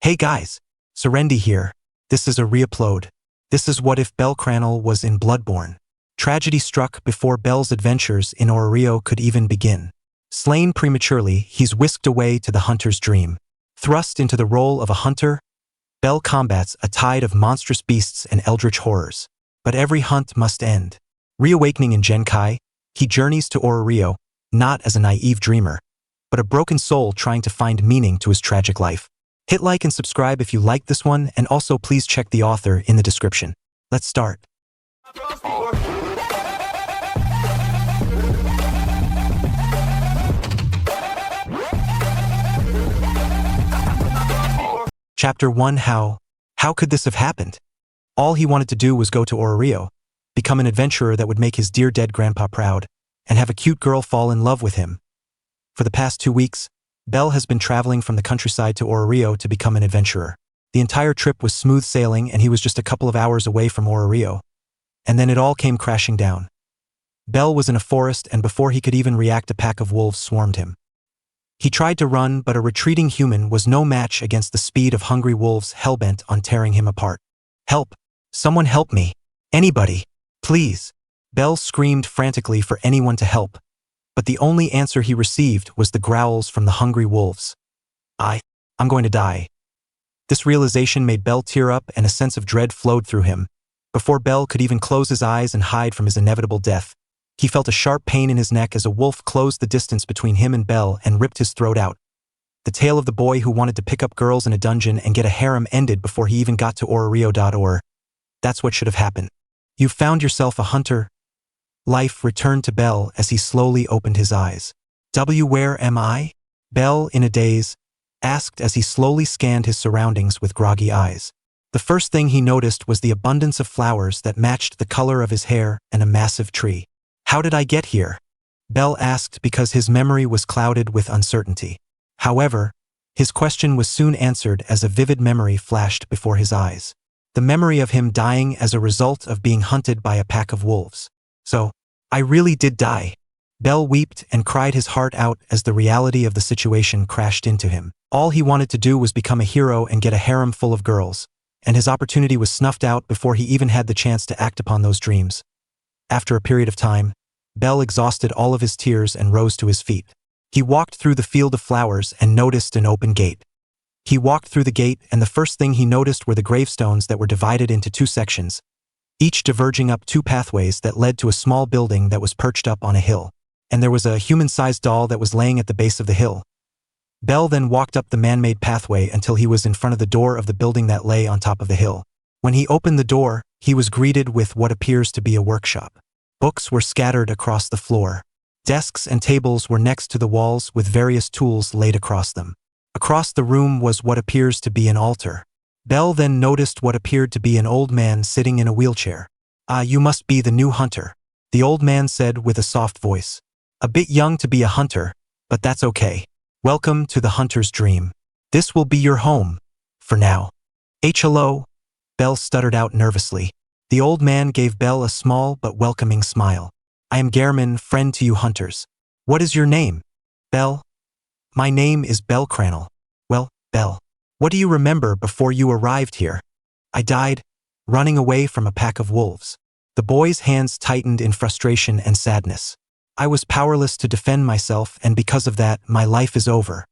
Hey guys, Serendi here. This is a reupload. This is what if Bell Cranel was in Bloodborne. Tragedy struck before Bell's adventures in Orario could even begin. Slain prematurely, he's whisked away to the hunter's dream. Thrust into the role of a hunter, Bell combats a tide of monstrous beasts and eldritch horrors. But every hunt must end. Reawakening in Genkai, he journeys to Orario, not as a naive dreamer, but a broken soul trying to find meaning to his tragic life. Hit like and subscribe if you like this one, and also please check the author in the description. Let's start. Chapter 1. How could this have happened? All he wanted to do was go to Orario, become an adventurer that would make his dear dead grandpa proud, and have a cute girl fall in love with him. For the past 2 weeks, Bell has been traveling from the countryside to Orario to become an adventurer. The entire trip was smooth sailing and he was just a couple of hours away from Orario. And then it all came crashing down. Bell was in a forest, and before he could even react, a pack of wolves swarmed him. He tried to run, but a retreating human was no match against the speed of hungry wolves hell-bent on tearing him apart. Help! Someone help me! Anybody! Please! Bell screamed frantically for anyone to help, but the only answer he received was the growls from the hungry wolves. I'm going to die. This realization made Bell tear up, and a sense of dread flowed through him. Before Bell could even close his eyes and hide from his inevitable death, he felt a sharp pain in his neck as a wolf closed the distance between him and Bell and ripped his throat out. The tale of the boy who wanted to pick up girls in a dungeon and get a harem ended before he even got to Orario. That's what should have happened. You've found yourself a hunter. Life returned to Bell as he slowly opened his eyes. Where am I? Bell, in a daze, asked as he slowly scanned his surroundings with groggy eyes. The first thing he noticed was the abundance of flowers that matched the color of his hair and a massive tree. How did I get here? Bell asked because his memory was clouded with uncertainty. However, his question was soon answered as a vivid memory flashed before his eyes. The memory of him dying as a result of being hunted by a pack of wolves. So, I really did die. Bell wept and cried his heart out as the reality of the situation crashed into him. All he wanted to do was become a hero and get a harem full of girls, and his opportunity was snuffed out before he even had the chance to act upon those dreams. After a period of time, Bell exhausted all of his tears and rose to his feet. He walked through the field of flowers and noticed an open gate. He walked through the gate, and the first thing he noticed were the gravestones that were divided into 2 sections, each diverging up 2 pathways that led to a small building that was perched up on a hill. And there was a human-sized doll that was laying at the base of the hill. Bell then walked up the man-made pathway until he was in front of the door of the building that lay on top of the hill. When he opened the door, he was greeted with what appears to be a workshop. Books were scattered across the floor. Desks and tables were next to the walls with various tools laid across them. Across the room was what appears to be an altar. Bell then noticed what appeared to be an old man sitting in a wheelchair. You must be the new hunter," the old man said with a soft voice. "A bit young to be a hunter, but that's okay. Welcome to the hunter's dream. This will be your home, for now." Hello?" Bell stuttered out nervously. The old man gave Bell a small but welcoming smile. "I am German, friend to you hunters. What is your name?" "Bell." "My name is Bell Cranel." "Well, Bell, what do you remember before you arrived here?" "I died, running away from a pack of wolves." The boy's hands tightened in frustration and sadness. "I was powerless to defend myself, and because of that, my life is over."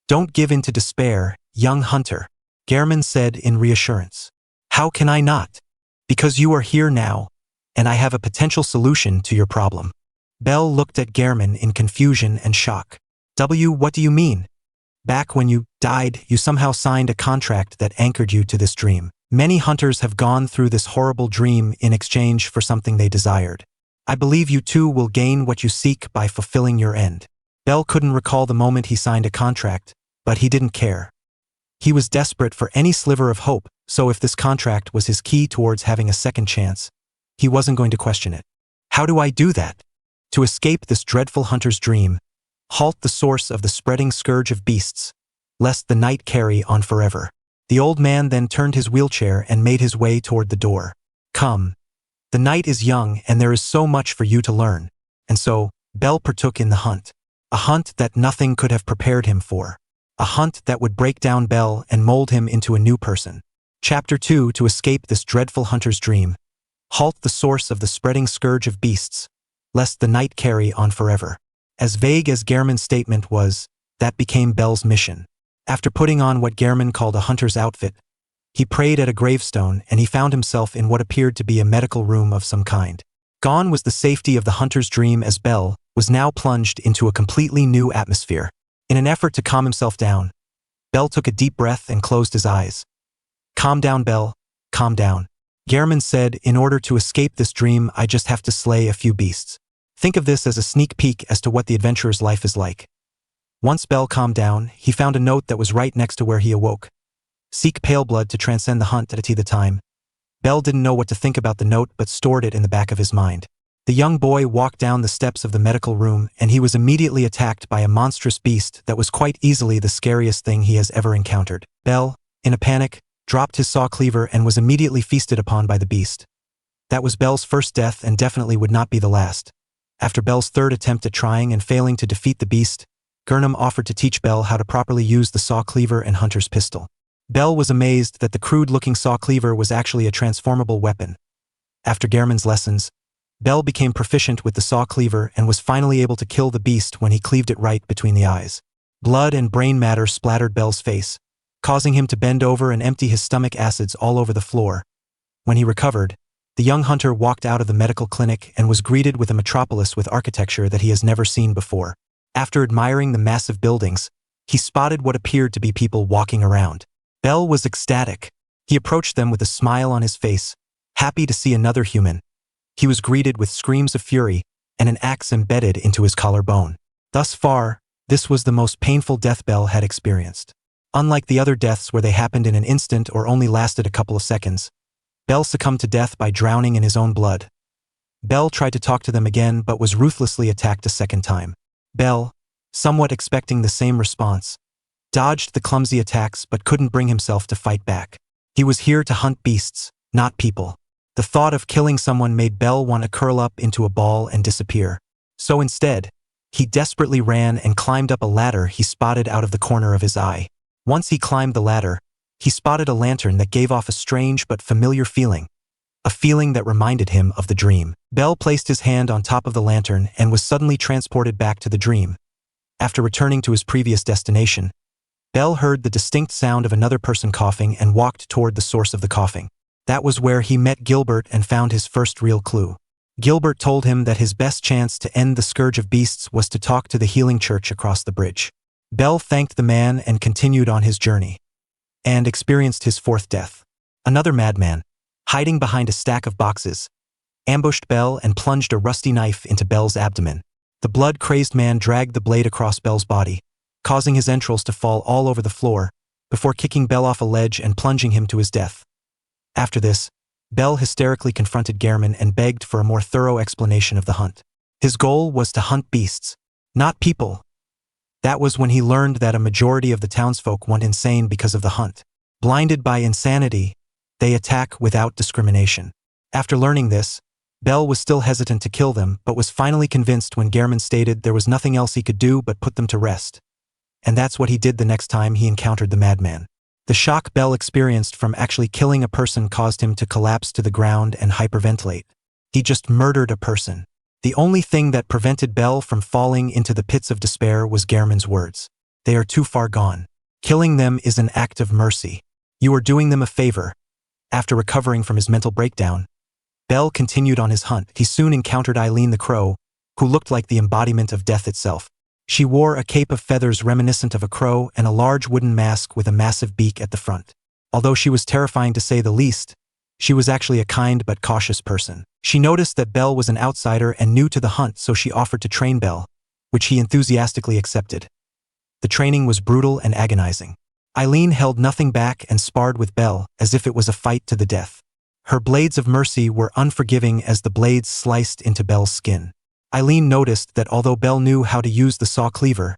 Don't give in to despair, young hunter," German said in reassurance. "How can I not? Because you are here now, and I have a potential solution to your problem." Bell looked at German in confusion and shock. What do you mean?" "Back when you died, you somehow signed a contract that anchored you to this dream. Many hunters have gone through this horrible dream in exchange for something they desired. I believe you too will gain what you seek by fulfilling your end." Bell couldn't recall the moment he signed a contract, but he didn't care. He was desperate for any sliver of hope, so if this contract was his key towards having a second chance, he wasn't going to question it. "How do I do that?" "To escape this dreadful hunter's dream, halt the source of the spreading scourge of beasts, lest the night carry on forever." The old man then turned his wheelchair and made his way toward the door. "Come. The night is young and there is so much for you to learn." And so, Bell partook in the hunt. A hunt that nothing could have prepared him for. a hunt that would break down Bell and mold him into a new person. Chapter 2. To escape this dreadful hunter's dream, halt the source of the spreading scourge of beasts, lest the night carry on forever. As vague as Gehrman's statement was, that became Bell's mission. After putting on what Gehrman called a hunter's outfit, he prayed at a gravestone and he found himself in what appeared to be a medical room of some kind. Gone was the safety of the hunter's dream as Bell was now plunged into a completely new atmosphere. In an effort to calm himself down, Bell took a deep breath and closed his eyes. "Calm down, Bell, calm down." Gehrman said, "In order to escape this dream, I just have to slay a few beasts. Think of this as a sneak peek as to what the adventurer's life is like." Once Bell calmed down, he found a note that was right next to where he awoke. "Seek pale blood to transcend the hunt at the time." Bell didn't know what to think about the note but stored it in the back of his mind. The young boy walked down the steps of the medical room and he was immediately attacked by a monstrous beast that was quite easily the scariest thing he has ever encountered. Bell, in a panic, dropped his saw cleaver and was immediately feasted upon by the beast. That was Bell's first death and definitely would not be the last. After Bell's third attempt at trying and failing to defeat the beast, Gurnham offered to teach Bell how to properly use the saw cleaver and hunter's pistol. Bell was amazed that the crude-looking saw cleaver was actually a transformable weapon. After Gehrman's lessons, Bell became proficient with the saw cleaver and was finally able to kill the beast when he cleaved it right between the eyes. Blood and brain matter splattered Bell's face, causing him to bend over and empty his stomach acids all over the floor. When he recovered, the young hunter walked out of the medical clinic and was greeted with a metropolis with architecture that he has never seen before. After admiring the massive buildings, he spotted what appeared to be people walking around. Bell was ecstatic. He approached them with a smile on his face, happy to see another human. He was greeted with screams of fury and an axe embedded into his collarbone. Thus far, this was the most painful death Bell had experienced. Unlike the other deaths where they happened in an instant or only lasted a couple of seconds, Bell succumbed to death by drowning in his own blood. Bell tried to talk to them again but was ruthlessly attacked a second time. Bell, somewhat expecting the same response, dodged the clumsy attacks but couldn't bring himself to fight back. He was here to hunt beasts, not people. The thought of killing someone made Bell want to curl up into a ball and disappear. So instead, he desperately ran and climbed up a ladder he spotted out of the corner of his eye. Once he climbed the ladder, he spotted a lantern that gave off a strange but familiar feeling, a feeling that reminded him of the dream. Bell placed his hand on top of the lantern and was suddenly transported back to the dream. After returning to his previous destination, Bell heard the distinct sound of another person coughing and walked toward the source of the coughing. That was where he met Gilbert and found his first real clue. Gilbert told him that his best chance to end the scourge of beasts was to talk to the healing church across the bridge. Bell thanked the man and continued on his journey, and experienced his fourth death. Another madman, hiding behind a stack of boxes, ambushed Bell and plunged a rusty knife into Bell's abdomen. The blood-crazed man dragged the blade across Bell's body, causing his entrails to fall all over the floor, before kicking Bell off a ledge and plunging him to his death. After this, Bell hysterically confronted Gehrman and begged for a more thorough explanation of the hunt. His goal was to hunt beasts, not people. That was when he learned that a majority of the townsfolk went insane because of the hunt. Blinded by insanity, they attack without discrimination. After learning this, Bell was still hesitant to kill them but was finally convinced when Gehrman stated there was nothing else he could do but put them to rest. And that's what he did the next time he encountered the madman. The shock Bell experienced from actually killing a person caused him to collapse to the ground and hyperventilate. He just murdered a person. The only thing that prevented Bell from falling into the pits of despair was Gehrman's words. They are too far gone. Killing them is an act of mercy. You are doing them a favor. After recovering from his mental breakdown, Bell continued on his hunt. He soon encountered Eileen the Crow, who looked like the embodiment of death itself. She wore a cape of feathers reminiscent of a crow and a large wooden mask with a massive beak at the front. Although she was terrifying to say the least, she was actually a kind but cautious person. She noticed that Bell was an outsider and new to the hunt, so she offered to train Bell, which he enthusiastically accepted. The training was brutal and agonizing. Eileen held nothing back and sparred with Bell as if it was a fight to the death. Her blades of mercy were unforgiving as the blades sliced into Bell's skin. Eileen noticed that although Bell knew how to use the saw cleaver,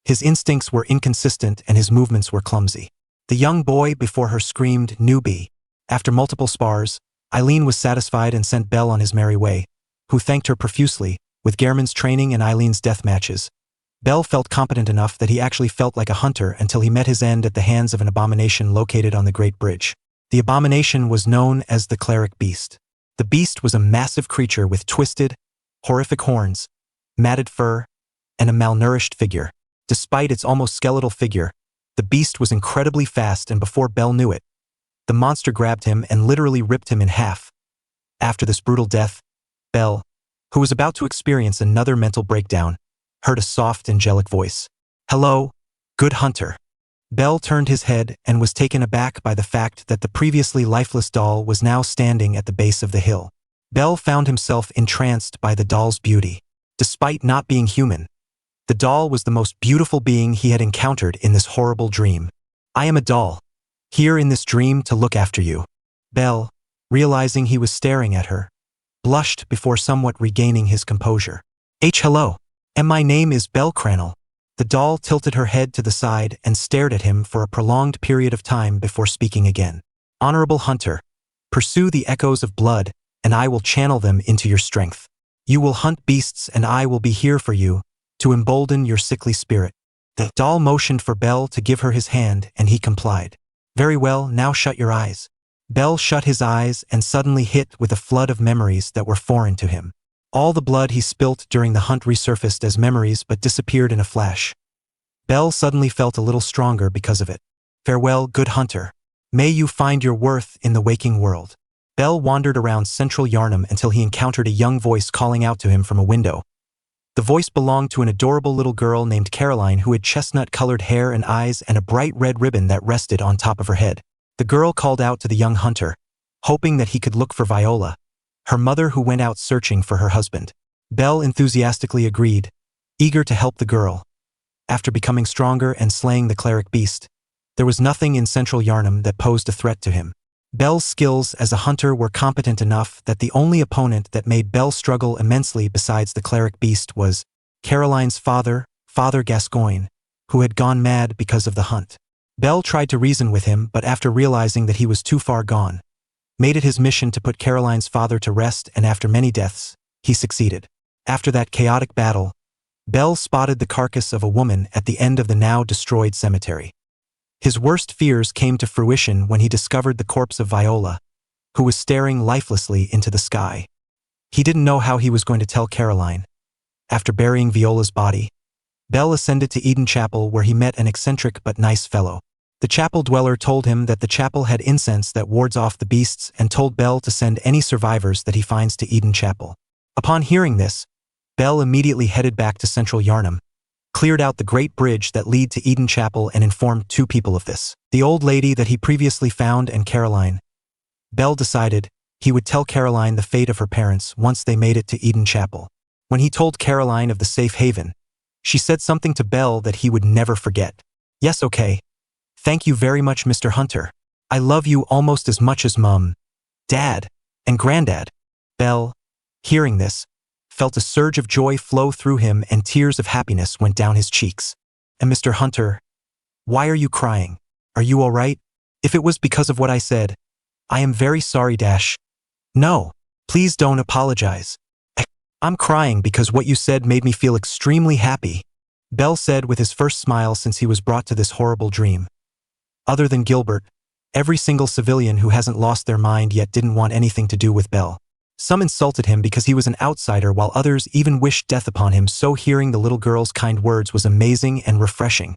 his instincts were inconsistent and his movements were clumsy. The young boy before her screamed, "Newbie." After multiple spars, Eileen was satisfied and sent Bell on his merry way, who thanked her profusely. With Gehrman's training and Eileen's death matches, Bell felt competent enough that he actually felt like a hunter until he met his end at the hands of an abomination located on the Great Bridge. The abomination was known as the Cleric Beast. The beast was a massive creature with twisted, horrific horns, matted fur, and a malnourished figure. Despite its almost skeletal figure, the beast was incredibly fast, and before Bell knew it, the monster grabbed him and literally ripped him in half. After this brutal death, Bell, who was about to experience another mental breakdown, heard a soft, angelic voice. "Hello, good hunter." Bell turned his head and was taken aback by the fact that the previously lifeless doll was now standing at the base of the hill. Bell found himself entranced by the doll's beauty. Despite not being human, the doll was the most beautiful being he had encountered in this horrible dream. "I am a doll, here in this dream to look after you." Bell, realizing he was staring at her, blushed before somewhat regaining his composure. Hello. And my name is Bell Cranel." The doll tilted her head to the side and stared at him for a prolonged period of time before speaking again. "Honorable hunter, pursue the echoes of blood, and I will channel them into your strength. You will hunt beasts, and I will be here for you, to embolden your sickly spirit." The doll motioned for Bell to give her his hand, and he complied. "Very well, now shut your eyes." Bell shut his eyes and suddenly hit with a flood of memories that were foreign to him. All the blood he spilt during the hunt resurfaced as memories but disappeared in a flash. Bell suddenly felt a little stronger because of it. "Farewell, good hunter. May you find your worth in the waking world." Bell wandered around central Yarnum until he encountered a young voice calling out to him from a window. The voice belonged to an adorable little girl named Caroline who had chestnut-colored hair and eyes and a bright red ribbon that rested on top of her head. The girl called out to the young hunter, hoping that he could look for Viola, her mother who went out searching for her husband. Bell enthusiastically agreed, eager to help the girl. After becoming stronger and slaying the cleric beast, there was nothing in central Yarnum that posed a threat to him. Bell's skills as a hunter were competent enough that the only opponent that made Bell struggle immensely besides the cleric beast was Caroline's father, Father Gascoigne, who had gone mad because of the hunt. Bell tried to reason with him, but after realizing that he was too far gone, made it his mission to put Caroline's father to rest, and after many deaths, he succeeded. After that chaotic battle, Bell spotted the carcass of a woman at the end of the now destroyed cemetery. His worst fears came to fruition when he discovered the corpse of Viola, who was staring lifelessly into the sky. He didn't know how he was going to tell Caroline. After burying Viola's body, Bell ascended to Eden Chapel, where he met an eccentric but nice fellow. The chapel dweller told him that the chapel had incense that wards off the beasts and told Bell to send any survivors that he finds to Eden Chapel. Upon hearing this, Bell immediately headed back to central Yarnum, cleared out the great bridge that lead to Eden Chapel, and informed two people of this: the old lady that he previously found and Caroline. Bell decided he would tell Caroline the fate of her parents once they made it to Eden Chapel. When he told Caroline of the safe haven, she said something to Bell that he would never forget. "Yes, okay. Thank you very much, Mr. Hunter. I love you almost as much as Mum, Dad, and Granddad." Bell, hearing this, felt a surge of joy flow through him and tears of happiness went down his cheeks. "And Mr. Hunter, why are you crying? Are you all right? If it was because of what I said, I am very sorry. No, please don't apologize. I'm crying because what you said made me feel extremely happy," Bell said with his first smile since he was brought to this horrible dream. Other than Gilbert, every single civilian who hasn't lost their mind yet didn't want anything to do with Bell. Some insulted him because he was an outsider, while others even wished death upon him, so hearing the little girl's kind words was amazing and refreshing.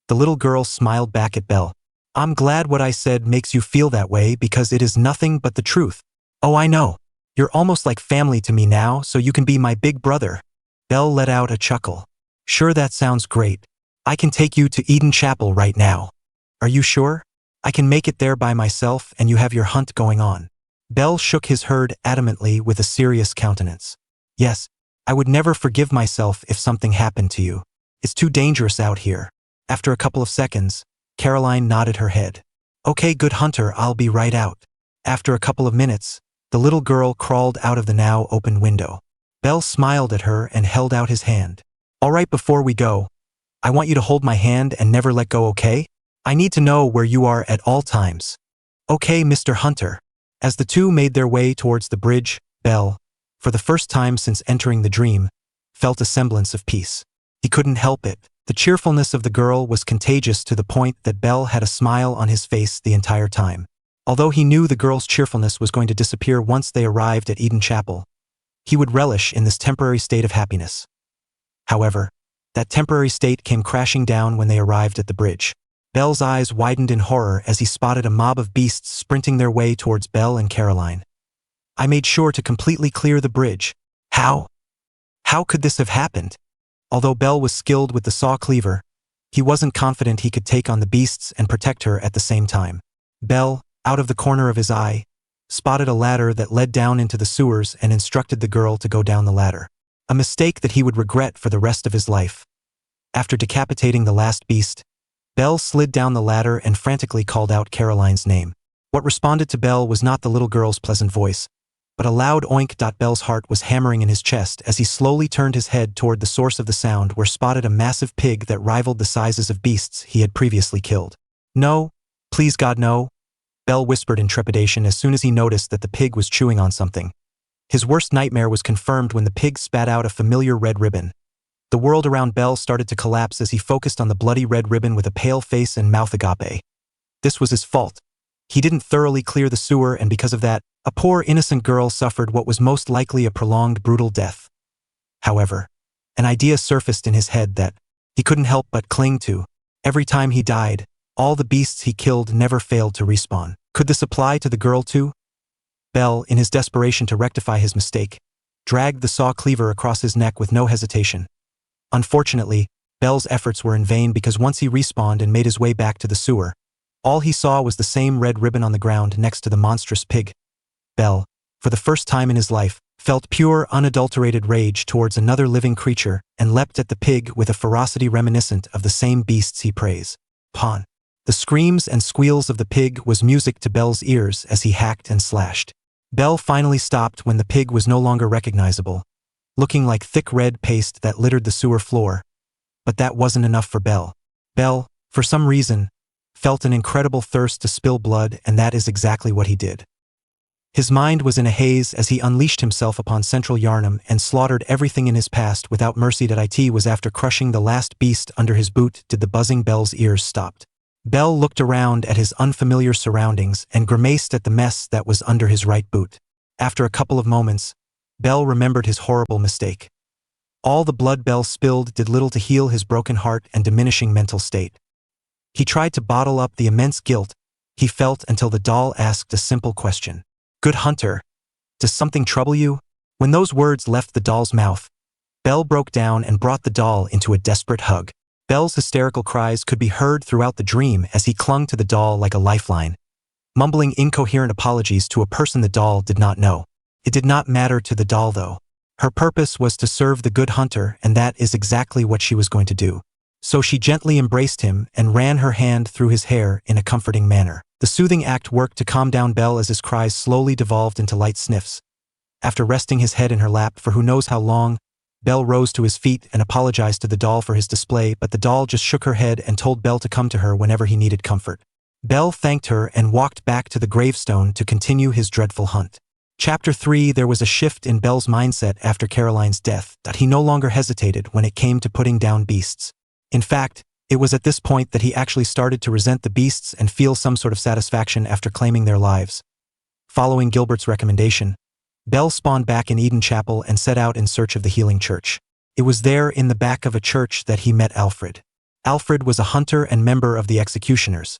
The little girl smiled back at Bell. "I'm glad what I said makes you feel that way, because it is nothing but the truth. Oh, I know. You're almost like family to me now, so you can be my big brother." Bell let out a chuckle. "Sure, that sounds great. I can take you to Eden Chapel right now. Are you sure? I can make it there by myself and you have your hunt going on." Bell shook his head adamantly with a serious countenance. "Yes, I would never forgive myself if something happened to you. It's too dangerous out here." After a couple of seconds, Caroline nodded her head. "Okay, good hunter, I'll be right out." After a couple of minutes, the little girl crawled out of the now open window. Bell smiled at her and held out his hand. "All right, before we go, I want you to hold my hand and never let go, okay? I need to know where you are at all times." "Okay, Mr. Hunter." As the two made their way towards the bridge, Bell, for the first time since entering the dream, felt a semblance of peace. He couldn't help it. The cheerfulness of the girl was contagious to the point that Bell had a smile on his face the entire time. Although he knew the girl's cheerfulness was going to disappear once they arrived at Eden Chapel, he would relish in this temporary state of happiness. However, that temporary state came crashing down when they arrived at the bridge. Bell's eyes widened in horror as he spotted a mob of beasts sprinting their way towards Bell and Caroline. I made sure to completely clear the bridge. How? How could this have happened? Although Bell was skilled with the saw cleaver, he wasn't confident he could take on the beasts and protect her at the same time. Bell, out of the corner of his eye, spotted a ladder that led down into the sewers and instructed the girl to go down the ladder. A mistake that he would regret for the rest of his life. After decapitating the last beast, Bell slid down the ladder and frantically called out Caroline's name. What responded to Bell was not the little girl's pleasant voice, but a loud oink. Bell's heart was hammering in his chest as he slowly turned his head toward the source of the sound, where spotted a massive pig that rivaled the sizes of beasts he had previously killed. No, please God no, Bell whispered in trepidation as soon as he noticed that the pig was chewing on something. His worst nightmare was confirmed when the pig spat out a familiar red ribbon. The world around Bell started to collapse as he focused on the bloody red ribbon with a pale face and mouth agape. This was his fault. He didn't thoroughly clear the sewer, and because of that, a poor innocent girl suffered what was most likely a prolonged brutal death. However, an idea surfaced in his head that he couldn't help but cling to. Every time he died, all the beasts he killed never failed to respawn. Could this apply to the girl too? Bell, in his desperation to rectify his mistake, dragged the saw cleaver across his neck with no hesitation. Unfortunately, Bell's efforts were in vain because once he respawned and made his way back to the sewer, all he saw was the same red ribbon on the ground next to the monstrous pig. Bell, for the first time in his life, felt pure, unadulterated rage towards another living creature and leapt at the pig with a ferocity reminiscent of the same beasts he praised. Pawn. The screams and squeals of the pig was music to Bell's ears as he hacked and slashed. Bell finally stopped when the pig was no longer recognizable, looking like thick red paste that littered the sewer floor. But that wasn't enough for Bell. Bell, for some reason, felt an incredible thirst to spill blood, and that is exactly what he did. His mind was in a haze as he unleashed himself upon Central Yarnum and slaughtered everything in his past without mercy. It was after crushing the last beast under his boot did the buzzing Bell's ears stopped. Bell looked around at his unfamiliar surroundings and grimaced at the mess that was under his right boot. After a couple of moments, Bell remembered his horrible mistake. All the blood Bell spilled did little to heal his broken heart and diminishing mental state. He tried to bottle up the immense guilt he felt until the doll asked a simple question. "Good hunter, does something trouble you?" When those words left the doll's mouth, Bell broke down and brought the doll into a desperate hug. Bell's hysterical cries could be heard throughout the dream as he clung to the doll like a lifeline, mumbling incoherent apologies to a person the doll did not know. It did not matter to the doll though. Her purpose was to serve the good hunter, and that is exactly what she was going to do. So she gently embraced him and ran her hand through his hair in a comforting manner. The soothing act worked to calm down Bell as his cries slowly devolved into light sniffs. After resting his head in her lap for who knows how long, Bell rose to his feet and apologized to the doll for his display, but the doll just shook her head and told Bell to come to her whenever he needed comfort. Bell thanked her and walked back to the gravestone to continue his dreadful hunt. Chapter 3. There was a shift in Bell's mindset after Caroline's death that he no longer hesitated when it came to putting down beasts. In fact, it was at this point that he actually started to resent the beasts and feel some sort of satisfaction after claiming their lives. Following Gilbert's recommendation, Bell spawned back in Eden Chapel and set out in search of the healing church. It was there in the back of a church that he met Alfred. Alfred was a hunter and member of the Executioners,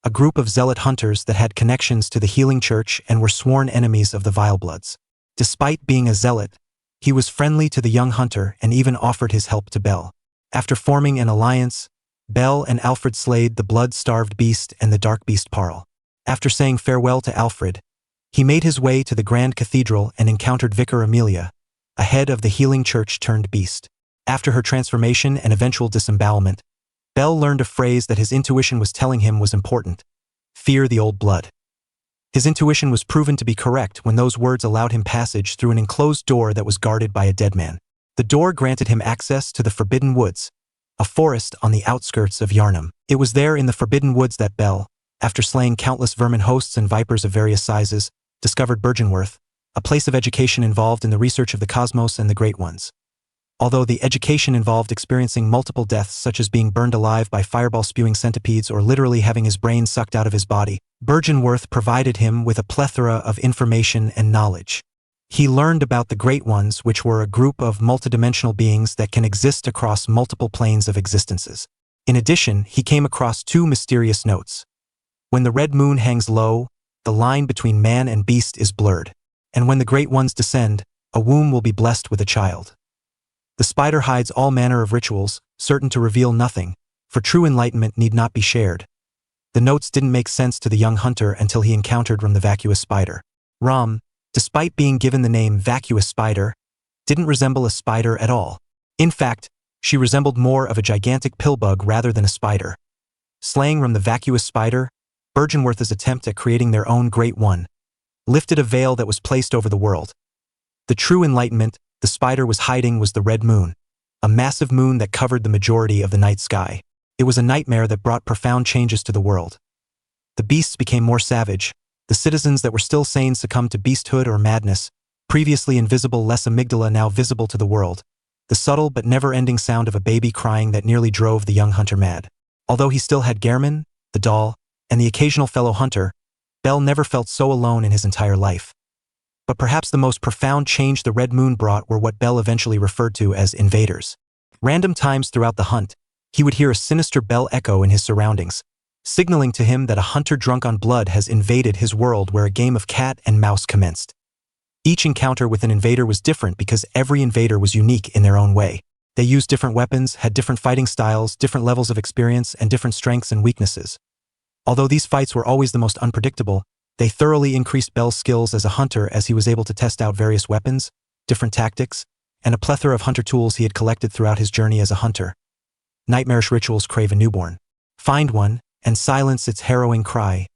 a group of zealot hunters that had connections to the healing church and were sworn enemies of the Vilebloods. Despite being a zealot, he was friendly to the young hunter and even offered his help to Bell. After forming an alliance, Bell and Alfred slayed the blood-starved beast and the dark beast Parl. After saying farewell to Alfred, he made his way to the Grand Cathedral and encountered Vicar Amelia, a head of the healing church turned beast. After her transformation and eventual disembowelment, Bell learned a phrase that his intuition was telling him was important: fear the old blood. His intuition was proven to be correct when those words allowed him passage through an enclosed door that was guarded by a dead man. The door granted him access to the Forbidden Woods, a forest on the outskirts of Yarnum. It was there in the Forbidden Woods that Bell, after slaying countless vermin hosts and vipers of various sizes, discovered Burgenworth, a place of education involved in the research of the cosmos and the Great Ones. Although the education involved experiencing multiple deaths such as being burned alive by fireball-spewing centipedes or literally having his brain sucked out of his body, Byrgenwerth provided him with a plethora of information and knowledge. He learned about the Great Ones, which were a group of multidimensional beings that can exist across multiple planes of existences. In addition, he came across two mysterious notes. When the red moon hangs low, the line between man and beast is blurred. And when the Great Ones descend, a womb will be blessed with a child. The spider hides all manner of rituals, certain to reveal nothing, for true enlightenment need not be shared. The notes didn't make sense to the young hunter until he encountered Rom the vacuous spider. Rom, despite being given the name vacuous spider, didn't resemble a spider at all. In fact, she resembled more of a gigantic pillbug rather than a spider. Slaying Rom the vacuous spider, Byrgenwerth's attempt at creating their own Great One, lifted a veil that was placed over the world. The true enlightenment the spider was hiding was the red moon, a massive moon that covered the majority of the night sky. It was a nightmare that brought profound changes to the world. The beasts became more savage, the citizens that were still sane succumbed to beasthood or madness, previously invisible less amygdala now visible to the world, the subtle but never-ending sound of a baby crying that nearly drove the young hunter mad. Although he still had Gehrman, the doll, and the occasional fellow hunter, Bell never felt so alone in his entire life. But perhaps the most profound change the red moon brought were what Bell eventually referred to as invaders. Random times throughout the hunt, he would hear a sinister bell echo in his surroundings, signaling to him that a hunter drunk on blood has invaded his world where a game of cat and mouse commenced. Each encounter with an invader was different because every invader was unique in their own way. They used different weapons, had different fighting styles, different levels of experience, and different strengths and weaknesses. Although these fights were always the most unpredictable, they thoroughly increased Bell's skills as a hunter as he was able to test out various weapons, different tactics, and a plethora of hunter tools he had collected throughout his journey as a hunter. Nightmarish rituals crave a newborn. Find one, and silence its harrowing cry.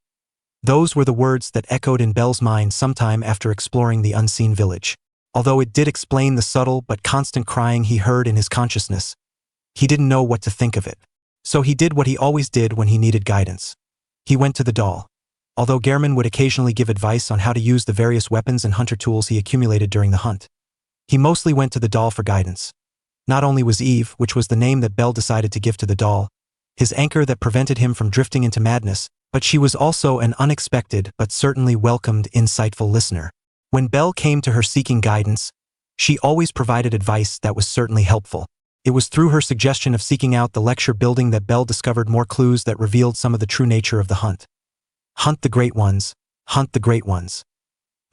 Those were the words that echoed in Bell's mind sometime after exploring the unseen village. Although it did explain the subtle but constant crying he heard in his consciousness, he didn't know what to think of it. So he did what he always did when he needed guidance. He went to the doll. Although Gehrman would occasionally give advice on how to use the various weapons and hunter tools he accumulated during the hunt, he mostly went to the doll for guidance. Not only was Eve, which was the name that Bell decided to give to the doll, his anchor that prevented him from drifting into madness, but she was also an unexpected but certainly welcomed, insightful listener. When Bell came to her seeking guidance, she always provided advice that was certainly helpful. It was through her suggestion of seeking out the lecture building that Bell discovered more clues that revealed some of the true nature of the hunt. Hunt the Great Ones, hunt the Great Ones.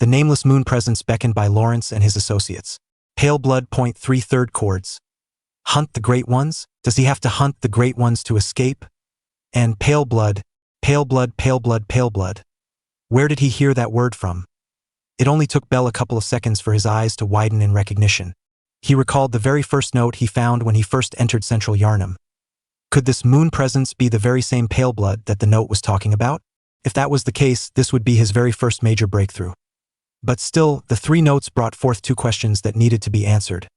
The nameless moon presence beckoned by Lawrence and his associates. Pale blood 0.3 chords. Hunt the Great Ones? Does he have to hunt the Great Ones to escape? And pale blood, pale blood, pale blood, pale blood. Where did he hear that word from? It only took Bell a couple of seconds for his eyes to widen in recognition. He recalled the very first note he found when he first entered Central Yharnam. Could this moon presence be the very same pale blood that the note was talking about? If that was the case, this would be his very first major breakthrough. But still, the three notes brought forth two questions that needed to be answered.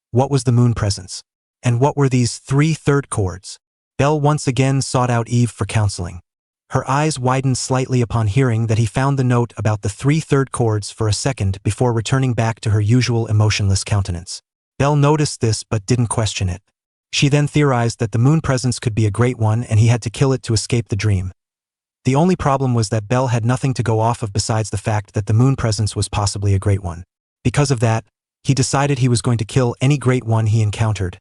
What was the moon presence? And what were these 3/3 chords? Bell once again sought out Eve for counseling. Her eyes widened slightly upon hearing that he found the note about the 3/3 chords for a second before returning back to her usual emotionless countenance. Bell noticed this but didn't question it. She then theorized that the moon presence could be a great one and he had to kill it to escape the dream. The only problem was that Bell had nothing to go off of besides the fact that the moon presence was possibly a great one. Because of that, he decided he was going to kill any great one he encountered.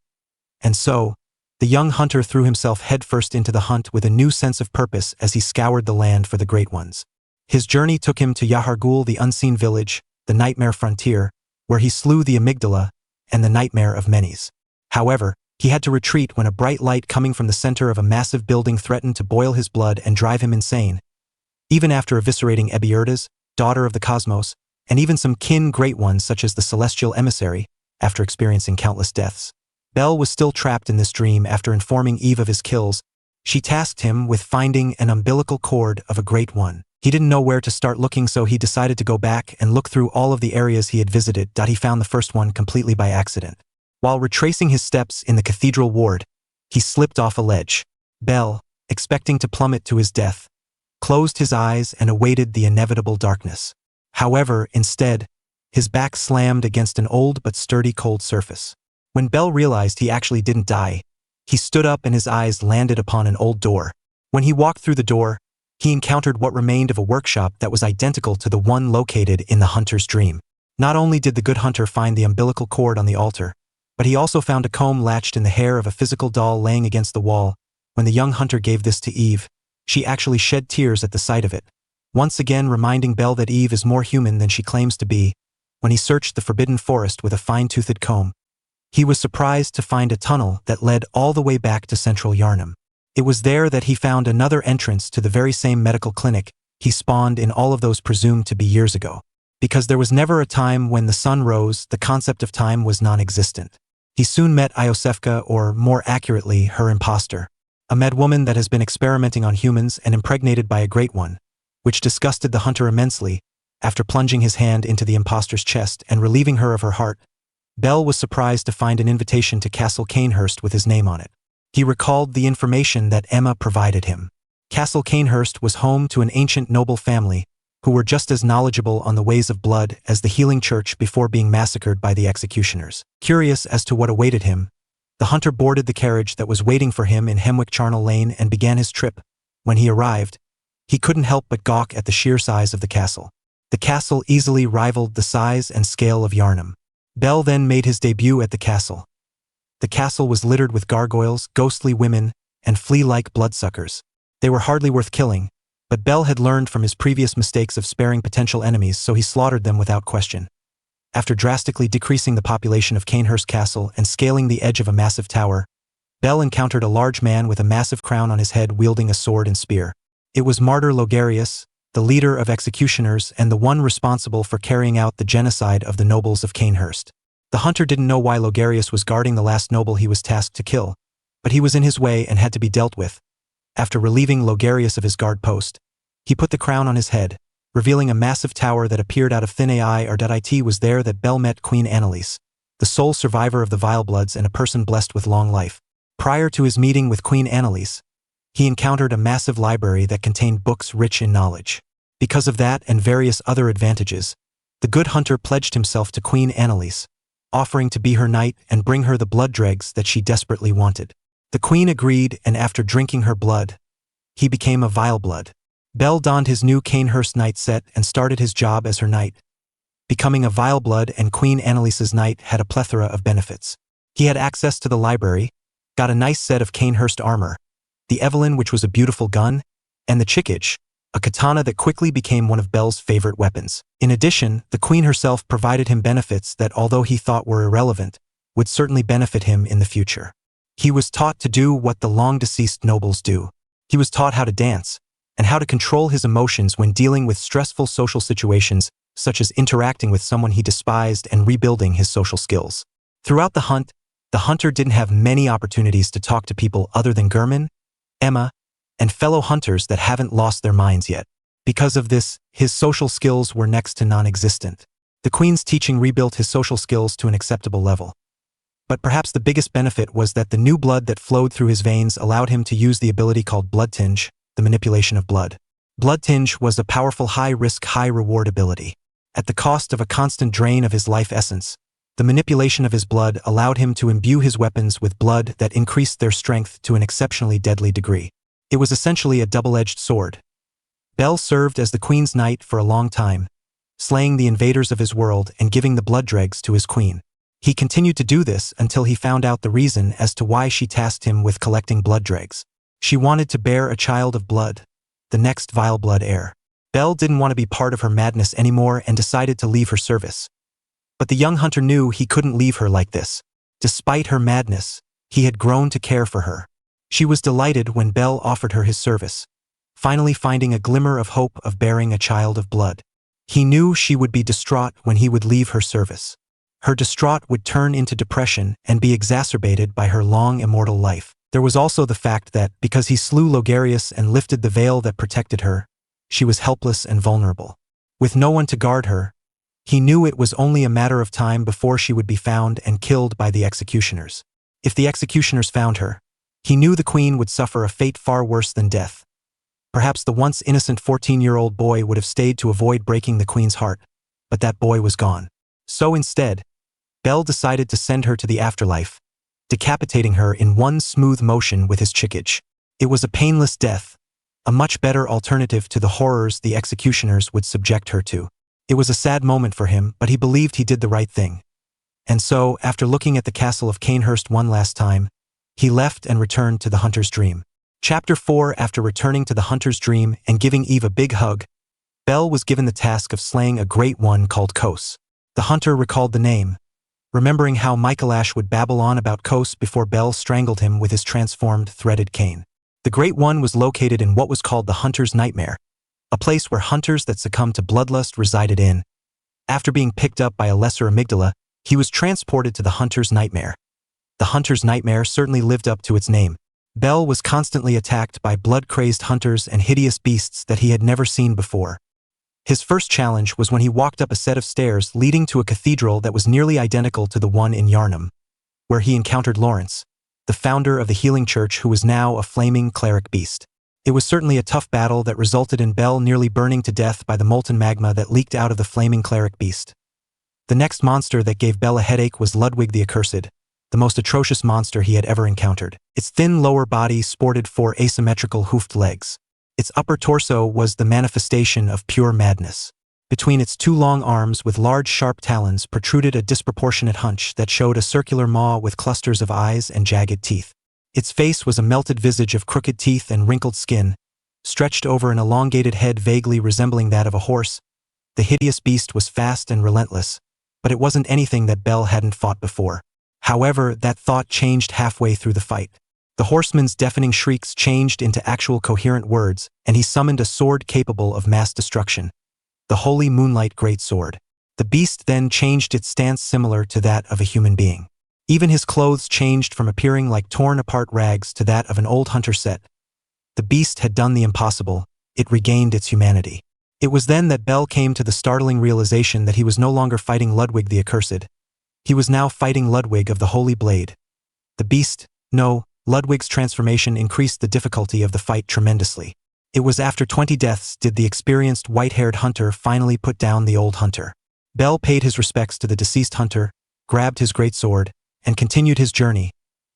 And so, the young hunter threw himself headfirst into the hunt with a new sense of purpose as he scoured the land for the great ones. His journey took him to Yahargul, the unseen village, the nightmare frontier, where he slew the amygdala and the nightmare of Menes. However, he had to retreat when a bright light coming from the center of a massive building threatened to boil his blood and drive him insane. Even after eviscerating Ebiurtas, daughter of the cosmos, and even some kin great ones such as the celestial emissary, after experiencing countless deaths, Bell was still trapped in this dream. After informing Eve of his kills, she tasked him with finding an umbilical cord of a great one. He didn't know where to start looking, so he decided to go back and look through all of the areas he had visited. He found the first one completely by accident. While retracing his steps in the cathedral ward, he slipped off a ledge. Bell, expecting to plummet to his death, closed his eyes and awaited the inevitable darkness. However, instead, his back slammed against an old but sturdy cold surface. When Bell realized he actually didn't die, he stood up and his eyes landed upon an old door. When he walked through the door, he encountered what remained of a workshop that was identical to the one located in the hunter's dream. Not only did the good hunter find the umbilical cord on the altar, but he also found a comb latched in the hair of a physical doll laying against the wall. When the young hunter gave this to Eve, she actually shed tears at the sight of it, once again reminding Bell that Eve is more human than she claims to be. When he searched the forbidden forest with a fine-toothed comb, he was surprised to find a tunnel that led all the way back to central Yarnum. It was there that he found another entrance to the very same medical clinic he spawned in all of those presumed to be years ago. Because there was never a time when the sun rose, the concept of time was non-existent. He soon met Iosefka, or more accurately, her imposter, a mad woman that has been experimenting on humans and impregnated by a great one, which disgusted the hunter immensely. After plunging his hand into the imposter's chest and relieving her of her heart, Bell was surprised to find an invitation to Castle Canehurst with his name on it. He recalled the information that Emma provided him. Castle Canehurst was home to an ancient noble family who were just as knowledgeable on the ways of blood as the healing church before being massacred by the executioners. Curious as to what awaited him, the hunter boarded the carriage that was waiting for him in Hemwick Charnel Lane and began his trip. When he arrived, he couldn't help but gawk at the sheer size of the castle. The castle easily rivaled the size and scale of Yarnum. Bell then made his debut at the castle. The castle was littered with gargoyles, ghostly women, and flea-like bloodsuckers. They were hardly worth killing, but Bell had learned from his previous mistakes of sparing potential enemies, so he slaughtered them without question. After drastically decreasing the population of Canehurst Castle and scaling the edge of a massive tower, Bell encountered a large man with a massive crown on his head wielding a sword and spear. It was Martyr Logarius, the leader of executioners and the one responsible for carrying out the genocide of the nobles of Canehurst. The hunter didn't know why Logarius was guarding the last noble he was tasked to kill, but he was in his way and had to be dealt with. After relieving Logarius of his guard post, he put the crown on his head, revealing a massive tower that appeared out of thin air. It was there that Bell met Queen Annalise, the sole survivor of the Vilebloods and a person blessed with long life. Prior to his meeting with Queen Annalise, he encountered a massive library that contained books rich in knowledge. Because of that and various other advantages, the good hunter pledged himself to Queen Annalise, offering to be her knight and bring her the blood dregs that she desperately wanted. The queen agreed, and after drinking her blood, he became a Vileblood. Bell donned his new Canehurst knight set and started his job as her knight. Becoming a Vileblood and Queen Annalise's knight had a plethora of benefits. He had access to the library, got a nice set of Canehurst armor, the Evelyn, which was a beautiful gun, and the Chickage, a katana that quickly became one of Bell's favorite weapons. In addition, the queen herself provided him benefits that, although he thought were irrelevant, would certainly benefit him in the future. He was taught to do what the long-deceased nobles do. He was taught how to dance, and how to control his emotions when dealing with stressful social situations, such as interacting with someone he despised and rebuilding his social skills. Throughout the hunt, the hunter didn't have many opportunities to talk to people other than Gurman, Emma, and fellow hunters that haven't lost their minds yet. Because of this, his social skills were next to non-existent. The queen's teaching rebuilt his social skills to an acceptable level. But perhaps the biggest benefit was that the new blood that flowed through his veins allowed him to use the ability called Blood Tinge, the manipulation of blood. Blood Tinge was a powerful high-risk, high-reward ability. At the cost of a constant drain of his life essence, the manipulation of his blood allowed him to imbue his weapons with blood that increased their strength to an exceptionally deadly degree. It was essentially a double-edged sword. Bell served as the queen's knight for a long time, slaying the invaders of his world and giving the blood dregs to his queen. He continued to do this until he found out the reason as to why she tasked him with collecting blood dregs. She wanted to bear a child of blood, the next Vileblood heir. Bell didn't want to be part of her madness anymore and decided to leave her service. But the young hunter knew he couldn't leave her like this. Despite her madness, he had grown to care for her. She was delighted when Bell offered her his service, finally finding a glimmer of hope of bearing a child of blood. He knew she would be distraught when he would leave her service. Her distraught would turn into depression and be exacerbated by her long immortal life. There was also the fact that, because he slew Logarius and lifted the veil that protected her, she was helpless and vulnerable. With no one to guard her, he knew it was only a matter of time before she would be found and killed by the executioners. If the executioners found her, he knew the queen would suffer a fate far worse than death. Perhaps the once innocent 14-year-old boy would have stayed to avoid breaking the queen's heart, but that boy was gone. So instead, Bell decided to send her to the afterlife, decapitating her in one smooth motion with his chickage. It was a painless death, a much better alternative to the horrors the executioners would subject her to. It was a sad moment for him, but he believed he did the right thing. And so, after looking at the castle of Canehurst one last time, he left and returned to the hunter's dream. Chapter 4. After returning to the hunter's dream and giving Eve a big hug, Bell was given the task of slaying a great one called Kos. The hunter recalled the name, remembering how Michaelash would babble on about Kos before Bell strangled him with his transformed threaded cane. The Great One was located in what was called the Hunter's Nightmare, a place where hunters that succumbed to bloodlust resided in. After being picked up by a lesser amygdala, he was transported to the Hunter's Nightmare. The Hunter's Nightmare certainly lived up to its name. Bell was constantly attacked by blood-crazed hunters and hideous beasts that he had never seen before. His first challenge was when he walked up a set of stairs leading to a cathedral that was nearly identical to the one in Yarnum, where he encountered Lawrence, the founder of the healing church who was now a flaming cleric beast. It was certainly a tough battle that resulted in Bell nearly burning to death by the molten magma that leaked out of the flaming cleric beast. The next monster that gave Bell a headache was Ludwig the Accursed, the most atrocious monster he had ever encountered. Its thin lower body sported 4 asymmetrical hoofed legs. Its upper torso was the manifestation of pure madness. Between its 2 long arms with large sharp talons protruded a disproportionate hunch that showed a circular maw with clusters of eyes and jagged teeth. Its face was a melted visage of crooked teeth and wrinkled skin, stretched over an elongated head vaguely resembling that of a horse. The hideous beast was fast and relentless, but it wasn't anything that Bell hadn't fought before. However, that thought changed halfway through the fight. The horseman's deafening shrieks changed into actual coherent words, and he summoned a sword capable of mass destruction, the Holy Moonlight Greatsword. The beast then changed its stance similar to that of a human being. Even his clothes changed from appearing like torn-apart rags to that of an old hunter set. The beast had done the impossible. It regained its humanity. It was then that Bell came to the startling realization that he was no longer fighting Ludwig the Accursed. He was now fighting Ludwig of the Holy Blade. The beast, no, Ludwig's transformation increased the difficulty of the fight tremendously. It was after 20 deaths did the experienced white-haired hunter finally put down the old hunter. Bell paid his respects to the deceased hunter, grabbed his great sword, and continued his journey.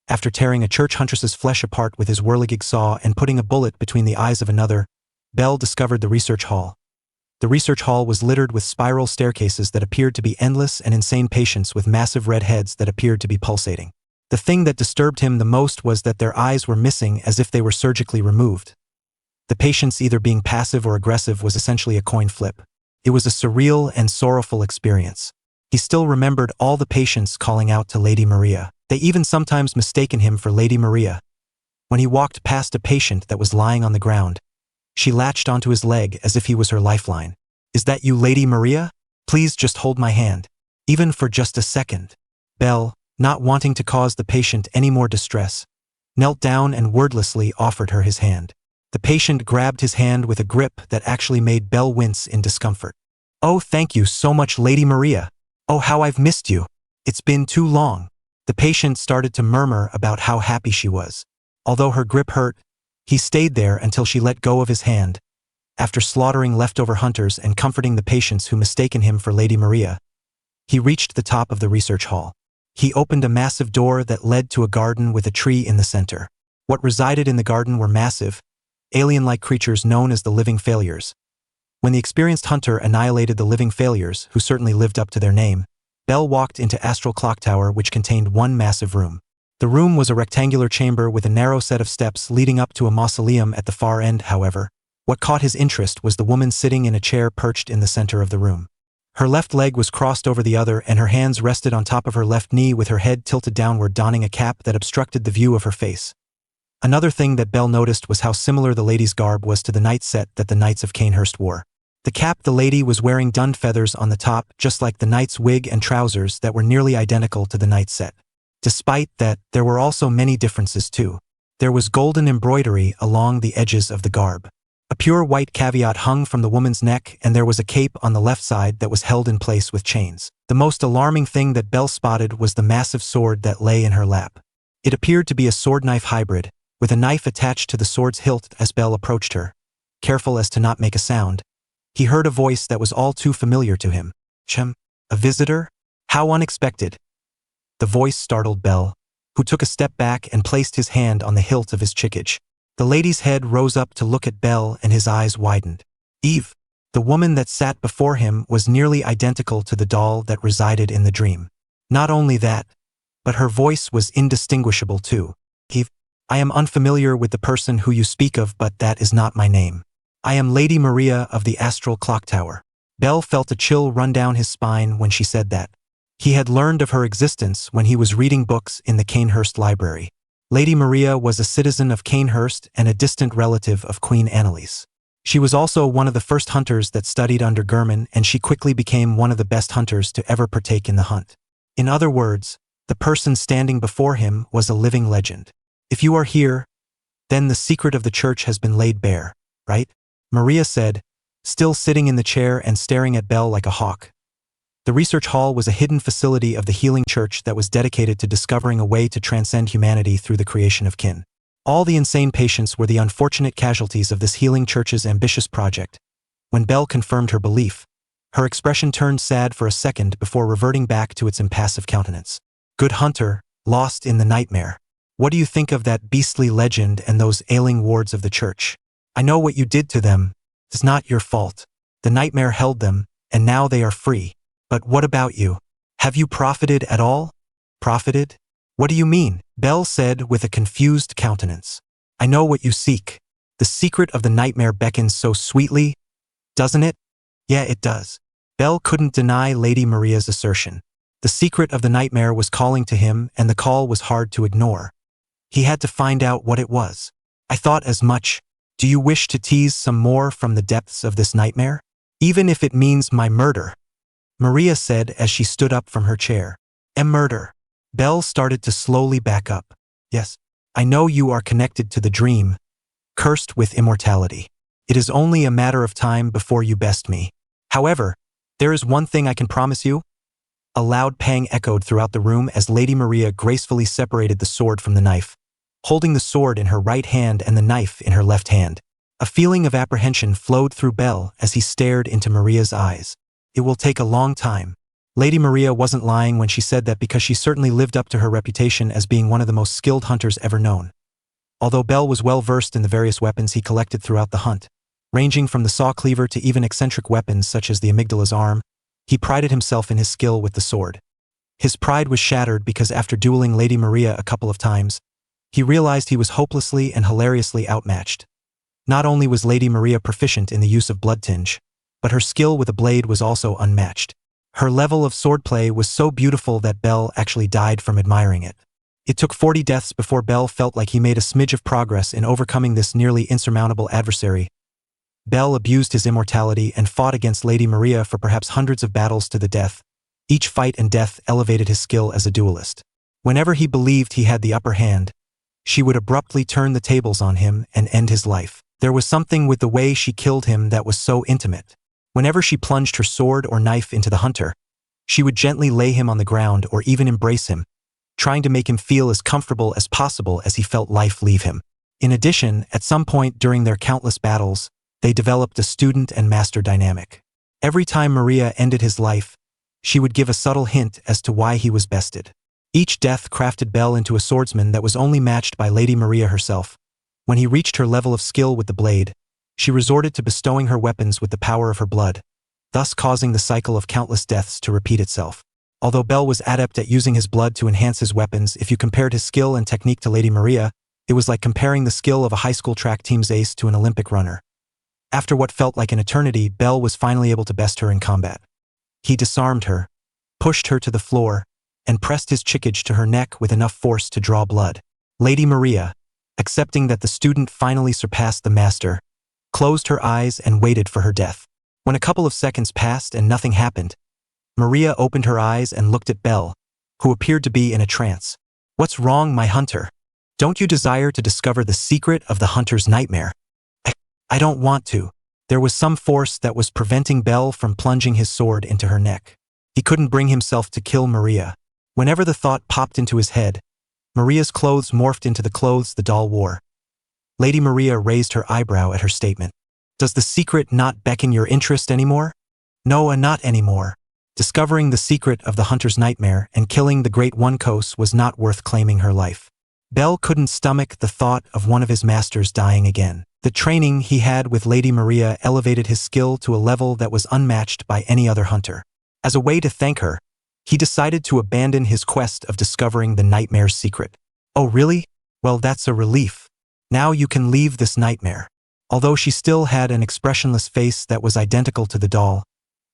After tearing a church huntress's flesh apart with his whirligig saw and putting a bullet between the eyes of another, Bell discovered the research hall. The research hall was littered with spiral staircases that appeared to be endless and insane patients with massive red heads that appeared to be pulsating. The thing that disturbed him the most was that their eyes were missing as if they were surgically removed. The patients either being passive or aggressive was essentially a coin flip. It was a surreal and sorrowful experience. He still remembered all the patients calling out to Lady Maria. They even sometimes mistaken him for Lady Maria. When he walked past a patient that was lying on the ground, she latched onto his leg as if he was her lifeline. "Is that you, Lady Maria? Please just hold my hand. Even for just a second." Bell, not wanting to cause the patient any more distress, knelt down and wordlessly offered her his hand. The patient grabbed his hand with a grip that actually made Bell wince in discomfort. "Oh, thank you so much, Lady Maria. Oh, how I've missed you. It's been too long." The patient started to murmur about how happy she was. Although her grip hurt, he stayed there until she let go of his hand. After slaughtering leftover hunters and comforting the patients who mistaken him for Lady Maria, he reached the top of the research hall. He opened a massive door that led to a garden with a tree in the center. What resided in the garden were massive, alien-like creatures known as the Living Failures. When the experienced hunter annihilated the Living Failures, who certainly lived up to their name, Bell walked into Astral Clock Tower, which contained one massive room. The room was a rectangular chamber with a narrow set of steps leading up to a mausoleum at the far end. However, what caught his interest was the woman sitting in a chair perched in the center of the room. Her left leg was crossed over the other and her hands rested on top of her left knee with her head tilted downward, donning a cap that obstructed the view of her face. Another thing that Bell noticed was how similar the lady's garb was to the knight set that the Knights of Canehurst wore. The cap the lady was wearing dun feathers on the top, just like the knight's wig and trousers that were nearly identical to the knight set. Despite that, there were also many differences too. There was golden embroidery along the edges of the garb. A pure white caveat hung from the woman's neck, and there was a cape on the left side that was held in place with chains. The most alarming thing that Bell spotted was the massive sword that lay in her lap. It appeared to be a sword-knife hybrid, with a knife attached to the sword's hilt. As Bell approached her, careful as to not make a sound, he heard a voice that was all too familiar to him. "Chem? A visitor? How unexpected." The voice startled Bell, who took a step back and placed his hand on the hilt of his chickage. The lady's head rose up to look at Bell and his eyes widened. Eve, the woman that sat before him, was nearly identical to the doll that resided in the dream. Not only that, but her voice was indistinguishable too. Eve, I am unfamiliar with the person who you speak of, but that is not my name. I am Lady Maria of the Astral Clock Tower. Bell felt a chill run down his spine when she said that. He had learned of her existence when he was reading books in the Canehurst Library. Lady Maria was a citizen of Canehurst and a distant relative of Queen Annalise. She was also one of the first hunters that studied under Gurman, and she quickly became one of the best hunters to ever partake in the hunt. In other words, the person standing before him was a living legend. If you are here, then the secret of the church has been laid bare, right? Maria said, still sitting in the chair and staring at Bell like a hawk. The research hall was a hidden facility of the healing church that was dedicated to discovering a way to transcend humanity through the creation of kin. All the insane patients were the unfortunate casualties of this healing church's ambitious project. When Bell confirmed her belief, her expression turned sad for a second before reverting back to its impassive countenance. Good hunter, lost in the nightmare. What do you think of that beastly legend and those ailing wards of the church? I know what you did to them. It's not your fault. The nightmare held them, and now they are free. But what about you? Have you profited at all? Profited? What do you mean? Bell said with a confused countenance. I know what you seek. The secret of the nightmare beckons so sweetly, doesn't it? Yeah, it does. Bell couldn't deny Lady Maria's assertion. The secret of the nightmare was calling to him, and the call was hard to ignore. He had to find out what it was. I thought as much. Do you wish to tease some more from the depths of this nightmare? Even if it means my murder, Maria said as she stood up from her chair. A murder. Bell started to slowly back up. Yes, I know you are connected to the dream, cursed with immortality. It is only a matter of time before you best me. However, there is one thing I can promise you. A loud pang echoed throughout the room as Lady Maria gracefully separated the sword from the knife, holding the sword in her right hand and the knife in her left hand. A feeling of apprehension flowed through Bell as he stared into Maria's eyes. It will take a long time. Lady Maria wasn't lying when she said that, because she certainly lived up to her reputation as being one of the most skilled hunters ever known. Although Bell was well versed in the various weapons he collected throughout the hunt, ranging from the saw cleaver to even eccentric weapons such as the amygdala's arm, he prided himself in his skill with the sword. His pride was shattered because after dueling Lady Maria a couple of times, he realized he was hopelessly and hilariously outmatched. Not only was Lady Maria proficient in the use of blood tinge, but her skill with a blade was also unmatched. Her level of swordplay was so beautiful that Bell actually died from admiring it. It took 40 deaths before Bell felt like he made a smidge of progress in overcoming this nearly insurmountable adversary. Bell abused his immortality and fought against Lady Maria for perhaps hundreds of battles to the death. Each fight and death elevated his skill as a duelist. Whenever he believed he had the upper hand, she would abruptly turn the tables on him and end his life. There was something with the way she killed him that was so intimate. Whenever she plunged her sword or knife into the hunter, she would gently lay him on the ground or even embrace him, trying to make him feel as comfortable as possible as he felt life leave him. In addition, at some point during their countless battles, they developed a student and master dynamic. Every time Maria ended his life, she would give a subtle hint as to why he was bested. Each death crafted Bell into a swordsman that was only matched by Lady Maria herself. When he reached her level of skill with the blade, she resorted to bestowing her weapons with the power of her blood, thus causing the cycle of countless deaths to repeat itself. Although Bell was adept at using his blood to enhance his weapons, if you compared his skill and technique to Lady Maria, it was like comparing the skill of a high school track team's ace to an Olympic runner. After what felt like an eternity, Bell was finally able to best her in combat. He disarmed her, pushed her to the floor, and pressed his chickage to her neck with enough force to draw blood. Lady Maria, accepting that the student finally surpassed the master, closed her eyes and waited for her death. When a couple of seconds passed and nothing happened, Maria opened her eyes and looked at Bell, who appeared to be in a trance. What's wrong, my hunter? Don't you desire to discover the secret of the hunter's nightmare? I don't want to. There was some force that was preventing Bell from plunging his sword into her neck. He couldn't bring himself to kill Maria. Whenever the thought popped into his head, Maria's clothes morphed into the clothes the doll wore. Lady Maria raised her eyebrow at her statement. Does the secret not beckon your interest anymore? No, not anymore. Discovering the secret of the hunter's nightmare and killing the Great One Kos was not worth claiming her life. Bell couldn't stomach the thought of one of his masters dying again. The training he had with Lady Maria elevated his skill to a level that was unmatched by any other hunter. As a way to thank her, he decided to abandon his quest of discovering the nightmare's secret. Oh really? Well, that's a relief. Now you can leave this nightmare. Although she still had an expressionless face that was identical to the doll,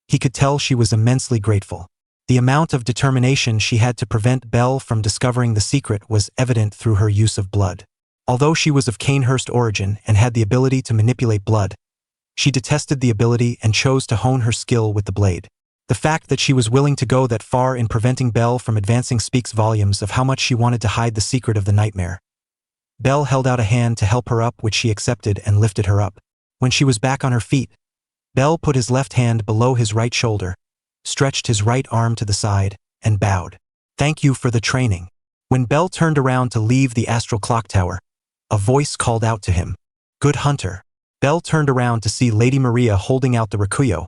he could tell she was immensely grateful. The amount of determination she had to prevent Bell from discovering the secret was evident through her use of blood. Although she was of Canehurst origin and had the ability to manipulate blood, she detested the ability and chose to hone her skill with the blade. The fact that she was willing to go that far in preventing Bell from advancing speaks volumes of how much she wanted to hide the secret of the nightmare. Bell held out a hand to help her up, which she accepted and lifted her up. When she was back on her feet, Bell put his left hand below his right shoulder, stretched his right arm to the side, and bowed. Thank you for the training. When Bell turned around to leave the astral clock tower, a voice called out to him, "Good hunter." Bell turned around to see Lady Maria holding out the rakuyo,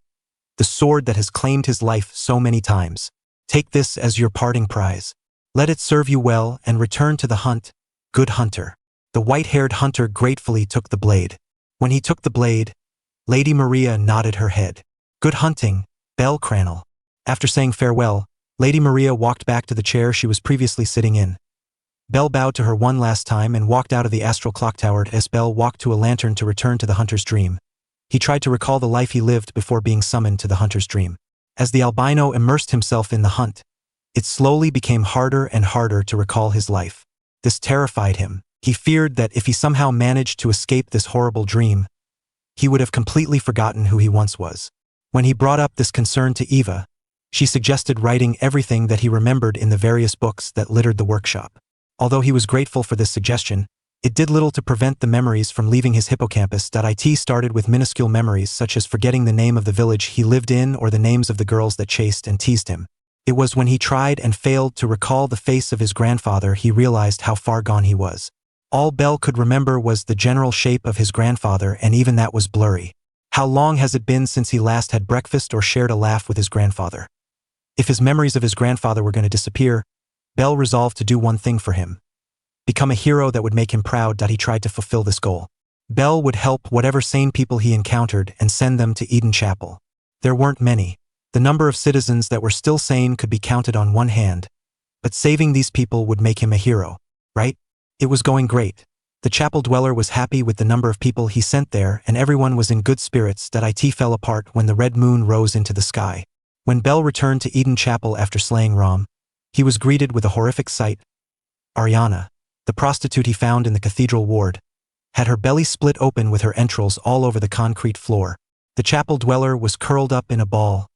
the sword that has claimed his life so many times. Take this as your parting prize. Let it serve you well and return to the hunt, good hunter. The white-haired hunter gratefully took the blade. When he took the blade, Lady Maria nodded her head. Good hunting, Bell Cranel. After saying farewell, Lady Maria walked back to the chair she was previously sitting in. Bell bowed to her one last time and walked out of the astral clock tower as Bell walked to a lantern to return to the hunter's dream. He tried to recall the life he lived before being summoned to the hunter's dream. As the albino immersed himself in the hunt, it slowly became harder and harder to recall his life. This terrified him. He feared that if he somehow managed to escape this horrible dream, he would have completely forgotten who he once was. When he brought up this concern to Eva, she suggested writing everything that he remembered in the various books that littered the workshop. Although he was grateful for this suggestion, it did little to prevent the memories from leaving his hippocampus. It started with minuscule memories such as forgetting the name of the village he lived in or the names of the girls that chased and teased him. It was when he tried and failed to recall the face of his grandfather he realized how far gone he was. All Bell could remember was the general shape of his grandfather, and even that was blurry. How long has it been since he last had breakfast or shared a laugh with his grandfather? If his memories of his grandfather were going to disappear, Bell resolved to do one thing for him. Become a hero that would make him proud. He tried to fulfill this goal. Bell would help whatever sane people he encountered and send them to Eden Chapel. There weren't many. The number of citizens that were still sane could be counted on one hand. But saving these people would make him a hero, right? It was going great. The chapel dweller was happy with the number of people he sent there, and everyone was in good spirits. It fell apart when the red moon rose into the sky. When Bell returned to Eden Chapel after slaying Rom, he was greeted with a horrific sight. Ariana, the prostitute he found in the cathedral ward, had her belly split open with her entrails all over the concrete floor. The chapel dweller was curled up in a ball,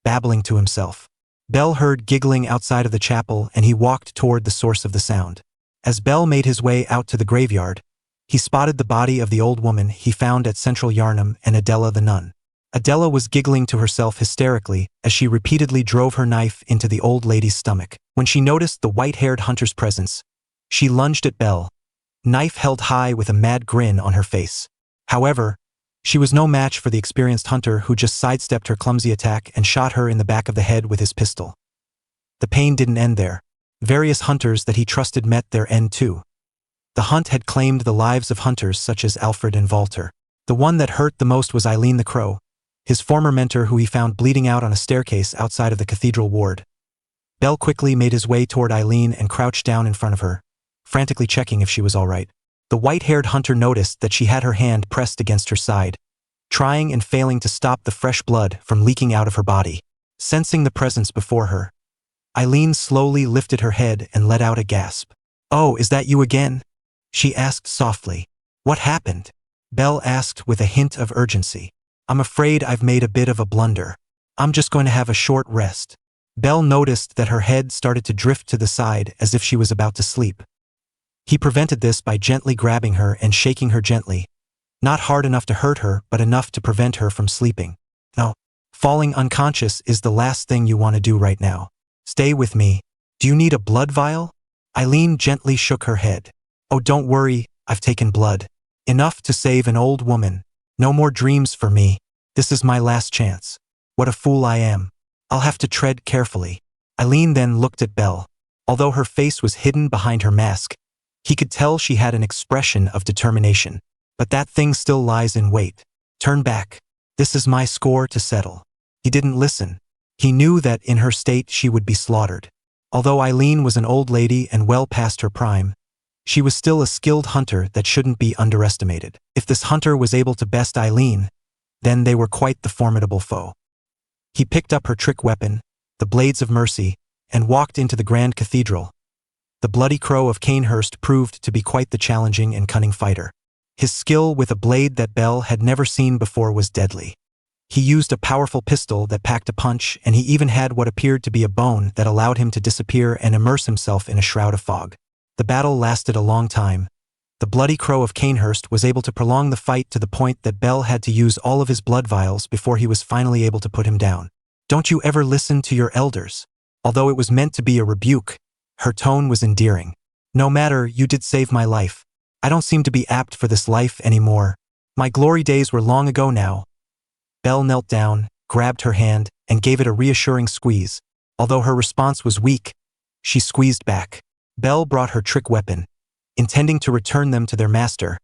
babbling to himself. Bell heard giggling outside of the chapel and he walked toward the source of the sound. As Bell made his way out to the graveyard, he spotted the body of the old woman he found at Central Yarnum and Adela the nun. Adela was giggling to herself hysterically as she repeatedly drove her knife into the old lady's stomach. When she noticed the white-haired hunter's presence, she lunged at Bell, knife held high with a mad grin on her face. However, she was no match for the experienced hunter who just sidestepped her clumsy attack and shot her in the back of the head with his pistol. The pain didn't end there. Various hunters that he trusted met their end too. The hunt had claimed the lives of hunters such as Alfred and Walter. The one that hurt the most was Eileen the Crow, his former mentor who he found bleeding out on a staircase outside of the cathedral ward. Bell quickly made his way toward Eileen and crouched down in front of her, frantically checking if she was all right. The white-haired hunter noticed that she had her hand pressed against her side, trying and failing to stop the fresh blood from leaking out of her body. Sensing the presence before her, Eileen slowly lifted her head and let out a gasp. "Oh, is that you again?" she asked softly. "What happened?" Bell asked with a hint of urgency. "I'm afraid I've made a bit of a blunder. I'm just going to have a short rest." Bell noticed that her head started to drift to the side as if she was about to sleep. He prevented this by gently grabbing her and shaking her gently, not hard enough to hurt her but enough to prevent her from sleeping. "No, falling unconscious is the last thing you want to do right now. Stay with me. Do you need a blood vial?" Eileen gently shook her head. "Oh, don't worry, I've taken blood. Enough to save an old woman. No more dreams for me. This is my last chance. What a fool I am." I'll have to tread carefully. Eileen then looked at Bell. Although her face was hidden behind her mask, he could tell she had an expression of determination. But that thing still lies in wait. Turn back. This is my score to settle. He didn't listen. He knew that in her state she would be slaughtered. Although Eileen was an old lady and well past her prime, she was still a skilled hunter that shouldn't be underestimated. If this hunter was able to best Eileen, then they were quite the formidable foe. He picked up her trick weapon, the Blades of Mercy, and walked into the Grand Cathedral. The Bloody Crow of Canehurst proved to be quite the challenging and cunning fighter. His skill with a blade that Bell had never seen before was deadly. He used a powerful pistol that packed a punch, and he even had what appeared to be a bone that allowed him to disappear and immerse himself in a shroud of fog. The battle lasted a long time. The Bloody Crow of Canehurst was able to prolong the fight to the point that Bell had to use all of his blood vials before he was finally able to put him down. Don't you ever listen to your elders? Although it was meant to be a rebuke, her tone was endearing. No matter, you did save my life. I don't seem to be apt for this life anymore. My glory days were long ago now. Bell knelt down, grabbed her hand, and gave it a reassuring squeeze. Although her response was weak, she squeezed back. Bell brought her trick weapon, intending to return them to their master,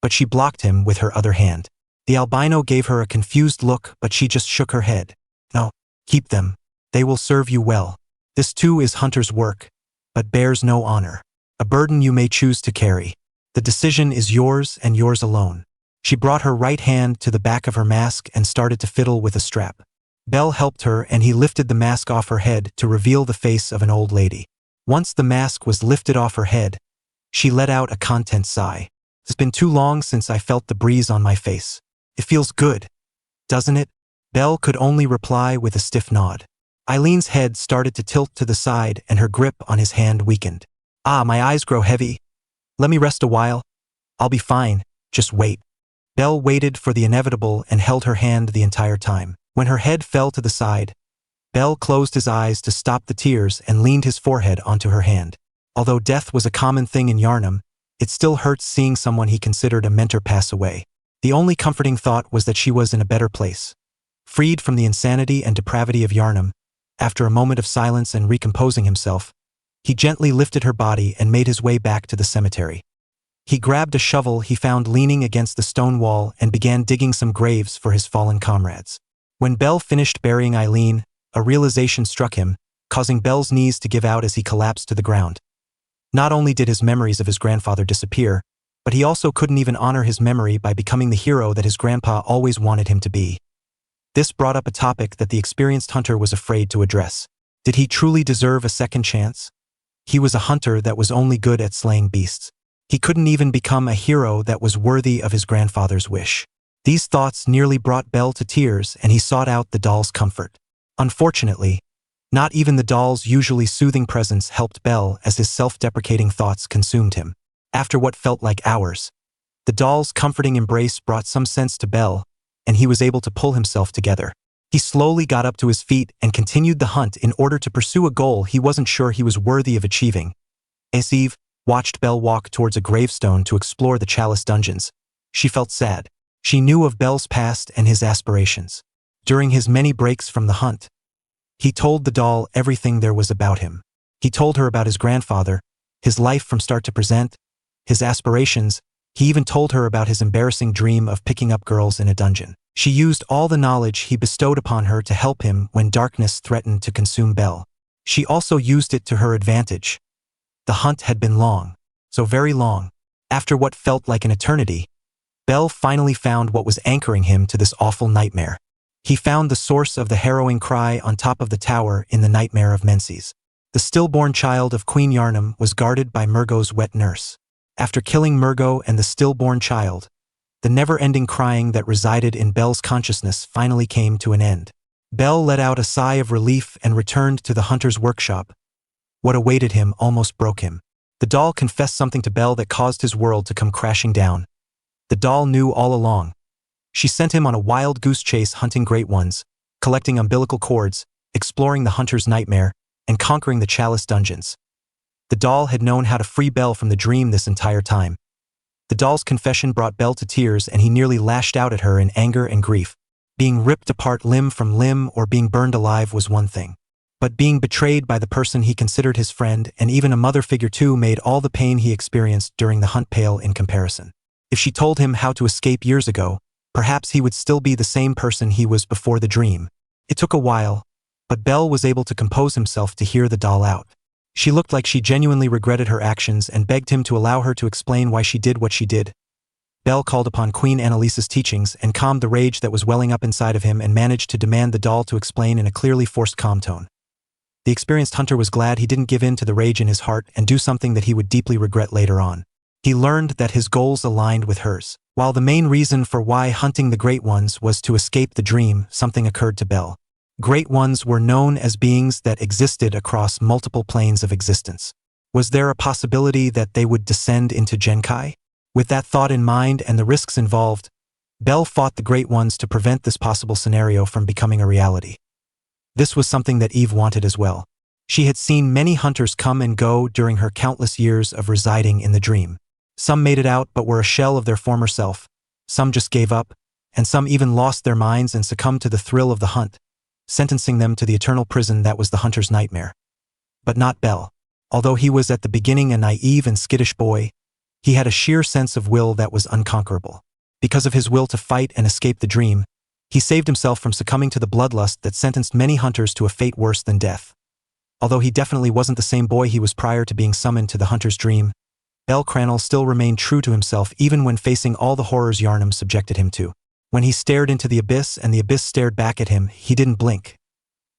but she blocked him with her other hand. The albino gave her a confused look, but she just shook her head. No, keep them. They will serve you well. This too is hunter's work, but bears no honor. A burden you may choose to carry. The decision is yours and yours alone. She brought her right hand to the back of her mask and started to fiddle with a strap. Bell helped her and he lifted the mask off her head to reveal the face of an old lady. Once the mask was lifted off her head, she let out a content sigh. It's been too long since I felt the breeze on my face. It feels good, doesn't it? Bell could only reply with a stiff nod. Eileen's head started to tilt to the side and her grip on his hand weakened. My eyes grow heavy. Let me rest a while. I'll be fine, just wait. Bell waited for the inevitable and held her hand the entire time. When her head fell to the side, Bell closed his eyes to stop the tears and leaned his forehead onto her hand. Although death was a common thing in Yharnam, it still hurts seeing someone he considered a mentor pass away. The only comforting thought was that she was in a better place. Freed from the insanity and depravity of Yharnam, after a moment of silence and recomposing himself, he gently lifted her body and made his way back to the cemetery. He grabbed a shovel he found leaning against the stone wall and began digging some graves for his fallen comrades. When Bell finished burying Eileen, a realization struck him, causing Bell's knees to give out as he collapsed to the ground. Not only did his memories of his grandfather disappear, but he also couldn't even honor his memory by becoming the hero that his grandpa always wanted him to be. This brought up a topic that the experienced hunter was afraid to address. Did he truly deserve a second chance? He was a hunter that was only good at slaying beasts. He couldn't even become a hero that was worthy of his grandfather's wish. These thoughts nearly brought Bell to tears and he sought out the doll's comfort. Unfortunately, not even the doll's usually soothing presence helped Bell as his self-deprecating thoughts consumed him. After what felt like hours, the doll's comforting embrace brought some sense to Bell, and he was able to pull himself together. He slowly got up to his feet and continued the hunt in order to pursue a goal he wasn't sure he was worthy of achieving. As Eve watched Bell walk towards a gravestone to explore the Chalice dungeons, she felt sad. She knew of Bell's past and his aspirations. During his many breaks from the hunt, he told the doll everything there was about him. He told her about his grandfather, his life from start to present, his aspirations. He even told her about his embarrassing dream of picking up girls in a dungeon. She used all the knowledge he bestowed upon her to help him when darkness threatened to consume Bell. She also used it to her advantage. The hunt had been long, so very long. After what felt like an eternity, Bell finally found what was anchoring him to this awful nightmare. He found the source of the harrowing cry on top of the tower in the Nightmare of Menses. The stillborn child of Queen Yharnam was guarded by Murgo's wet nurse. After killing Murgo and the stillborn child, the never-ending crying that resided in Bell's consciousness finally came to an end. Bell let out a sigh of relief and returned to the hunter's workshop. What awaited him almost broke him. The doll confessed something to Bell that caused his world to come crashing down. The doll knew all along. She sent him on a wild goose chase hunting great ones, collecting umbilical cords, exploring the hunter's nightmare, and conquering the Chalice dungeons. The doll had known how to free Bell from the dream this entire time. The doll's confession brought Bell to tears and he nearly lashed out at her in anger and grief. Being ripped apart limb from limb or being burned alive was one thing. But being betrayed by the person he considered his friend and even a mother figure too made all the pain he experienced during the hunt pale in comparison. If she told him how to escape years ago, perhaps he would still be the same person he was before the dream. It took a while, but Bell was able to compose himself to hear the doll out. She looked like she genuinely regretted her actions and begged him to allow her to explain why she did what she did. Bell called upon Queen Annalise's teachings and calmed the rage that was welling up inside of him and managed to demand the doll to explain in a clearly forced calm tone. The experienced hunter was glad he didn't give in to the rage in his heart and do something that he would deeply regret later on. He learned that his goals aligned with hers. While the main reason for why hunting the Great Ones was to escape the dream, something occurred to Bell. Great Ones were known as beings that existed across multiple planes of existence. Was there a possibility that they would descend into Genkai? With that thought in mind and the risks involved, Bell fought the Great Ones to prevent this possible scenario from becoming a reality. This was something that Eve wanted as well. She had seen many hunters come and go during her countless years of residing in the dream. Some made it out but were a shell of their former self, some just gave up, and some even lost their minds and succumbed to the thrill of the hunt, sentencing them to the eternal prison that was the hunter's nightmare. But not Bell. Although he was at the beginning a naive and skittish boy, he had a sheer sense of will that was unconquerable. Because of his will to fight and escape the dream, he saved himself from succumbing to the bloodlust that sentenced many hunters to a fate worse than death. Although he definitely wasn't the same boy he was prior to being summoned to the hunter's dream, Bell Cranel still remained true to himself even when facing all the horrors Yharnam subjected him to. When he stared into the abyss and the abyss stared back at him, he didn't blink.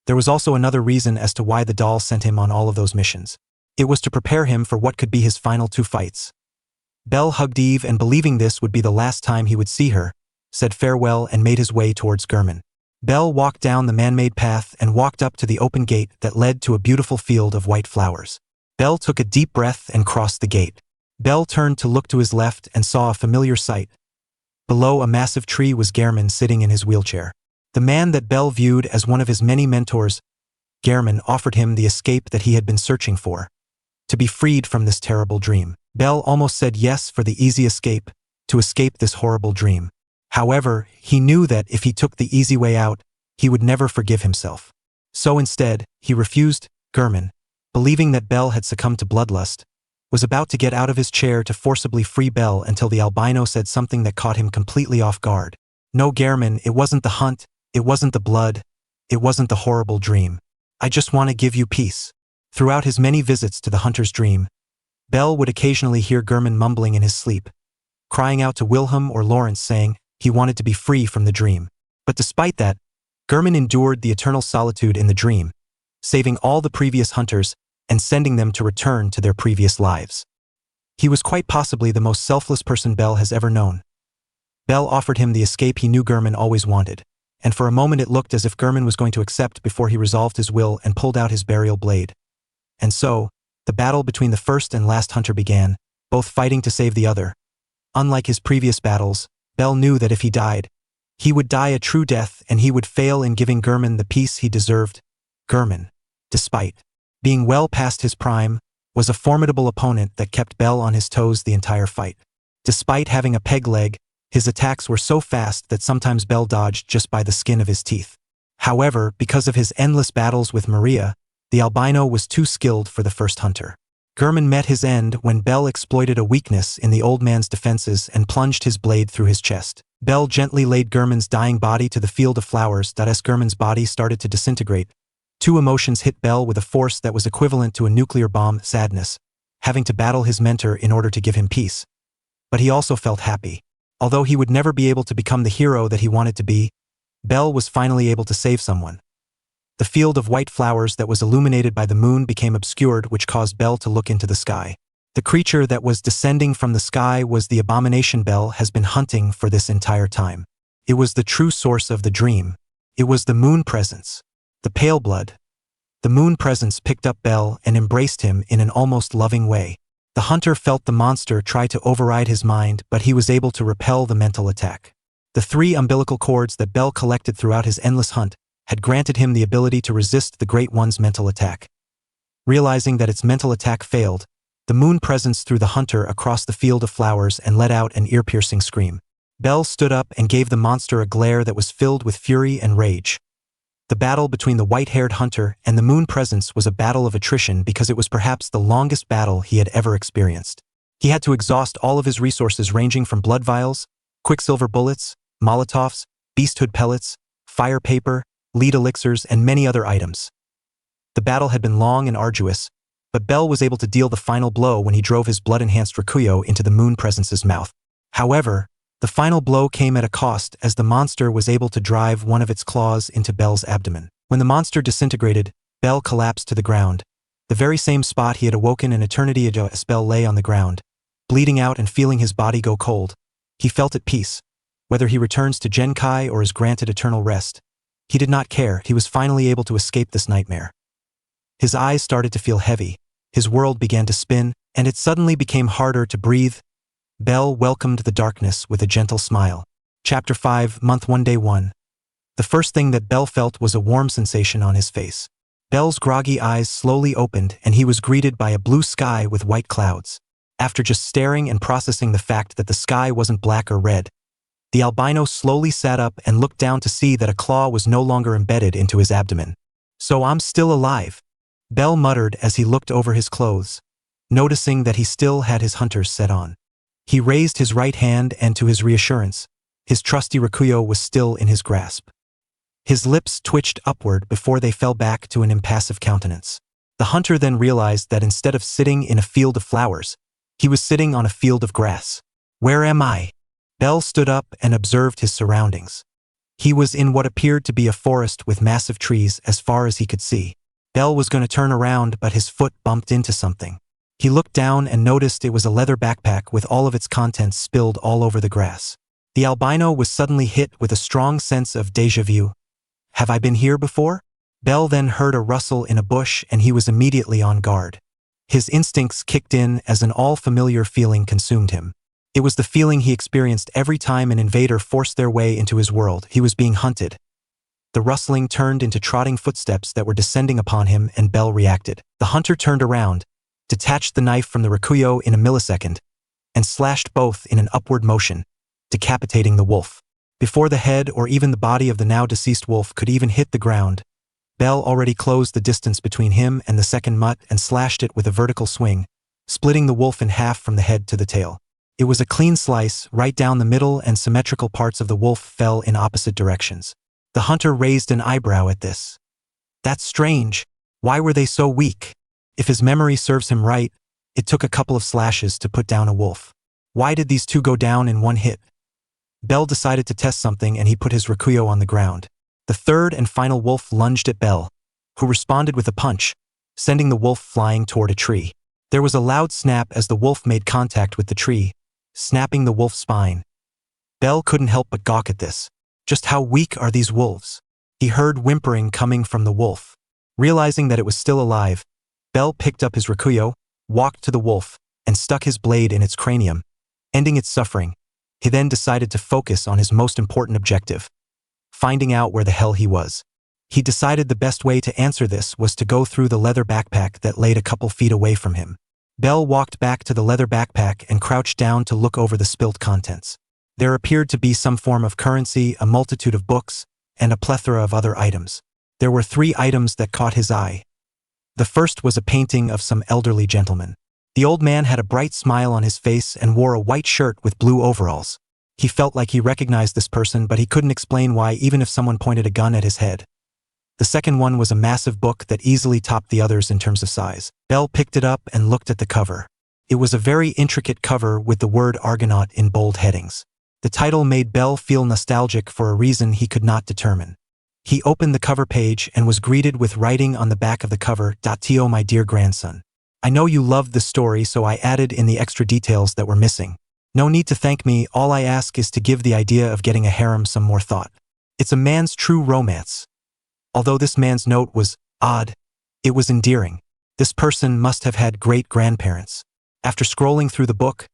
There was also another reason as to why the doll sent him on all of those missions. It was to prepare him for what could be his final 2 fights. Bell hugged Eve and, believing this would be the last time he would see her, said farewell and made his way towards Gurman. Bell walked down the man-made path and walked up to the open gate that led to a beautiful field of white flowers. Bell took a deep breath and crossed the gate. Bell turned to look to his left and saw a familiar sight. Below a massive tree was Gehrman sitting in his wheelchair. The man that Bell viewed as one of his many mentors, Gehrman offered him the escape that he had been searching for. To be freed from this terrible dream. Bell almost said yes for the easy escape, to escape this horrible dream. However, he knew that if he took the easy way out, he would never forgive himself. So instead, he refused. Gehrman, believing that Bell had succumbed to bloodlust, was about to get out of his chair to forcibly free Bell until the albino said something that caught him completely off guard. No, Gehrman, it wasn't the hunt, it wasn't the blood, it wasn't the horrible dream. I just want to give you peace. Throughout his many visits to the hunter's dream, Bell would occasionally hear Gehrman mumbling in his sleep, crying out to Wilhelm or Lawrence saying he wanted to be free from the dream. But despite that, Gehrman endured the eternal solitude in the dream, saving all the previous hunters and sending them to return to their previous lives. He was quite possibly the most selfless person Bell has ever known. Bell offered him the escape he knew Gehrman always wanted, and for a moment it looked as if Gehrman was going to accept before he resolved his will and pulled out his burial blade. And so, the battle between the first and last hunter began, both fighting to save the other. Unlike his previous battles, Bell knew that if he died, he would die a true death and he would fail in giving Gehrman the peace he deserved. Gehrman, despite being well past his prime, was a formidable opponent that kept Bell on his toes the entire fight. Despite having a peg leg, his attacks were so fast that sometimes Bell dodged just by the skin of his teeth. However, because of his endless battles with Maria, the albino was too skilled for the first hunter. Gehrman met his end when Bell exploited a weakness in the old man's defenses and plunged his blade through his chest. Bell gently laid Gehrman's dying body to the field of flowers. As Gehrman's body started to disintegrate, 2 emotions hit Bell with a force that was equivalent to a nuclear bomb: sadness, having to battle his mentor in order to give him peace. But he also felt happy. Although he would never be able to become the hero that he wanted to be, Bell was finally able to save someone. The field of white flowers that was illuminated by the moon became obscured, which caused Bell to look into the sky. The creature that was descending from the sky was the abomination Bell has been hunting for this entire time. It was the true source of the dream. It was the moon presence. The pale blood. The moon presence picked up Bell and embraced him in an almost loving way. The hunter felt the monster try to override his mind, but he was able to repel the mental attack. The 3 umbilical cords that Bell collected throughout his endless hunt had granted him the ability to resist the Great One's mental attack. Realizing that its mental attack failed, the moon presence threw the hunter across the field of flowers and let out an ear-piercing scream. Bell stood up and gave the monster a glare that was filled with fury and rage. The battle between the white-haired hunter and the moon presence was a battle of attrition because it was perhaps the longest battle he had ever experienced. He had to exhaust all of his resources ranging from blood vials, quicksilver bullets, molotovs, beasthood pellets, fire paper, lead elixirs, and many other items. The battle had been long and arduous, but Bell was able to deal the final blow when he drove his blood-enhanced Rakuyo into the moon presence's mouth. However, the final blow came at a cost as the monster was able to drive one of its claws into Bell's abdomen. When the monster disintegrated, Bell collapsed to the ground, the very same spot he had awoken an eternity ago as Bell lay on the ground, bleeding out and feeling his body go cold. He felt at peace. Whether he returns to Genkai or is granted eternal rest, he did not care. He was finally able to escape this nightmare. His eyes started to feel heavy, his world began to spin, and it suddenly became harder to breathe. Bell welcomed the darkness with a gentle smile. Chapter 5, Month 1, Day 1. The first thing that Bell felt was a warm sensation on his face. Bell's groggy eyes slowly opened and he was greeted by a blue sky with white clouds. After just staring and processing the fact that the sky wasn't black or red, the albino slowly sat up and looked down to see that a claw was no longer embedded into his abdomen. "So I'm still alive," Bell muttered as he looked over his clothes, noticing that he still had his hunter's set on. He raised his right hand and to his reassurance, his trusty Rakuyo was still in his grasp. His lips twitched upward before they fell back to an impassive countenance. The hunter then realized that instead of sitting in a field of flowers, he was sitting on a field of grass. "Where am I?" Bell stood up and observed his surroundings. He was in what appeared to be a forest with massive trees as far as he could see. Bell was going to turn around, but his foot bumped into something. He looked down and noticed it was a leather backpack with all of its contents spilled all over the grass. The albino was suddenly hit with a strong sense of déjà vu. "Have I been here before?" Bell then heard a rustle in a bush and he was immediately on guard. His instincts kicked in as an all-familiar feeling consumed him. It was the feeling he experienced every time an invader forced their way into his world. He was being hunted. The rustling turned into trotting footsteps that were descending upon him and Bell reacted. The hunter turned around, detached the knife from the Rakuyo in a millisecond, and slashed both in an upward motion, decapitating the wolf. Before the head or even the body of the now deceased wolf could even hit the ground, Bell already closed the distance between him and the second mutt and slashed it with a vertical swing, splitting the wolf in half from the head to the tail. It was a clean slice right down the middle and symmetrical parts of the wolf fell in opposite directions. The hunter raised an eyebrow at this. "That's strange. Why were they so weak?" If his memory serves him right, it took a couple of slashes to put down a wolf. Why did these two go down in one hit? Bell decided to test something and he put his Rakuyo on the ground. The third and final wolf lunged at Bell, who responded with a punch, sending the wolf flying toward a tree. There was a loud snap as the wolf made contact with the tree, snapping the wolf's spine. Bell couldn't help but gawk at this. Just how weak are these wolves? He heard whimpering coming from the wolf. Realizing that it was still alive, Bell picked up his Rakuyo, walked to the wolf, and stuck his blade in its cranium, ending its suffering. He then decided to focus on his most important objective, finding out where the hell he was. He decided the best way to answer this was to go through the leather backpack that laid a couple feet away from him. Bell walked back to the leather backpack and crouched down to look over the spilt contents. There appeared to be some form of currency, a multitude of books, and a plethora of other items. There were 3 items that caught his eye. The first was a painting of some elderly gentleman. The old man had a bright smile on his face and wore a white shirt with blue overalls. He felt like he recognized this person, but he couldn't explain why even if someone pointed a gun at his head. The second one was a massive book that easily topped the others in terms of size. Bell picked it up and looked at the cover. It was a very intricate cover with the word Argonaut in bold headings. The title made Bell feel nostalgic for a reason he could not determine. He opened the cover page and was greeted with writing on the back of the cover, "To my dear grandson. I know you loved the story, so I added in the extra details that were missing. No need to thank me, all I ask is to give the idea of getting a harem some more thought. It's a man's true romance." Although this man's note was odd, it was endearing. This person must have had great grandparents. After scrolling through the book,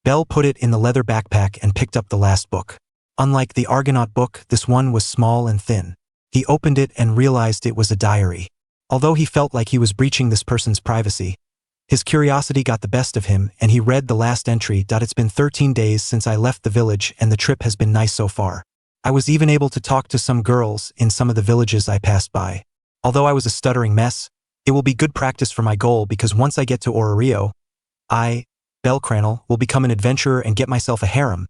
Bell put it in the leather backpack and picked up the last book. Unlike the Argonaut book, this one was small and thin. He opened it and realized it was a diary. Although he felt like he was breaching this person's privacy, His curiosity got the best of him, and he read the last entry. It's been 13 days since I left the village, and the trip has been nice so far. I was even able to talk to some girls in some of the villages I passed by. Although I was a stuttering mess, it will be good practice for my goal because once I get to Orario, I, Bell Cranel, will become an adventurer and get myself a harem.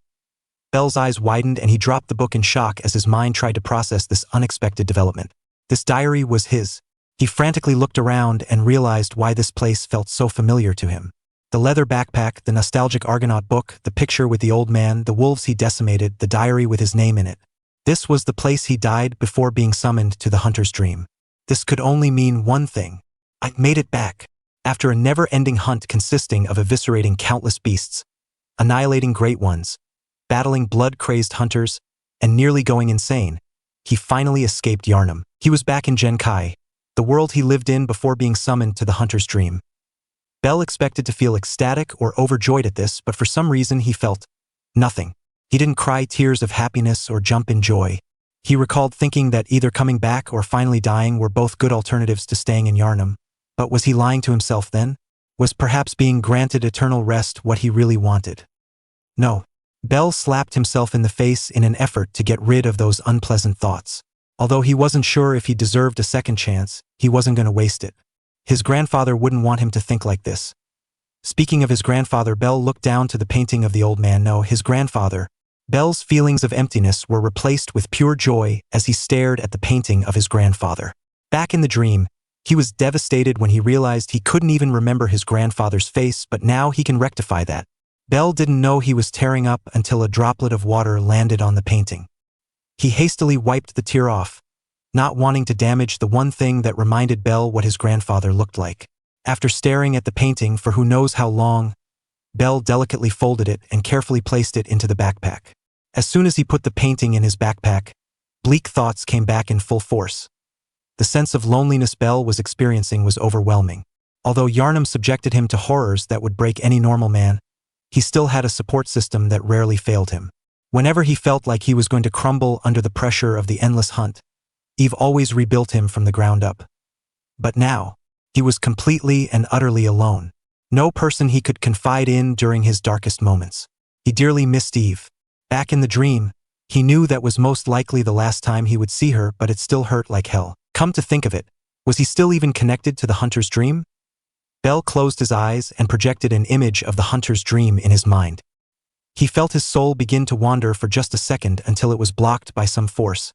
Bell's eyes widened and he dropped the book in shock as his mind tried to process this unexpected development. This diary was his. He frantically looked around and realized why this place felt so familiar to him. The leather backpack, the nostalgic Argonaut book, the picture with the old man, the wolves he decimated, the diary with his name in it. This was the place he died before being summoned to the hunter's dream. This could only mean one thing. I made it back. After a never-ending hunt consisting of eviscerating countless beasts, annihilating great ones, battling blood-crazed hunters, and nearly going insane, he finally escaped Yharnam. He was back in Genkai, the world he lived in before being summoned to the hunter's dream. Bell expected to feel ecstatic or overjoyed at this, but for some reason he felt nothing. He didn't cry tears of happiness or jump in joy. He recalled thinking that either coming back or finally dying were both good alternatives to staying in Yharnam. But was he lying to himself then? Was perhaps being granted eternal rest what he really wanted? No. Bell slapped himself in the face in an effort to get rid of those unpleasant thoughts. Although he wasn't sure if he deserved a second chance, he wasn't going to waste it. His grandfather wouldn't want him to think like this. Speaking of his grandfather, Bell looked down to the painting of the old man. No, his grandfather. Bell's feelings of emptiness were replaced with pure joy as he stared at the painting of his grandfather. Back in the dream, he was devastated when he realized he couldn't even remember his grandfather's face, but now he can rectify that. Bell didn't know he was tearing up until a droplet of water landed on the painting. He hastily wiped the tear off, not wanting to damage the one thing that reminded Bell what his grandfather looked like. After staring at the painting for who knows how long, Bell delicately folded it and carefully placed it into the backpack. As soon as he put the painting in his backpack, bleak thoughts came back in full force. The sense of loneliness Bell was experiencing was overwhelming. Although Yharnam subjected him to horrors that would break any normal man, he still had a support system that rarely failed him. Whenever he felt like he was going to crumble under the pressure of the endless hunt, Eve always rebuilt him from the ground up. But now, he was completely and utterly alone. No person he could confide in during his darkest moments. He dearly missed Eve. Back in the dream, he knew that was most likely the last time he would see her, but it still hurt like hell. Come to think of it, was he still even connected to the hunter's dream? Bell closed his eyes and projected an image of the hunter's dream in his mind. He felt his soul begin to wander for just a second until it was blocked by some force,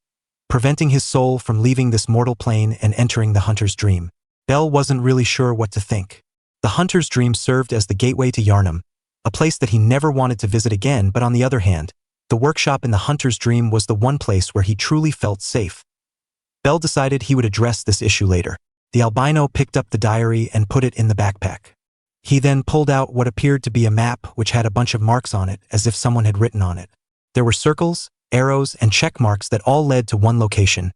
preventing his soul from leaving this mortal plane and entering the hunter's dream. Bell wasn't really sure what to think. The hunter's dream served as the gateway to Yharnam, a place that he never wanted to visit again, but on the other hand, the workshop in the hunter's dream was the one place where he truly felt safe. Bell decided he would address this issue later. The albino picked up the diary and put it in the backpack. He then pulled out what appeared to be a map which had a bunch of marks on it as if someone had written on it. There were circles, arrows, and check marks that all led to one location,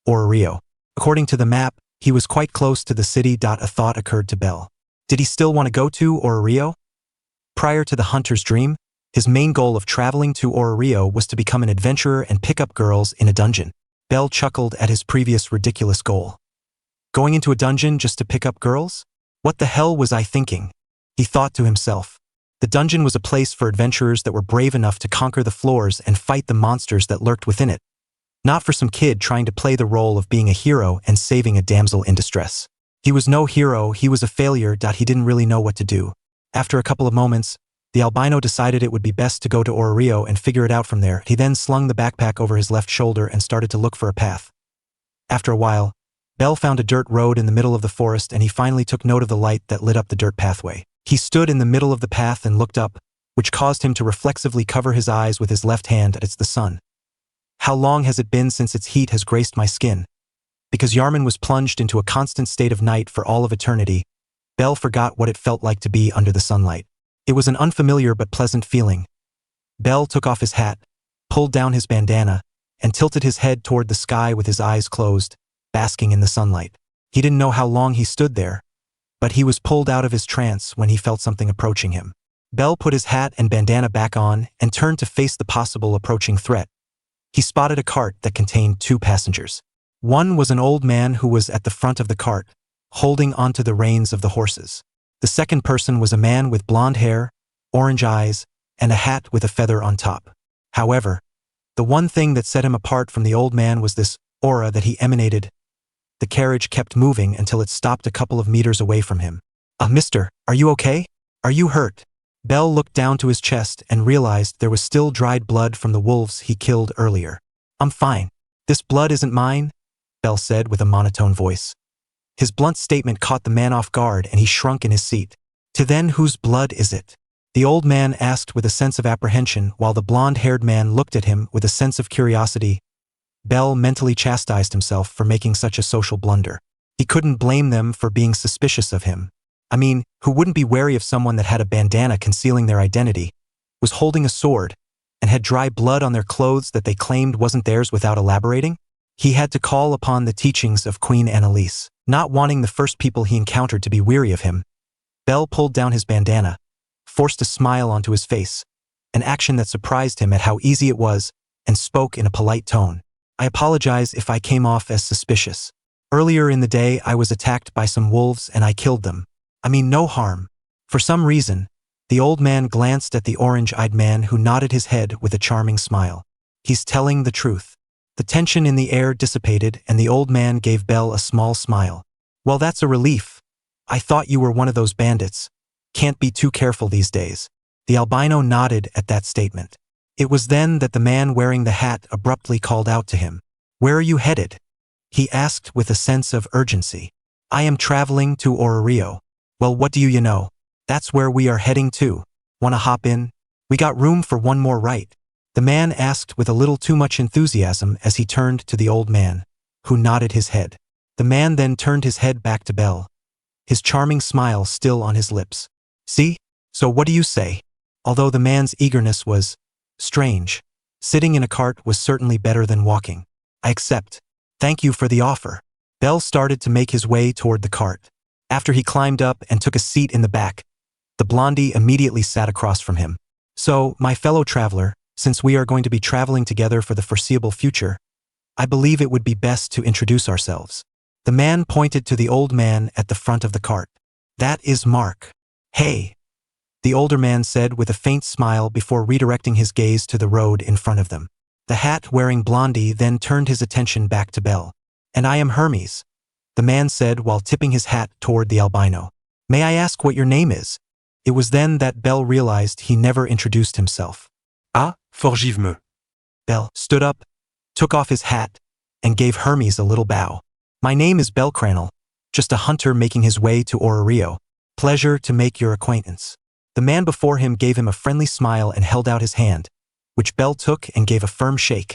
Orario. According to the map, he was quite close to the city. A thought occurred to Bell. Did he still want to go to Orario? Prior to the hunter's dream, his main goal of traveling to Orario was to become an adventurer and pick up girls in a dungeon. Bell chuckled at his previous ridiculous goal. Going into a dungeon just to pick up girls? What the hell was I thinking? He thought to himself. The dungeon was a place for adventurers that were brave enough to conquer the floors and fight the monsters that lurked within it. Not for some kid trying to play the role of being a hero and saving a damsel in distress. He was no hero, he was a failure. He didn't really know what to do. After a couple of moments, the albino decided it would be best to go to Orario and figure it out from there. He then slung the backpack over his left shoulder and started to look for a path. After a while, Bell found a dirt road in the middle of the forest and he finally took note of the light that lit up the dirt pathway. He stood in the middle of the path and looked up, which caused him to reflexively cover his eyes with his left hand. It's the sun. How long has it been since its heat has graced my skin? Because Yharnam was plunged into a constant state of night for all of eternity, Bell forgot what it felt like to be under the sunlight. It was an unfamiliar but pleasant feeling. Bell took off his hat, pulled down his bandana, and tilted his head toward the sky with his eyes closed, basking in the sunlight. He didn't know how long he stood there, but he was pulled out of his trance when he felt something approaching him. Bell put his hat and bandana back on and turned to face the possible approaching threat. He spotted a cart that contained 2 passengers. One was an old man who was at the front of the cart, holding onto the reins of the horses. The second person was a man with blonde hair, orange eyes, and a hat with a feather on top. However, the one thing that set him apart from the old man was this aura that he emanated. The carriage kept moving until it stopped a couple of meters away from him. Mister, are you okay? Are you hurt? Bell looked down to his chest and realized there was still dried blood from the wolves he killed earlier. I'm fine. This blood isn't mine, Bell said with a monotone voice. His blunt statement caught the man off guard and he shrunk in his seat. To then, whose blood is it? The old man asked with a sense of apprehension while the blonde-haired man looked at him with a sense of curiosity. Bell mentally chastised himself for making such a social blunder. He couldn't blame them for being suspicious of him. I mean, who wouldn't be wary of someone that had a bandana concealing their identity, was holding a sword, and had dry blood on their clothes that they claimed wasn't theirs without elaborating? He had to call upon the teachings of Queen Annalise. Not wanting the first people he encountered to be weary of him, Bell pulled down his bandana, forced a smile onto his face, an action that surprised him at how easy it was, and spoke in a polite tone. I apologize if I came off as suspicious. Earlier in the day I was attacked by some wolves and I killed them. I mean no harm. For some reason, the old man glanced at the orange-eyed man who nodded his head with a charming smile. He's telling the truth. The tension in the air dissipated and the old man gave Bell a small smile. Well, that's a relief. I thought you were one of those bandits. Can't be too careful these days. The albino nodded at that statement. It was then that the man wearing the hat abruptly called out to him. Where are you headed? He asked with a sense of urgency. I am traveling to Orario. Well, what do you know? That's where we are heading to. Wanna hop in? We got room for one more ride. The man asked with a little too much enthusiasm as he turned to the old man, who nodded his head. The man then turned his head back to Bell, his charming smile still on his lips. See? So what do you say? Although the man's eagerness was strange, sitting in a cart was certainly better than walking. I accept. Thank you for the offer. Bell started to make his way toward the cart. After he climbed up and took a seat in the back, the blondie immediately sat across from him. So, my fellow traveler, since we are going to be traveling together for the foreseeable future, I believe it would be best to introduce ourselves. The man pointed to the old man at the front of the cart. That is Mark. Hey, the older man said with a faint smile before redirecting his gaze to the road in front of them. The hat-wearing blondie then turned his attention back to Bell. And I am Hermes, the man said while tipping his hat toward the albino. May I ask what your name is? It was then that Bell realized he never introduced himself. Forgive me. Bell stood up, took off his hat, and gave Hermes a little bow. My name is Bell Cranel, just a hunter making his way to Orario. Pleasure to make your acquaintance. The man before him gave him a friendly smile and held out his hand, which Bell took and gave a firm shake.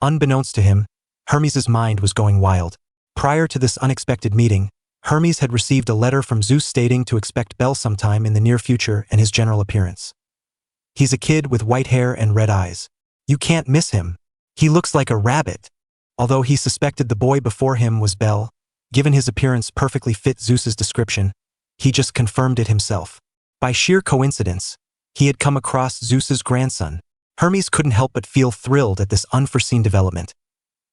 Unbeknownst to him, Hermes' mind was going wild. Prior to this unexpected meeting, Hermes had received a letter from Zeus stating to expect Bell sometime in the near future and his general appearance. He's a kid with white hair and red eyes. You can't miss him. He looks like a rabbit. Although he suspected the boy before him was Bell, given his appearance perfectly fit Zeus's description, he just confirmed it himself. By sheer coincidence, he had come across Zeus's grandson. Hermes couldn't help but feel thrilled at this unforeseen development.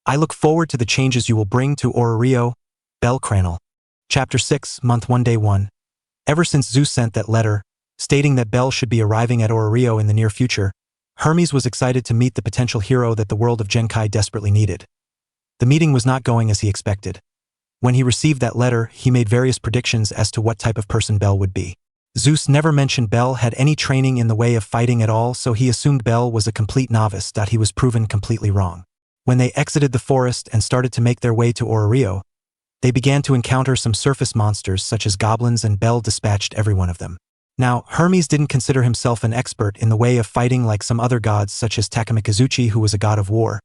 I look forward to the changes you will bring to Orario, Bell Cranel. Chapter 6, Month 1, Day 1. Ever since Zeus sent that letter, stating that Bell should be arriving at Orario in the near future, Hermes was excited to meet the potential hero that the world of Genkai desperately needed. The meeting was not going as he expected. When he received that letter, he made various predictions as to what type of person Bell would be. Zeus never mentioned Bell had any training in the way of fighting at all, so he assumed Bell was a complete novice. He was proven completely wrong. When they exited the forest and started to make their way to Orario, they began to encounter some surface monsters such as goblins, and Bell dispatched every one of them. Now, Hermes didn't consider himself an expert in the way of fighting like some other gods such as Takamikazuchi, who was a god of war,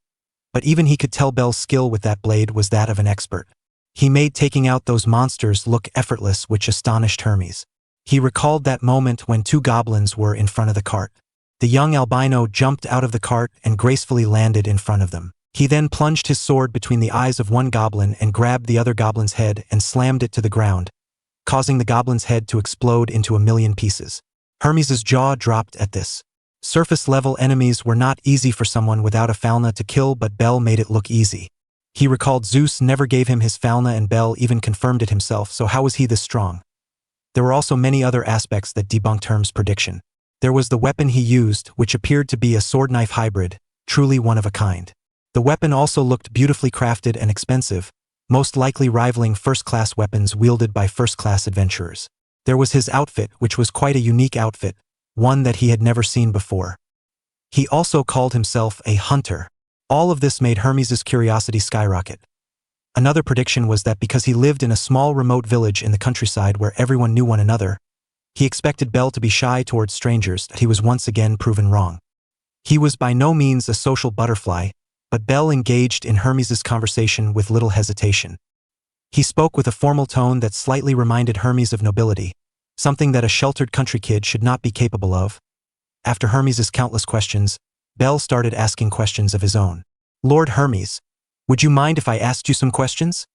but even he could tell Bell's skill with that blade was that of an expert. He made taking out those monsters look effortless, which astonished Hermes. He recalled that moment when two goblins were in front of the cart. The young albino jumped out of the cart and gracefully landed in front of them. He then plunged his sword between the eyes of one goblin and grabbed the other goblin's head and slammed it to the ground, causing the goblin's head to explode into a million pieces. Hermes' jaw dropped at this. Surface-level enemies were not easy for someone without a fauna to kill, but Bell made it look easy. He recalled Zeus never gave him his fauna and Bell even confirmed it himself, so how was he this strong? There were also many other aspects that debunked Hermes' prediction. There was the weapon he used, which appeared to be a sword-knife hybrid, truly one of a kind. The weapon also looked beautifully crafted and expensive, most likely rivaling first-class weapons wielded by first-class adventurers. There was his outfit, which was quite a unique outfit, one that he had never seen before. He also called himself a hunter. All of this made Hermes' curiosity skyrocket. Another prediction was that because he lived in a small remote village in the countryside where everyone knew one another, he expected Bell to be shy towards strangers, that he was once again proven wrong. He was by no means a social butterfly, but Bell engaged in Hermes' conversation with little hesitation. He spoke with a formal tone that slightly reminded Hermes of nobility, something that a sheltered country kid should not be capable of. After Hermes' countless questions, Bell started asking questions of his own. "Lord Hermes, would you mind if I asked you some questions?"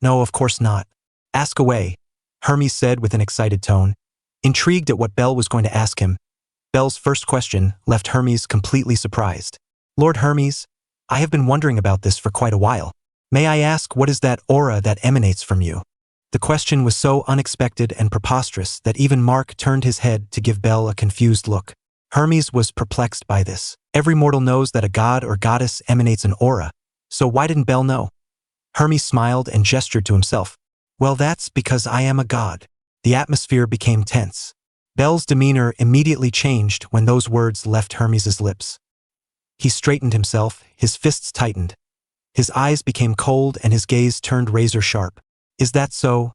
"No, of course not. Ask away," Hermes said with an excited tone. Intrigued at what Bell was going to ask him, Bell's first question left Hermes completely surprised. "Lord Hermes, I have been wondering about this for quite a while. May I ask, what is that aura that emanates from you?" The question was so unexpected and preposterous that even Mark turned his head to give Bell a confused look. Hermes was perplexed by this. Every mortal knows that a god or goddess emanates an aura, so why didn't Bell know? Hermes smiled and gestured to himself. "Well, that's because I am a god." The atmosphere became tense. Bell's demeanor immediately changed when those words left Hermes' lips. He straightened himself, his fists tightened. His eyes became cold and his gaze turned razor-sharp. "Is that so?"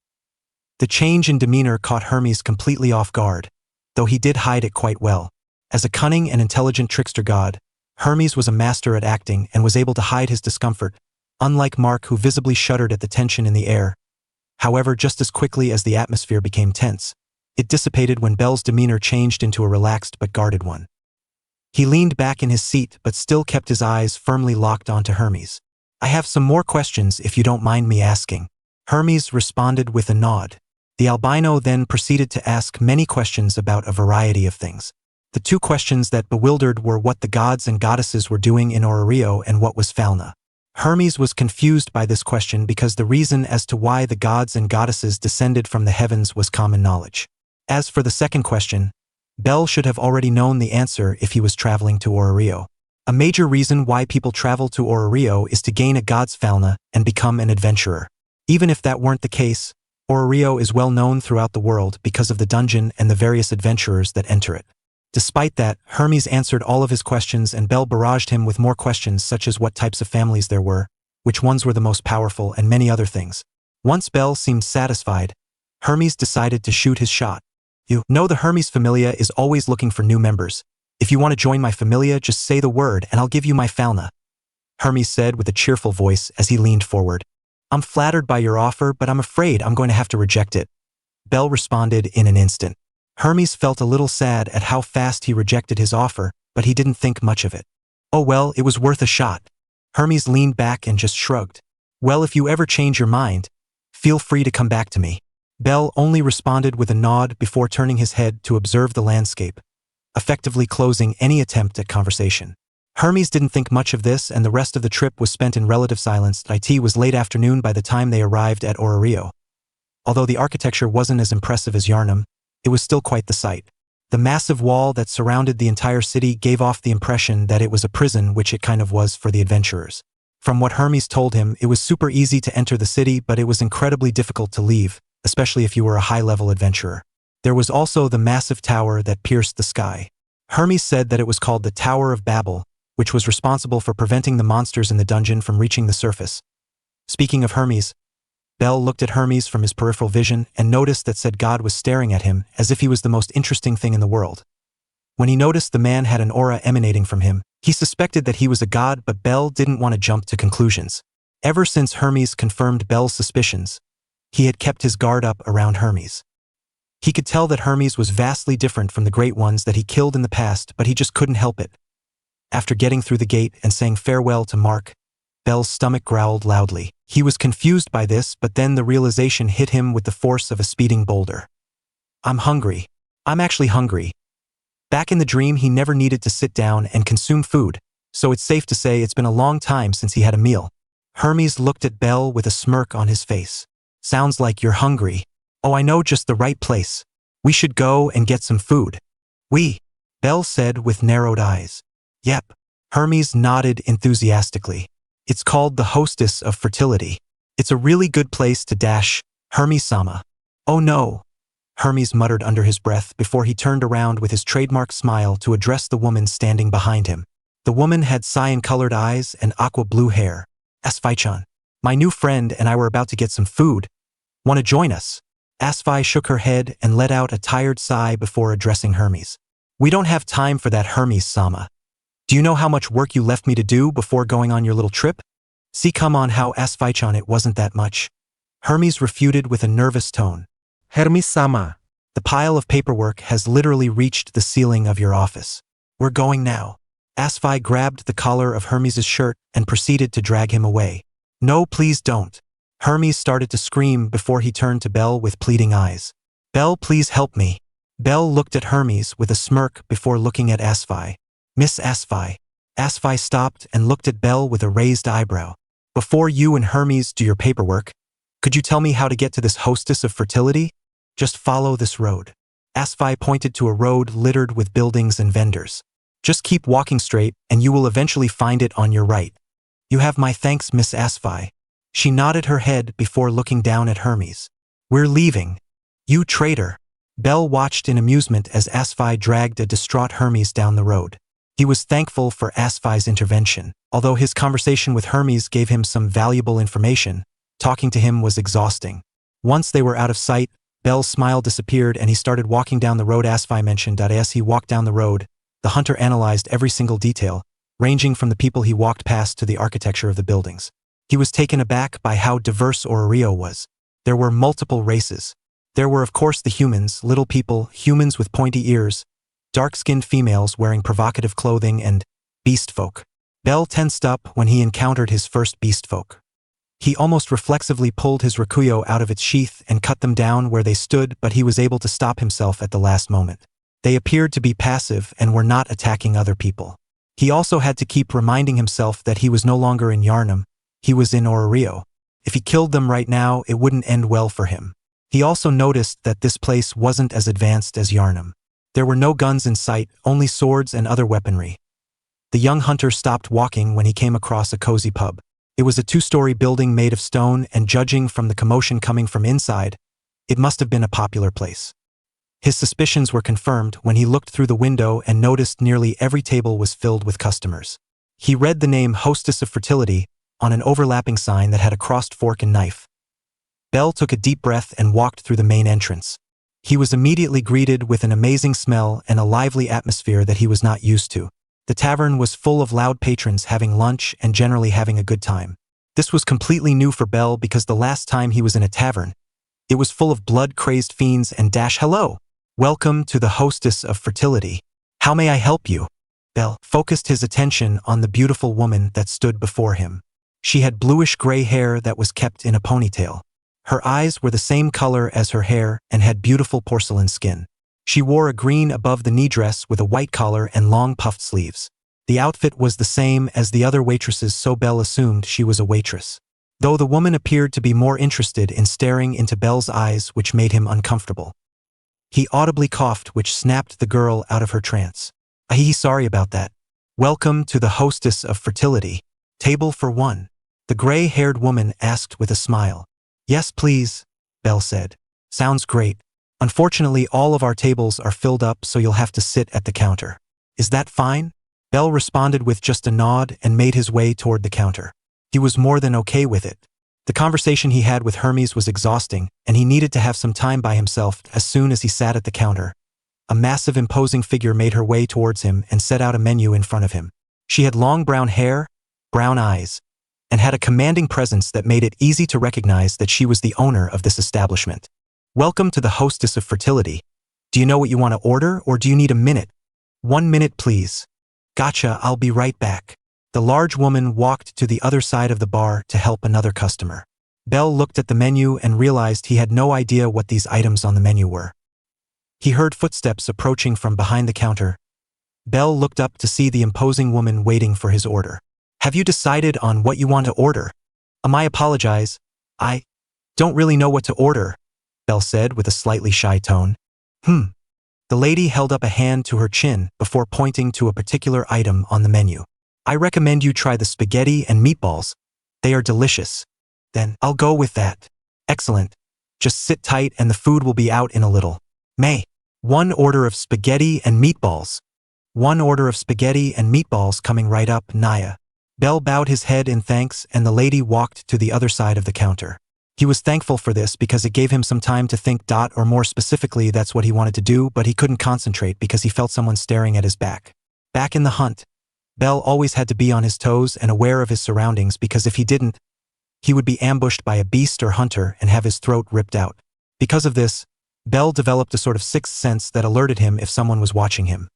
The change in demeanor caught Hermes completely off guard, though he did hide it quite well. As a cunning and intelligent trickster god, Hermes was a master at acting and was able to hide his discomfort, unlike Mark, who visibly shuddered at the tension in the air. However, just as quickly as the atmosphere became tense, it dissipated when Bell's demeanor changed into a relaxed but guarded one. He leaned back in his seat but still kept his eyes firmly locked onto Hermes. "I have some more questions if you don't mind me asking." Hermes responded with a nod. The albino then proceeded to ask many questions about a variety of things. The two questions that bewildered were what the gods and goddesses were doing in Orario and what was Falna. Hermes was confused by this question because the reason as to why the gods and goddesses descended from the heavens was common knowledge. As for the second question, Bell should have already known the answer if he was traveling to Orario. A major reason why people travel to Orario is to gain a god's Falna and become an adventurer. Even if that weren't the case, Orario is well known throughout the world because of the dungeon and the various adventurers that enter it. Despite that, Hermes answered all of his questions and Bell barraged him with more questions such as what types of families there were, which ones were the most powerful, and many other things. Once Bell seemed satisfied, Hermes decided to shoot his shot. "You know, the Hermes Familia is always looking for new members. If you want to join my Familia, just say the word and I'll give you my Falna," Hermes said with a cheerful voice as he leaned forward. "I'm flattered by your offer, but I'm afraid I'm going to have to reject it," Bell responded in an instant. Hermes felt a little sad at how fast he rejected his offer, but he didn't think much of it. "Oh well, it was worth a shot." Hermes leaned back and just shrugged. "Well, if you ever change your mind, feel free to come back to me." Bell only responded with a nod before turning his head to observe the landscape, effectively closing any attempt at conversation. Hermes didn't think much of this, and the rest of the trip was spent in relative silence. It was late afternoon by the time they arrived at Orario. Although the architecture wasn't as impressive as Yarnum, it was still quite the sight. The massive wall that surrounded the entire city gave off the impression that it was a prison, which it kind of was for the adventurers. From what Hermes told him, it was super easy to enter the city, but it was incredibly difficult to leave, especially if you were a high-level adventurer. There was also the massive tower that pierced the sky. Hermes said that it was called the Tower of Babel, which was responsible for preventing the monsters in the dungeon from reaching the surface. Speaking of Hermes, Bell looked at Hermes from his peripheral vision and noticed that said god was staring at him as if he was the most interesting thing in the world. When he noticed the man had an aura emanating from him, he suspected that he was a god, but Bell didn't want to jump to conclusions. Ever since Hermes confirmed Bell's suspicions, he had kept his guard up around Hermes. He could tell that Hermes was vastly different from the great ones that he killed in the past, but he just couldn't help it. After getting through the gate and saying farewell to Mark, Bell's stomach growled loudly. He was confused by this, but then the realization hit him with the force of a speeding boulder. "I'm hungry. I'm actually hungry." Back in the dream, he never needed to sit down and consume food, so it's safe to say it's been a long time since he had a meal. Hermes looked at Bell with a smirk on his face. "Sounds like you're hungry. Oh, I know just the right place." We should go and get some food. We, Bell said with narrowed eyes. Yep. Hermes nodded enthusiastically. It's called the Hostess of Fertility. It's a really good place to dash, Hermes-sama. Oh no, Hermes muttered under his breath before he turned around with his trademark smile to address the woman standing behind him. The woman had cyan-colored eyes and aqua-blue hair. Asfai-chan. My new friend and I were about to get some food. Want to join us? Asfai shook her head and let out a tired sigh before addressing Hermes. We don't have time for that, Hermes-sama. Do you know how much work you left me to do before going on your little trip? See, come on, how Asfai-chan, it wasn't that much. Hermes refuted with a nervous tone. Hermes-sama. The pile of paperwork has literally reached the ceiling of your office. We're going now. Asfai grabbed the collar of Hermes' shirt and proceeded to drag him away. No, please don't. Hermes started to scream before he turned to Bell with pleading eyes. Bell, please help me. Bell looked at Hermes with a smirk before looking at Asfai. Miss Asfai. Asfai stopped and looked at Bell with a raised eyebrow. Before you and Hermes do your paperwork, could you tell me how to get to this hostess of fertility? Just follow this road. Asfai pointed to a road littered with buildings and vendors. Just keep walking straight and you will eventually find it on your right. You have my thanks, Miss Asfai. She nodded her head before looking down at Hermes. We're leaving. You traitor. Bell watched in amusement as Asfai dragged a distraught Hermes down the road. He was thankful for Asfai's intervention. Although his conversation with Hermes gave him some valuable information, talking to him was exhausting. Once they were out of sight, Bell's smile disappeared and he started walking down the road Asfai mentioned. As he walked down the road, the hunter analyzed every single detail, ranging from the people he walked past to the architecture of the buildings. He was taken aback by how diverse Orario was. There were multiple races. There were of course the humans, little people, humans with pointy ears, dark-skinned females wearing provocative clothing, and beast folk. Bell tensed up when he encountered his first beast folk. He almost reflexively pulled his rakuyo out of its sheath and cut them down where they stood, but he was able to stop himself at the last moment. They appeared to be passive and were not attacking other people. He also had to keep reminding himself that he was no longer in Yarnum, he was in Orario. If he killed them right now, it wouldn't end well for him. He also noticed that this place wasn't as advanced as Yarnum. There were no guns in sight, only swords and other weaponry. The young hunter stopped walking when he came across a cozy pub. It was a 2-story building made of stone, and judging from the commotion coming from inside, it must have been a popular place. His suspicions were confirmed when he looked through the window and noticed nearly every table was filled with customers. He read the name Hostess of Fertility on an overlapping sign that had a crossed fork and knife. Bell took a deep breath and walked through the main entrance. He was immediately greeted with an amazing smell and a lively atmosphere that he was not used to. The tavern was full of loud patrons having lunch and generally having a good time. This was completely new for Bell because the last time he was in a tavern, it was full of blood-crazed fiends and hello. Welcome to the Hostess of Fertility. How may I help you? Bell focused his attention on the beautiful woman that stood before him. She had bluish-gray hair that was kept in a ponytail. Her eyes were the same color as her hair and had beautiful porcelain skin. She wore a green above-the-knee dress with a white collar and long puffed sleeves. The outfit was the same as the other waitresses, so Bell assumed she was a waitress. Though the woman appeared to be more interested in staring into Bell's eyes, which made him uncomfortable. He audibly coughed, which snapped the girl out of her trance. Sorry about that. Welcome to the Hostess of Fertility. Table for one. The gray-haired woman asked with a smile. Yes, please, Bell said. Sounds great. Unfortunately, all of our tables are filled up, so you'll have to sit at the counter. Is that fine? Bell responded with just a nod and made his way toward the counter. He was more than okay with it. The conversation he had with Hermes was exhausting, and he needed to have some time by himself. As soon as he sat at the counter, a massive imposing figure made her way towards him and set out a menu in front of him. She had long brown hair, brown eyes, and had a commanding presence that made it easy to recognize that she was the owner of this establishment. Welcome to the Hostess of Fertility. Do you know what you want to order, or do you need a minute? 1 minute, please. Gotcha, I'll be right back. The large woman walked to the other side of the bar to help another customer. Bell looked at the menu and realized he had no idea what these items on the menu were. He heard footsteps approaching from behind the counter. Bell looked up to see the imposing woman waiting for his order. Have you decided on what you want to order? I apologize. I don't really know what to order, Bell said with a slightly shy tone. The lady held up a hand to her chin before pointing to a particular item on the menu. I recommend you try the spaghetti and meatballs. They are delicious. Then, I'll go with that. Excellent. Just sit tight and the food will be out in a little. May. 1 order of spaghetti and meatballs. 1 order of spaghetti and meatballs coming right up, Naya. Bell bowed his head in thanks and the lady walked to the other side of the counter. He was thankful for this because it gave him some time to think. Or more specifically, that's what he wanted to do, but he couldn't concentrate because he felt someone staring at his back. Back in the hunt, Bell always had to be on his toes and aware of his surroundings because if he didn't, he would be ambushed by a beast or hunter and have his throat ripped out. Because of this, Bell developed a sort of sixth sense that alerted him if someone was watching him.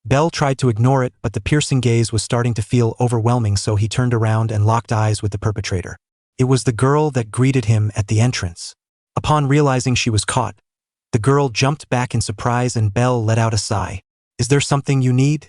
Bell tried to ignore it, but the piercing gaze was starting to feel overwhelming, so he turned around and locked eyes with the perpetrator. It was the girl that greeted him at the entrance. Upon realizing she was caught, the girl jumped back in surprise and Bell let out a sigh. Is there something you need?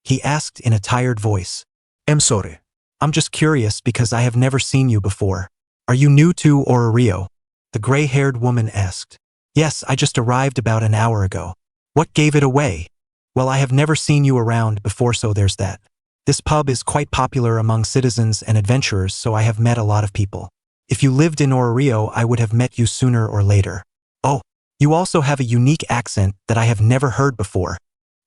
He asked in a tired voice. I'm sorry. I'm just curious because I have never seen you before. Are you new to Orario? The gray-haired woman asked. Yes, I just arrived about an hour ago. What gave it away? Well, I have never seen you around before, so there's that. This pub is quite popular among citizens and adventurers, so I have met a lot of people. If you lived in Orario, I would have met you sooner or later. Oh, you also have a unique accent that I have never heard before.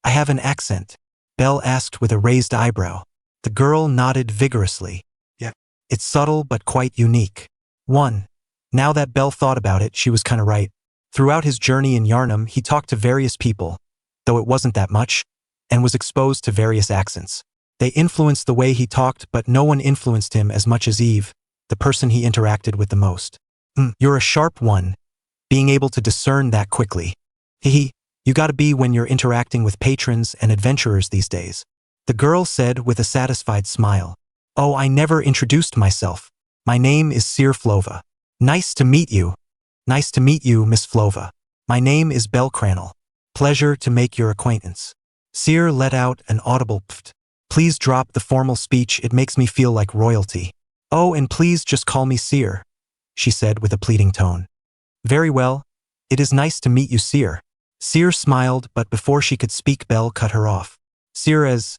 I have an accent? Bell asked with a raised eyebrow. The girl nodded vigorously. Yeah. It's subtle but quite unique. 1. Now that Bell thought about it, she was kinda right. Throughout his journey in Yarnum, he talked to various people, though it wasn't that much, and was exposed to various accents. They influenced the way he talked, but no one influenced him as much as Eve, the person he interacted with the most. You're a sharp one, being able to discern that quickly. Hehe, you gotta be when you're interacting with patrons and adventurers these days. The girl said with a satisfied smile. Oh, I never introduced myself. My name is Seer Flova. Nice to meet you. Nice to meet you, Miss Flova. My name is Bell Cranel. Pleasure to make your acquaintance. Seer let out an audible pft. Please drop the formal speech, it makes me feel like royalty. Oh, and please just call me Seer, she said with a pleading tone. Very well. It is nice to meet you, Seer. Seer smiled, but before she could speak, Bell cut her off. Seer, as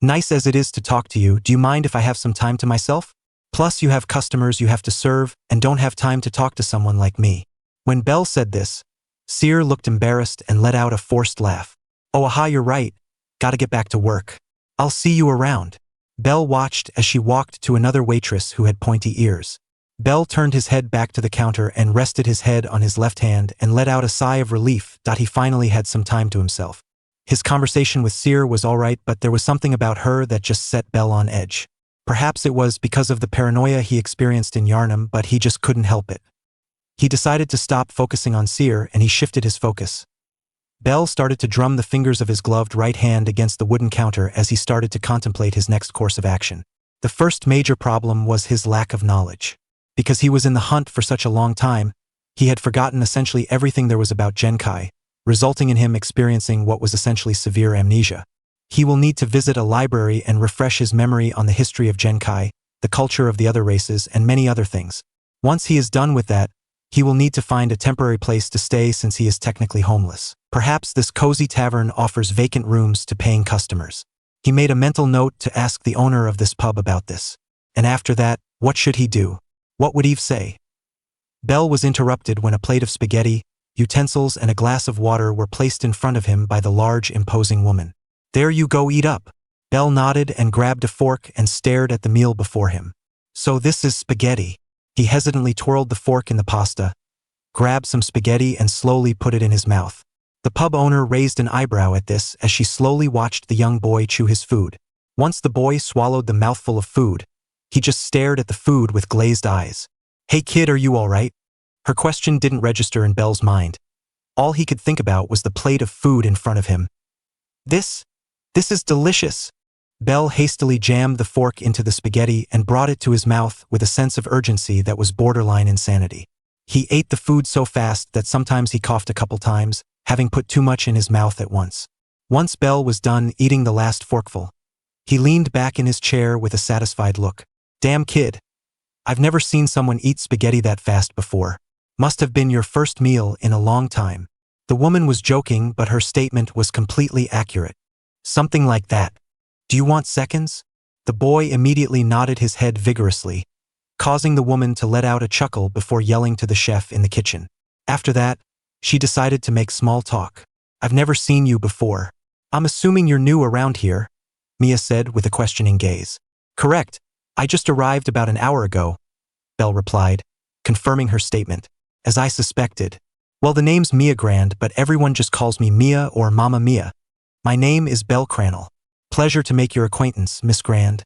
nice as it is to talk to you, do you mind if I have some time to myself? Plus you have customers you have to serve and don't have time to talk to someone like me. When Bell said this, Seer looked embarrassed and let out a forced laugh. Oh, aha, you're right. Gotta get back to work. I'll see you around. Bell watched as she walked to another waitress who had pointy ears. Bell turned his head back to the counter and rested his head on his left hand and let out a sigh of relief that he finally had some time to himself. His conversation with Seer was all right, but there was something about her that just set Bell on edge. Perhaps it was because of the paranoia he experienced in Yarnum, but he just couldn't help it. He decided to stop focusing on Seer and he shifted his focus. Bell started to drum the fingers of his gloved right hand against the wooden counter as he started to contemplate his next course of action. The first major problem was his lack of knowledge. Because he was in the hunt for such a long time, he had forgotten essentially everything there was about Genkai, resulting in him experiencing what was essentially severe amnesia. He will need to visit a library and refresh his memory on the history of Genkai, the culture of the other races, and many other things. Once he is done with that, he will need to find a temporary place to stay since he is technically homeless. Perhaps this cozy tavern offers vacant rooms to paying customers. He made a mental note to ask the owner of this pub about this. And after that, what should he do? What would Eve say? Bell was interrupted when a plate of spaghetti, utensils, and a glass of water were placed in front of him by the large, imposing woman. There you go, eat up. Bell nodded and grabbed a fork and stared at the meal before him. So this is spaghetti. He hesitantly twirled the fork in the pasta, grabbed some spaghetti and slowly put it in his mouth. The pub owner raised an eyebrow at this as she slowly watched the young boy chew his food. Once the boy swallowed the mouthful of food, he just stared at the food with glazed eyes. Hey kid, are you all right? Her question didn't register in Bell's mind. All he could think about was the plate of food in front of him. This is delicious. Bell hastily jammed the fork into the spaghetti and brought it to his mouth with a sense of urgency that was borderline insanity. He ate the food so fast that sometimes he coughed a couple times, having put too much in his mouth at once. Once Bell was done eating the last forkful, he leaned back in his chair with a satisfied look. Damn kid. I've never seen someone eat spaghetti that fast before. Must have been your first meal in a long time. The woman was joking, but her statement was completely accurate. Something like that. Do you want seconds? The boy immediately nodded his head vigorously, causing the woman to let out a chuckle before yelling to the chef in the kitchen. After that, she decided to make small talk. I've never seen you before. I'm assuming you're new around here, Mia said with a questioning gaze. Correct. I just arrived about an hour ago, Bell replied, confirming her statement. As I suspected. Well, the name's Mia Grand, but everyone just calls me Mia or Mama Mia. My name is Bell Cranel. Pleasure to make your acquaintance, Miss Grand,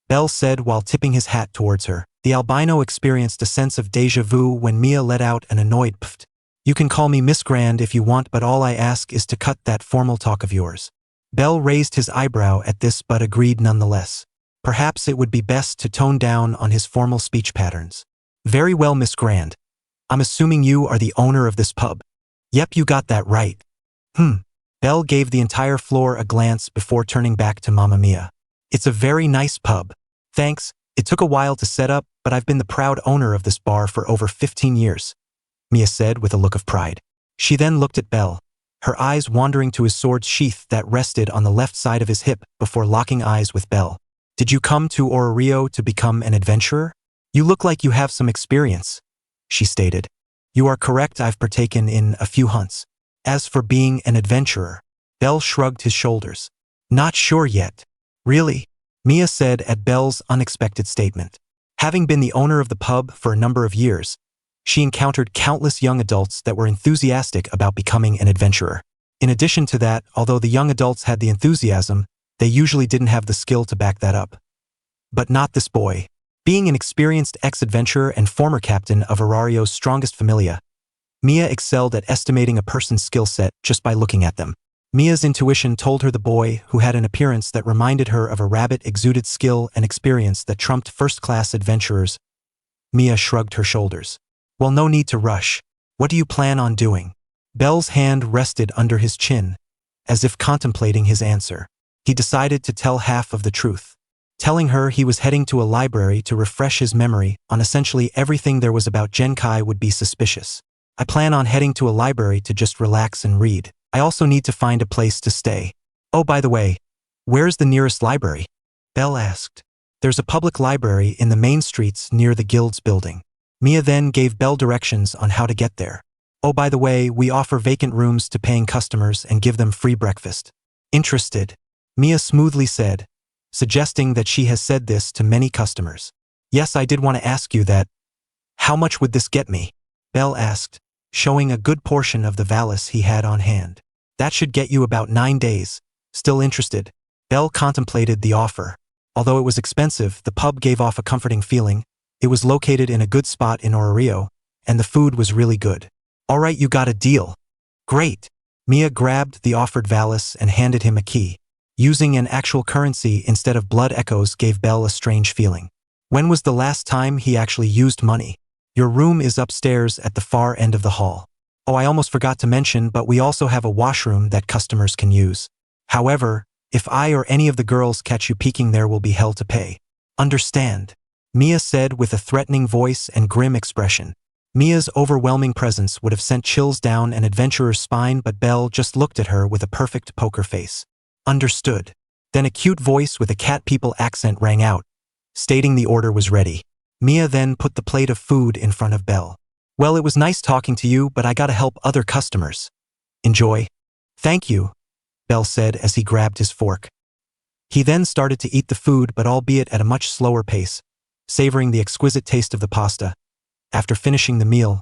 Bell said while tipping his hat towards her. The albino experienced a sense of déjà vu when Mia let out an annoyed pft. You can call me Miss Grand if you want, but all I ask is to cut that formal talk of yours. Bell raised his eyebrow at this but agreed nonetheless. Perhaps it would be best to tone down on his formal speech patterns. Very well, Miss Grand. I'm assuming you are the owner of this pub. Yep, you got that right. Bell gave the entire floor a glance before turning back to Mamma Mia. It's a very nice pub. Thanks, it took a while to set up, but I've been the proud owner of this bar for over 15 years, Mia said with a look of pride. She then looked at Bell, her eyes wandering to his sword's sheath that rested on the left side of his hip before locking eyes with Bell. Did you come to Orario to become an adventurer? You look like you have some experience, she stated. You are correct, I've partaken in a few hunts. As for being an adventurer, Bell shrugged his shoulders. Not sure yet. Really? Mia said at Bell's unexpected statement. Having been the owner of the pub for a number of years, she encountered countless young adults that were enthusiastic about becoming an adventurer. In addition to that, although the young adults had the enthusiasm, they usually didn't have the skill to back that up. But not this boy. Being an experienced ex-adventurer and former captain of Orario's strongest familia, Mia excelled at estimating a person's skill set just by looking at them. Mia's intuition told her the boy, who had an appearance that reminded her of a rabbit, exuded skill and experience that trumped first-class adventurers. Mia shrugged her shoulders. Well, no need to rush. What do you plan on doing? Bell's hand rested under his chin, as if contemplating his answer. He decided to tell half of the truth, telling her he was heading to a library to refresh his memory on essentially everything there was about Genkai would be suspicious. I plan on heading to a library to just relax and read. I also need to find a place to stay. Oh, by the way, where's the nearest library? Bell asked. There's a public library in the main streets near the guild's building. Mia then gave Bell directions on how to get there. Oh, by the way, we offer vacant rooms to paying customers and give them free breakfast. Interested? Mia smoothly said, suggesting that she has said this to many customers. Yes, I did want to ask you that. How much would this get me? Bell asked, showing a good portion of the valise he had on hand. That should get you about 9 days. Still interested? Bell contemplated the offer. Although it was expensive, the pub gave off a comforting feeling. It was located in a good spot in Orario, and the food was really good. All right, you got a deal. Great. Mia grabbed the offered valise and handed him a key. Using an actual currency instead of blood echoes gave Bell a strange feeling. When was the last time he actually used money? Your room is upstairs at the far end of the hall. Oh, I almost forgot to mention, but we also have a washroom that customers can use. However, if I or any of the girls catch you peeking there, will be hell to pay. Understand? Mia said with a threatening voice and grim expression. Mia's overwhelming presence would have sent chills down an adventurer's spine, but Bell just looked at her with a perfect poker face. Understood. Then a cute voice with a cat people accent rang out, stating the order was ready. Mia then put the plate of food in front of Bell. Well, it was nice talking to you, but I gotta help other customers. Enjoy. Thank you, Bell said as he grabbed his fork. He then started to eat the food, but albeit at a much slower pace, savoring the exquisite taste of the pasta. After finishing the meal,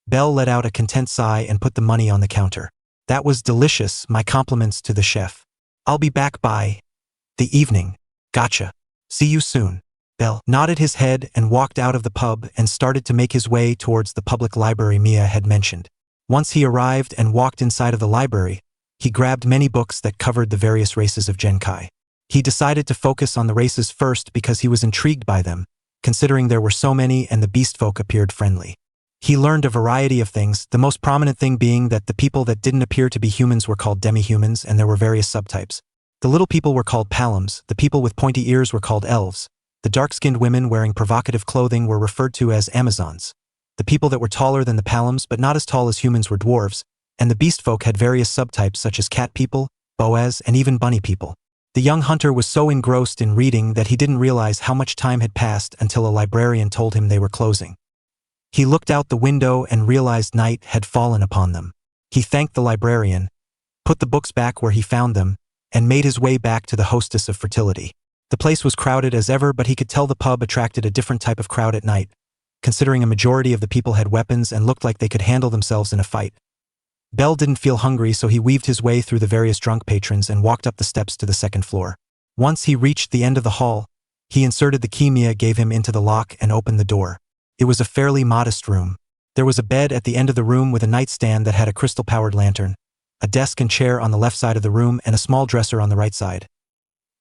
Bell let out a content sigh and put the money on the counter. That was delicious, my compliments to the chef. I'll be back by the evening. Gotcha. See you soon. Bell nodded his head and walked out of the pub and started to make his way towards the public library Mia had mentioned. Once he arrived and walked inside of the library, he grabbed many books that covered the various races of Genkai. He decided to focus on the races first because he was intrigued by them, considering there were so many and the beast folk appeared friendly. He learned a variety of things, the most prominent thing being that the people that didn't appear to be humans were called demi-humans, and there were various subtypes. The little people were called palums, the people with pointy ears were called elves, the dark-skinned women wearing provocative clothing were referred to as Amazons. The people that were taller than the palums but not as tall as humans were dwarves, and the beast folk had various subtypes such as cat people, boas, and even bunny people. The young hunter was so engrossed in reading that he didn't realize how much time had passed until a librarian told him they were closing. He looked out the window and realized night had fallen upon them. He thanked the librarian, put the books back where he found them, and made his way back to the hostess of fertility. The place was crowded as ever, but he could tell the pub attracted a different type of crowd at night, considering a majority of the people had weapons and looked like they could handle themselves in a fight. Bell didn't feel hungry, so he weaved his way through the various drunk patrons and walked up the steps to the second floor. Once he reached the end of the hall, he inserted the key Mia gave him into the lock and opened the door. It was a fairly modest room. There was a bed at the end of the room with a nightstand that had a crystal-powered lantern, a desk and chair on the left side of the room, and a small dresser on the right side.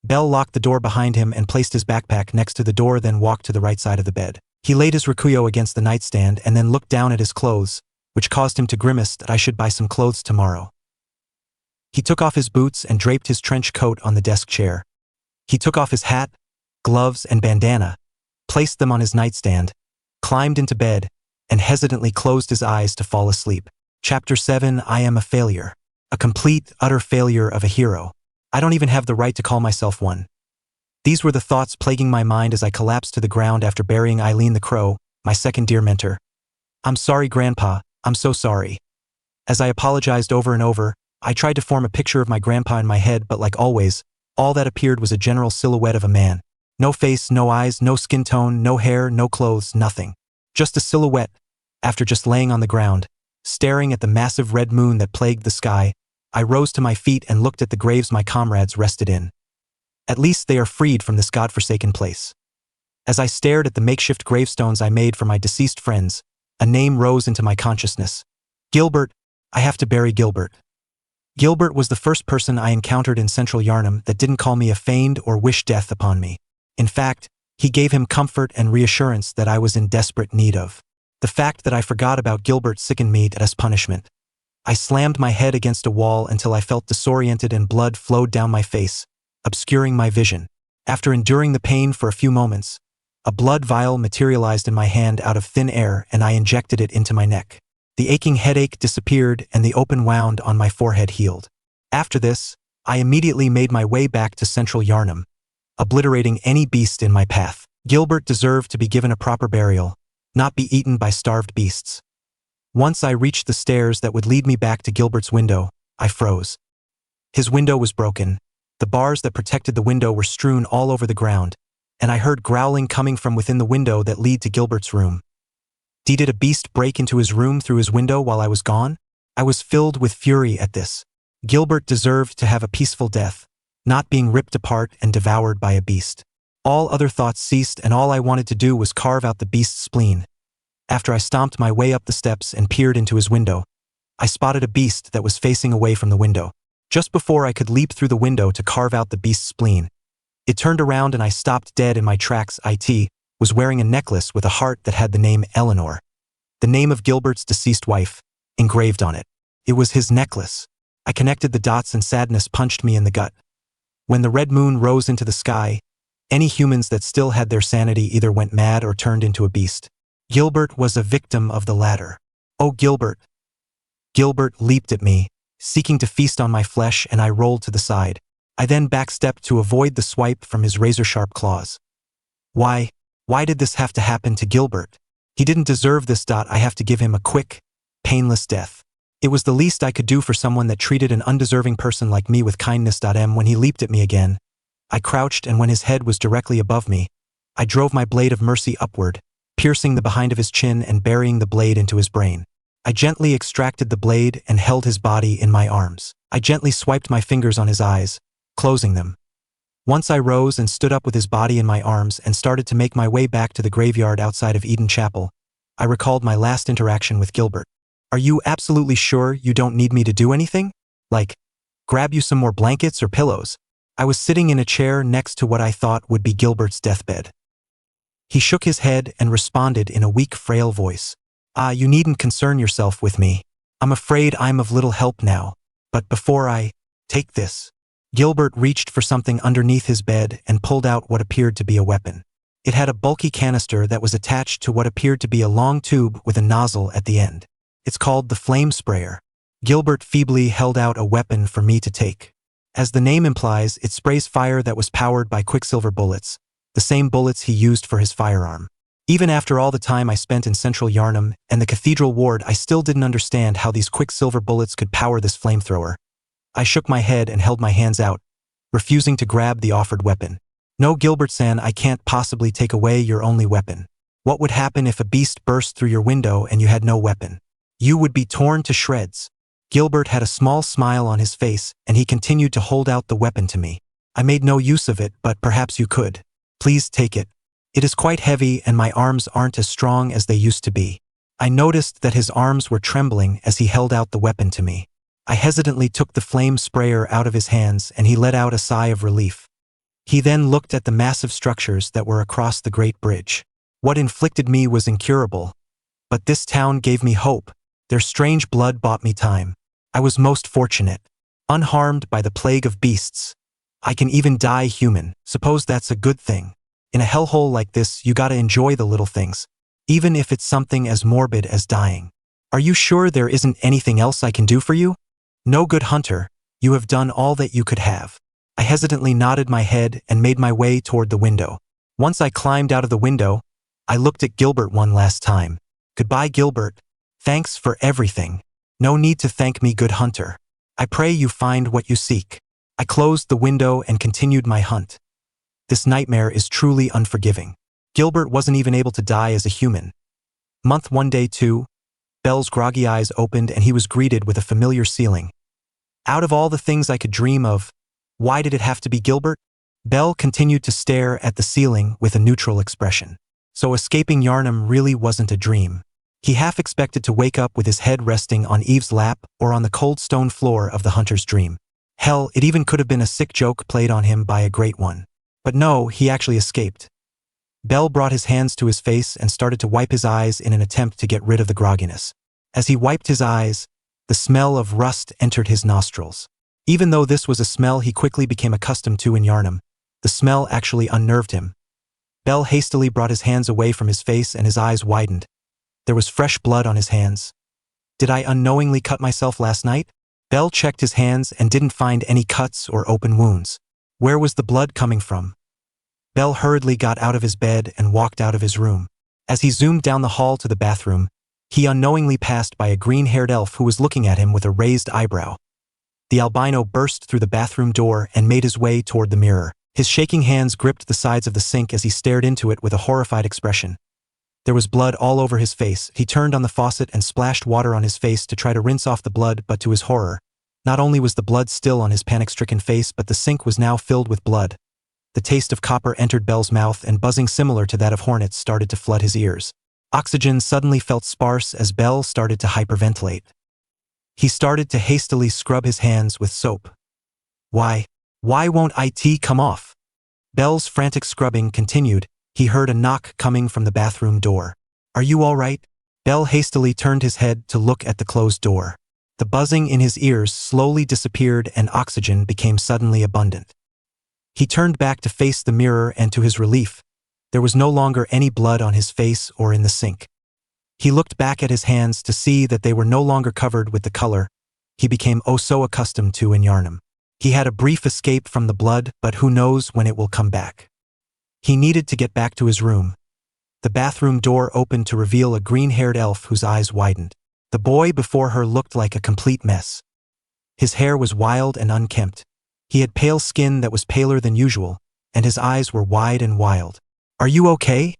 Bell locked the door behind him and placed his backpack next to the door, then walked to the right side of the bed. He laid his Rikuyo against the nightstand and then looked down at his clothes, which caused him to grimace that I should buy some clothes tomorrow. He took off his boots and draped his trench coat on the desk chair. He took off his hat, gloves, and bandana, placed them on his nightstand, climbed into bed, and hesitantly closed his eyes to fall asleep. Chapter 7. I am a failure. A complete, utter failure of a hero. I don't even have the right to call myself one. These were the thoughts plaguing my mind as I collapsed to the ground after burying Eileen the Crow, my second dear mentor. I'm sorry, Grandpa, I'm so sorry. As I apologized over and over, I tried to form a picture of my grandpa in my head, but like always, all that appeared was a general silhouette of a man. No face, no eyes, no skin tone, no hair, no clothes, nothing. Just a silhouette. After just laying on the ground, staring at the massive red moon that plagued the sky, I rose to my feet and looked at the graves my comrades rested in. At least they are freed from this godforsaken place. As I stared at the makeshift gravestones I made for my deceased friends, a name rose into my consciousness. Gilbert. I have to bury Gilbert. Gilbert was the first person I encountered in Central Yarnum that didn't call me a fiend or wish death upon me. In fact, he gave him comfort and reassurance that I was in desperate need of. The fact that I forgot about Gilbert sickened me as punishment. I slammed my head against a wall until I felt disoriented and blood flowed down my face, obscuring my vision. After enduring the pain for a few moments, a blood vial materialized in my hand out of thin air and I injected it into my neck. The aching headache disappeared and the open wound on my forehead healed. After this, I immediately made my way back to Central Yarnum, obliterating any beast in my path. Gilbert deserved to be given a proper burial, not be eaten by starved beasts. Once I reached the stairs that would lead me back to Gilbert's window, I froze. His window was broken, the bars that protected the window were strewn all over the ground, and I heard growling coming from within the window that led to Gilbert's room. Did a beast break into his room through his window while I was gone? I was filled with fury at this. Gilbert deserved to have a peaceful death, not being ripped apart and devoured by a beast. All other thoughts ceased and all I wanted to do was carve out the beast's spleen. After I stomped my way up the steps and peered into his window, I spotted a beast that was facing away from the window. Just before I could leap through the window to carve out the beast's spleen, it turned around and I stopped dead in my tracks. It was wearing a necklace with a heart that had the name Eleanor, the name of Gilbert's deceased wife, engraved on it. It was his necklace. I connected the dots and sadness punched me in the gut. When the red moon rose into the sky, any humans that still had their sanity either went mad or turned into a beast. Gilbert was a victim of the latter. Oh, Gilbert. Gilbert leaped at me, seeking to feast on my flesh, and I rolled to the side. I then backstepped to avoid the swipe from his razor-sharp claws. Why did this have to happen to Gilbert? He didn't deserve this. I have to give him a quick, painless death. It was the least I could do for someone that treated an undeserving person like me with kindness. When he leaped at me again, I crouched, and when his head was directly above me, I drove my blade of mercy upward, piercing the behind of his chin and burying the blade into his brain. I gently extracted the blade and held his body in my arms. I gently swiped my fingers on his eyes, closing them. Once I rose and stood up with his body in my arms and started to make my way back to the graveyard outside of Eden Chapel, I recalled my last interaction with Gilbert. Are you absolutely sure you don't need me to do anything? Like, grab you some more blankets or pillows? I was sitting in a chair next to what I thought would be Gilbert's deathbed. He shook his head and responded in a weak, frail voice. You needn't concern yourself with me. I'm afraid I'm of little help now. But before I take this, Gilbert reached for something underneath his bed and pulled out what appeared to be a weapon. It had a bulky canister that was attached to what appeared to be a long tube with a nozzle at the end. It's called the flame sprayer. Gilbert feebly held out a weapon for me to take. As the name implies, it sprays fire that was powered by quicksilver bullets, the same bullets he used for his firearm. Even after all the time I spent in Central Yarnum and the Cathedral Ward, I still didn't understand how these quicksilver bullets could power this flamethrower. I shook my head and held my hands out, refusing to grab the offered weapon. No, Gilbert-san, I can't possibly take away your only weapon. What would happen if a beast burst through your window and you had no weapon? You would be torn to shreds. Gilbert had a small smile on his face, and he continued to hold out the weapon to me. I made no use of it, but perhaps you could. Please take it. It is quite heavy and my arms aren't as strong as they used to be. I noticed that his arms were trembling as he held out the weapon to me. I hesitantly took the flame sprayer out of his hands and he let out a sigh of relief. He then looked at the massive structures that were across the Great Bridge. What inflicted me was incurable. But this town gave me hope. Their strange blood bought me time. I was most fortunate. Unharmed by the plague of beasts. I can even die human. Suppose that's a good thing. In a hellhole like this, you gotta enjoy the little things. Even if it's something as morbid as dying. Are you sure there isn't anything else I can do for you? No, good hunter. You have done all that you could have. I hesitantly nodded my head and made my way toward the window. Once I climbed out of the window, I looked at Gilbert one last time. Goodbye, Gilbert. Thanks for everything. No need to thank me, good hunter. I pray you find what you seek. I closed the window and continued my hunt. This nightmare is truly unforgiving. Gilbert wasn't even able to die as a human. Month 1, day 2. Bell's groggy eyes opened and he was greeted with a familiar ceiling. Out of all the things I could dream of, why did it have to be Gilbert? Bell continued to stare at the ceiling with a neutral expression. So escaping Yarnum really wasn't a dream. He half expected to wake up with his head resting on Eve's lap or on the cold stone floor of the hunter's dream. Hell, it even could have been a sick joke played on him by a great one. But no, he actually escaped. Bell brought his hands to his face and started to wipe his eyes in an attempt to get rid of the grogginess. As he wiped his eyes, the smell of rust entered his nostrils. Even though this was a smell he quickly became accustomed to in Yarnum, the smell actually unnerved him. Bell hastily brought his hands away from his face and his eyes widened. There was fresh blood on his hands. Did I unknowingly cut myself last night? Bell checked his hands and didn't find any cuts or open wounds. Where was the blood coming from? Bell hurriedly got out of his bed and walked out of his room. As he zoomed down the hall to the bathroom, he unknowingly passed by a green-haired elf who was looking at him with a raised eyebrow. The albino burst through the bathroom door and made his way toward the mirror. His shaking hands gripped the sides of the sink as he stared into it with a horrified expression. There was blood all over his face. He turned on the faucet and splashed water on his face to try to rinse off the blood, but to his horror, not only was the blood still on his panic-stricken face, but the sink was now filled with blood. The taste of copper entered Bell's mouth and buzzing similar to that of hornets started to flood his ears. Oxygen suddenly felt sparse as Bell started to hyperventilate. He started to hastily scrub his hands with soap. Why won't it come off? Bell's frantic scrubbing continued. He heard a knock coming from the bathroom door. Are you all right? Bell hastily turned his head to look at the closed door. The buzzing in his ears slowly disappeared and oxygen became suddenly abundant. He turned back to face the mirror and to his relief, there was no longer any blood on his face or in the sink. He looked back at his hands to see that they were no longer covered with the color he became oh so accustomed to in Yarnum. He had a brief escape from the blood, but who knows when it will come back. He needed to get back to his room. The bathroom door opened to reveal a green-haired elf whose eyes widened. The boy before her looked like a complete mess. His hair was wild and unkempt. He had pale skin that was paler than usual, and his eyes were wide and wild. Are you okay?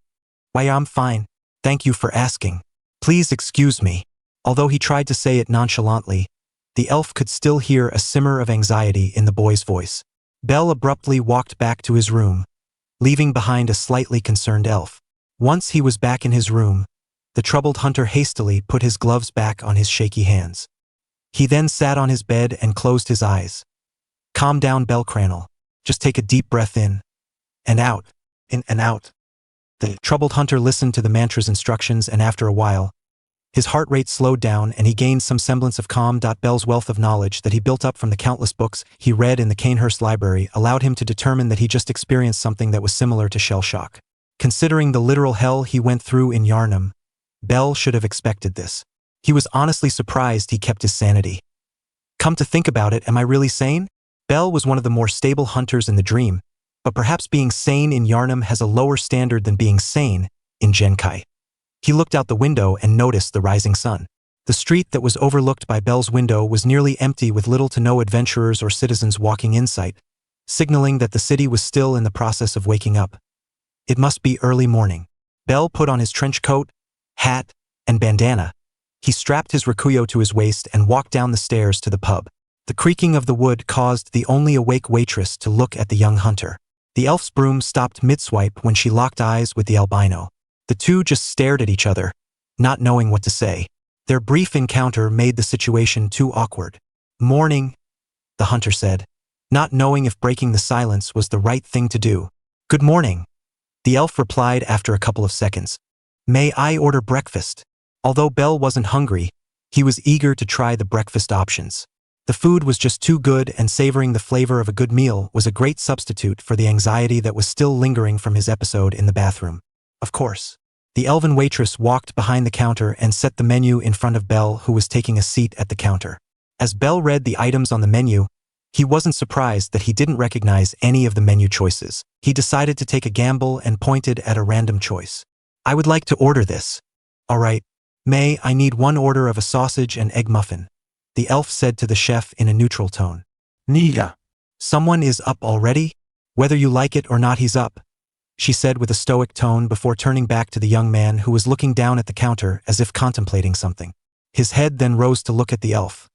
Why, I'm fine. Thank you for asking. Please excuse me. Although he tried to say it nonchalantly, the elf could still hear a simmer of anxiety in the boy's voice. Bell abruptly walked back to his room, leaving behind a slightly concerned elf. Once he was back in his room, the troubled hunter hastily put his gloves back on his shaky hands. He then sat on his bed and closed his eyes. Calm down, Bell Cranel. Just take a deep breath in and out, in and out. The troubled hunter listened to the mantra's instructions, and after a while, his heart rate slowed down and he gained some semblance of calm. Bell's wealth of knowledge that he built up from the countless books he read in the Canehurst Library allowed him to determine that he just experienced something that was similar to shell shock. Considering the literal hell he went through in Yarnum, Bell should have expected this. He was honestly surprised he kept his sanity. Come to think about it, am I really sane? Bell was one of the more stable hunters in the dream, but perhaps being sane in Yarnum has a lower standard than being sane in Genkai. He looked out the window and noticed the rising sun. The street that was overlooked by Bell's window was nearly empty with little to no adventurers or citizens walking in sight, signaling that the city was still in the process of waking up. It must be early morning. Bell put on his trench coat, hat, and bandana. He strapped his rakuyo to his waist and walked down the stairs to the pub. The creaking of the wood caused the only awake waitress to look at the young hunter. The elf's broom stopped mid-swipe when she locked eyes with the albino. The two just stared at each other, not knowing what to say. Their brief encounter made the situation too awkward. "Morning," the hunter said, not knowing if breaking the silence was the right thing to do. "Good morning," the elf replied after a couple of seconds. "May I order breakfast?" Although Bell wasn't hungry, he was eager to try the breakfast options. The food was just too good, and savoring the flavor of a good meal was a great substitute for the anxiety that was still lingering from his episode in the bathroom. Of course. The elven waitress walked behind the counter and set the menu in front of Bell, who was taking a seat at the counter. As Bell read the items on the menu, he wasn't surprised that he didn't recognize any of the menu choices. He decided to take a gamble and pointed at a random choice. "I would like to order this." "All right. I need one order of a sausage and egg muffin," the elf said to the chef in a neutral tone. Niga. "Someone is up already? Whether you like it or not, he's up," she said with a stoic tone before turning back to the young man who was looking down at the counter as if contemplating something. His head then rose to look at the elf.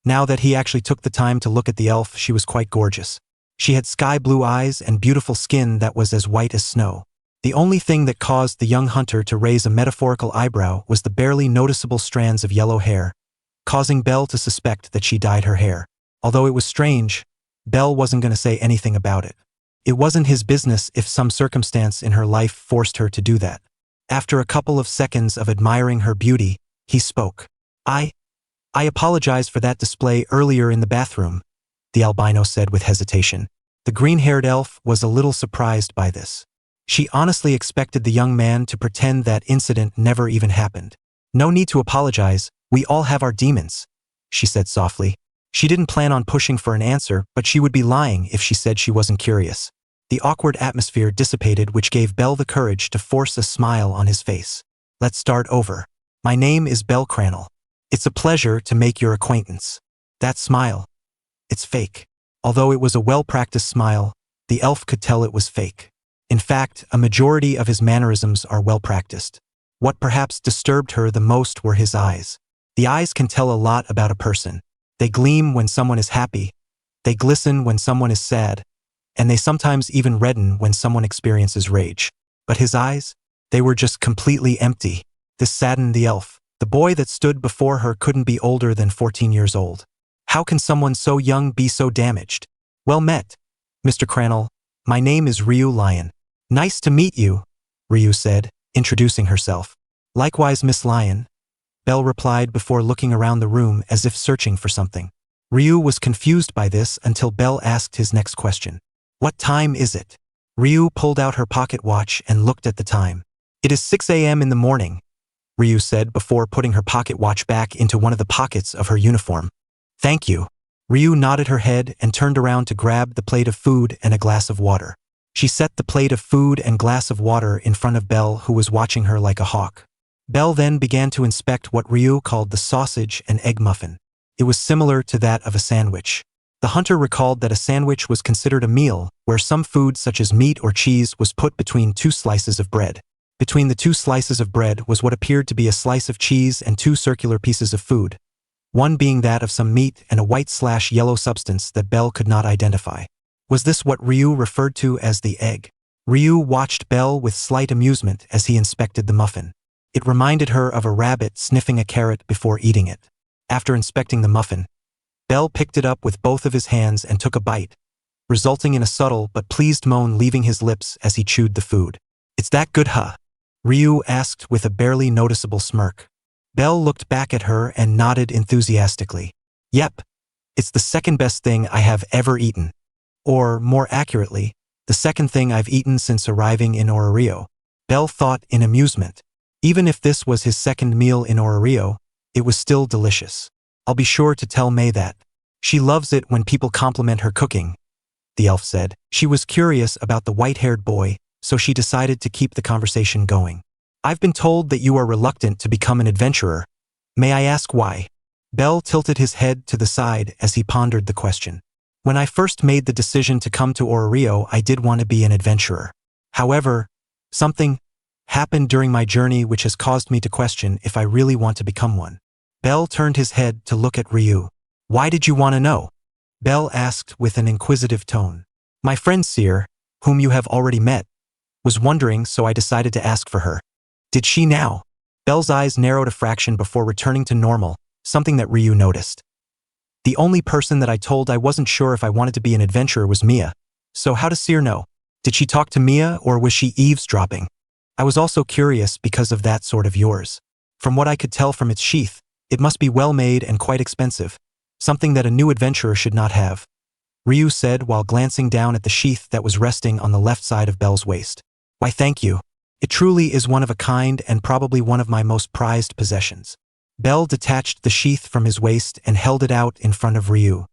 Now that he actually took the time to look at the elf, she was quite gorgeous. She had sky-blue eyes and beautiful skin that was as white as snow. The only thing that caused the young hunter to raise a metaphorical eyebrow was the barely noticeable strands of yellow hair, causing Bell to suspect that she dyed her hair. Although it was strange, Bell wasn't going to say anything about it. It wasn't his business if some circumstance in her life forced her to do that. After a couple of seconds of admiring her beauty, he spoke. I apologize for that display earlier in the bathroom," the albino said with hesitation. The green-haired elf was a little surprised by this. She honestly expected the young man to pretend that incident never even happened. "No need to apologize, we all have our demons," she said softly. She didn't plan on pushing for an answer, but she would be lying if she said she wasn't curious. The awkward atmosphere dissipated, which gave Bell the courage to force a smile on his face. "Let's start over. My name is Bell Cranel. It's a pleasure to make your acquaintance." That smile. It's fake. Although it was a well-practiced smile, the elf could tell it was fake. In fact, a majority of his mannerisms are well-practiced. What perhaps disturbed her the most were his eyes. The eyes can tell a lot about a person. They gleam when someone is happy, they glisten when someone is sad, and they sometimes even redden when someone experiences rage. But his eyes? They were just completely empty. This saddened the elf. The boy that stood before her couldn't be older than 14 years old. How can someone so young be so damaged? "Well met, Mr. Cranel. My name is Ryu Lion." "Nice to meet you," Ryu said, introducing herself. "Likewise, Miss Lion," Bell replied before looking around the room as if searching for something. Ryu was confused by this until Bell asked his next question. "What time is it?" Ryu pulled out her pocket watch and looked at the time. "It is 6 a.m. in the morning," Ryu said before putting her pocket watch back into one of the pockets of her uniform. "Thank you." Ryu nodded her head and turned around to grab the plate of food and a glass of water. She set the plate of food and glass of water in front of Bell, who was watching her like a hawk. Bell then began to inspect what Ryu called the sausage and egg muffin. It was similar to that of a sandwich. The hunter recalled that a sandwich was considered a meal where some food such as meat or cheese was put between two slices of bread. Between the two slices of bread was what appeared to be a slice of cheese and two circular pieces of food, one being that of some meat and a white/yellow substance that Bell could not identify. Was this what Ryu referred to as the egg? Ryu watched Bell with slight amusement as he inspected the muffin. It reminded her of a rabbit sniffing a carrot before eating it. After inspecting the muffin, Bell picked it up with both of his hands and took a bite, resulting in a subtle but pleased moan leaving his lips as he chewed the food. "It's that good, huh?" Ryu asked with a barely noticeable smirk. Bell looked back at her and nodded enthusiastically. "Yep, it's the second best thing I have ever eaten. Or, more accurately, the second thing I've eaten since arriving in Orario," Bell thought in amusement. Even if this was his second meal in Orario, it was still delicious. "I'll be sure to tell May that," She loves it when people compliment her cooking, the elf said. She was curious about the white-haired boy, so she decided to keep the conversation going. I've been told that you are reluctant to become an adventurer. May I ask why? Bell tilted his head to the side as he pondered the question. When I first made the decision to come to Orario, I did want to be an adventurer. However, something happened during my journey which has caused me to question if I really want to become one. Bell turned his head to look at Ryu. Why did you want to know? Bell asked with an inquisitive tone. My friend Seer, whom you have already met, was wondering, so I decided to ask for her. Did she now? Bell's eyes narrowed a fraction before returning to normal, something that Ryu noticed. The only person that I told I wasn't sure if I wanted to be an adventurer was Mia. So how does Seer know? Did she talk to Mia or was she eavesdropping? I was also curious because of that sword of yours. From what I could tell from its sheath, it must be well made and quite expensive, something that a new adventurer should not have, Ryu said while glancing down at the sheath that was resting on the left side of Bell's waist. Why, thank you. It truly is one of a kind and probably one of my most prized possessions. Bell detached the sheath from his waist and held it out in front of Ryu.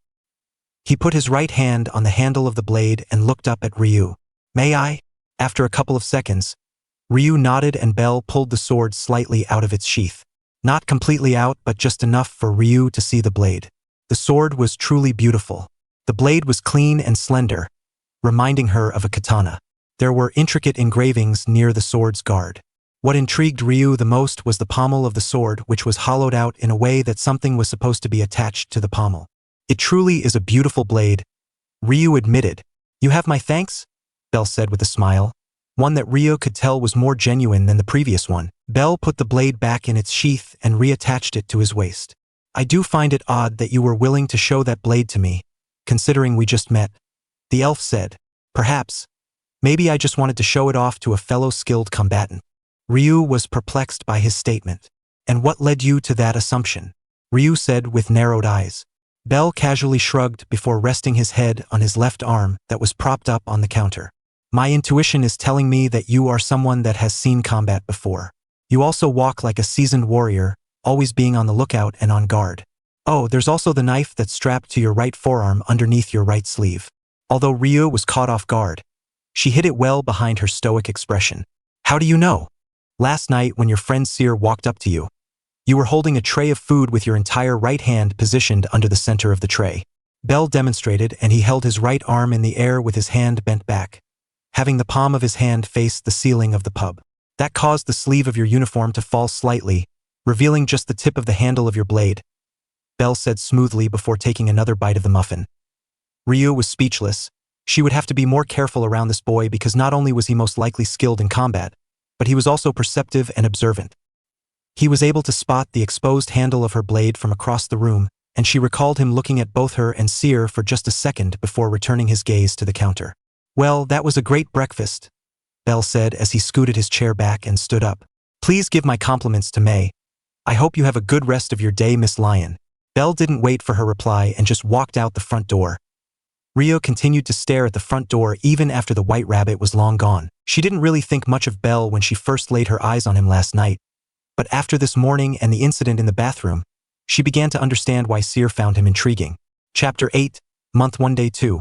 He put his right hand on the handle of the blade and looked up at Ryu. May I? After a couple of seconds, Ryu nodded and Bell pulled the sword slightly out of its sheath. Not completely out, but just enough for Ryu to see the blade. The sword was truly beautiful. The blade was clean and slender, reminding her of a katana. There were intricate engravings near the sword's guard. What intrigued Ryu the most was the pommel of the sword, which was hollowed out in a way that something was supposed to be attached to the pommel. It truly is a beautiful blade, Ryu admitted. You have my thanks? Bell said with a smile, one that Ryu could tell was more genuine than the previous one. Bell put the blade back in its sheath and reattached it to his waist. I do find it odd that you were willing to show that blade to me, considering we just met, the elf said. Perhaps. Maybe I just wanted to show it off to a fellow skilled combatant. Ryu was perplexed by his statement. And what led you to that assumption? Ryu said with narrowed eyes. Bell casually shrugged before resting his head on his left arm that was propped up on the counter. My intuition is telling me that you are someone that has seen combat before. You also walk like a seasoned warrior, always being on the lookout and on guard. Oh, there's also the knife that's strapped to your right forearm underneath your right sleeve. Although Ryu was caught off guard, she hid it well behind her stoic expression. How do you know? Last night when your friend Seer walked up to you, you were holding a tray of food with your entire right hand positioned under the center of the tray. Bell demonstrated and he held his right arm in the air with his hand bent back, having the palm of his hand face the ceiling of the pub. That caused the sleeve of your uniform to fall slightly, revealing just the tip of the handle of your blade, Bell said smoothly before taking another bite of the muffin. Ryu was speechless. She would have to be more careful around this boy because not only was he most likely skilled in combat, but he was also perceptive and observant. He was able to spot the exposed handle of her blade from across the room, and she recalled him looking at both her and Seer for just a second before returning his gaze to the counter. Well, that was a great breakfast, Bell said as he scooted his chair back and stood up. Please give my compliments to May. I hope you have a good rest of your day, Miss Lion. Bell didn't wait for her reply and just walked out the front door. Ryu continued to stare at the front door even after the white rabbit was long gone. She didn't really think much of Bell when she first laid her eyes on him last night, but after this morning and the incident in the bathroom, she began to understand why Seer found him intriguing. Chapter 8, Month 1 Day 2.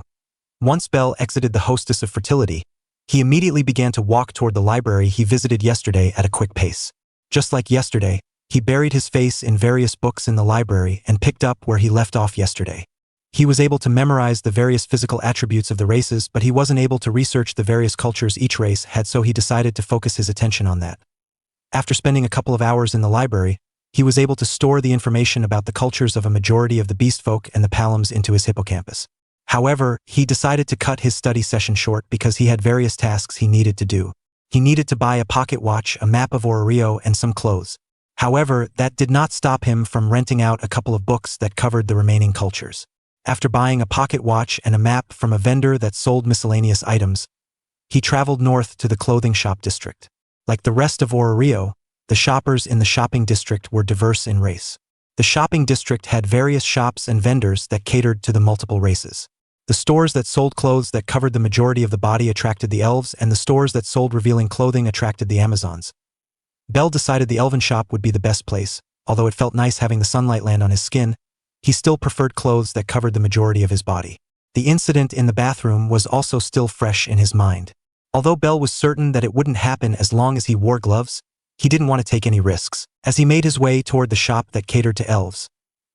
Once Bell exited the Hostess of Fertility, he immediately began to walk toward the library he visited yesterday at a quick pace. Just like yesterday, he buried his face in various books in the library and picked up where he left off yesterday. He was able to memorize the various physical attributes of the races, but he wasn't able to research the various cultures each race had, so he decided to focus his attention on that. After spending a couple of hours in the library, he was able to store the information about the cultures of a majority of the beastfolk and the palums into his hippocampus. However, he decided to cut his study session short because he had various tasks he needed to do. He needed to buy a pocket watch, a map of Orario, and some clothes. However, that did not stop him from renting out a couple of books that covered the remaining cultures. After buying a pocket watch and a map from a vendor that sold miscellaneous items, he traveled north to the clothing shop district. Like the rest of Orario, the shoppers in the shopping district were diverse in race. The shopping district had various shops and vendors that catered to the multiple races. The stores that sold clothes that covered the majority of the body attracted the elves, and the stores that sold revealing clothing attracted the Amazons. Bell decided the elven shop would be the best place. Although it felt nice having the sunlight land on his skin, he still preferred clothes that covered the majority of his body. The incident in the bathroom was also still fresh in his mind. Although Bell was certain that it wouldn't happen as long as he wore gloves, he didn't want to take any risks. As he made his way toward the shop that catered to elves,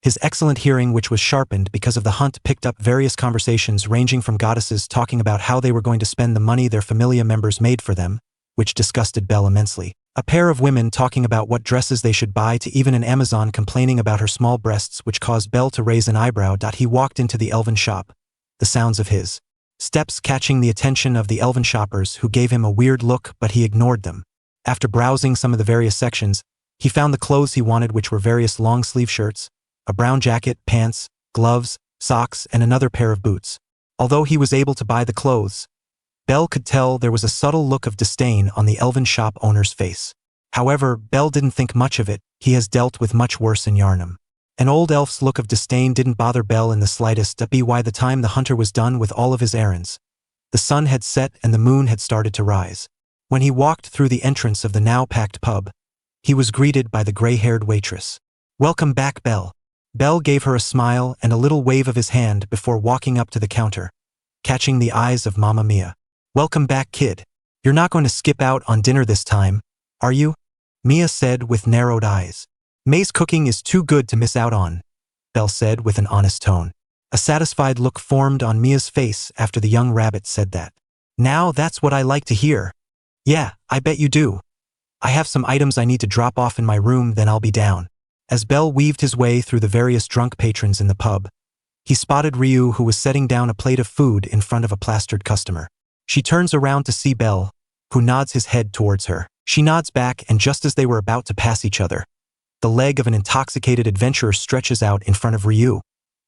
his excellent hearing, which was sharpened because of the hunt, picked up various conversations ranging from goddesses talking about how they were going to spend the money their familia members made for them, which disgusted Bell immensely, a pair of women talking about what dresses they should buy, to even an Amazon complaining about her small breasts, which caused Bell to raise an eyebrow. He walked into the elven shop, the sounds of his steps catching the attention of the elven shoppers, who gave him a weird look, but he ignored them. After browsing some of the various sections, he found the clothes he wanted, which were various long-sleeve shirts, a brown jacket, pants, gloves, socks, and another pair of boots. Although he was able to buy the clothes, Bell could tell there was a subtle look of disdain on the elven shop owner's face. However, Bell didn't think much of it. He has dealt with much worse in Yharnam. An old elf's look of disdain didn't bother Bell in the slightest. By the time the hunter was done with all of his errands, the sun had set and the moon had started to rise. When he walked through the entrance of the now-packed pub, he was greeted by the gray-haired waitress. "Welcome back, Bell." Bell gave her a smile and a little wave of his hand before walking up to the counter, catching the eyes of Mamma Mia. "Welcome back, kid. You're not going to skip out on dinner this time, are you?" Mia said with narrowed eyes. "May's cooking is too good to miss out on," Bell said with an honest tone. A satisfied look formed on Mia's face after the young rabbit said that. "Now that's what I like to hear. Yeah, I bet you do. I have some items I need to drop off in my room, then I'll be down." As Bell weaved his way through the various drunk patrons in the pub, he spotted Ryu, who was setting down a plate of food in front of a plastered customer. She turns around to see Bell, who nods his head towards her. She nods back, and just as they were about to pass each other, the leg of an intoxicated adventurer stretches out in front of Ryu,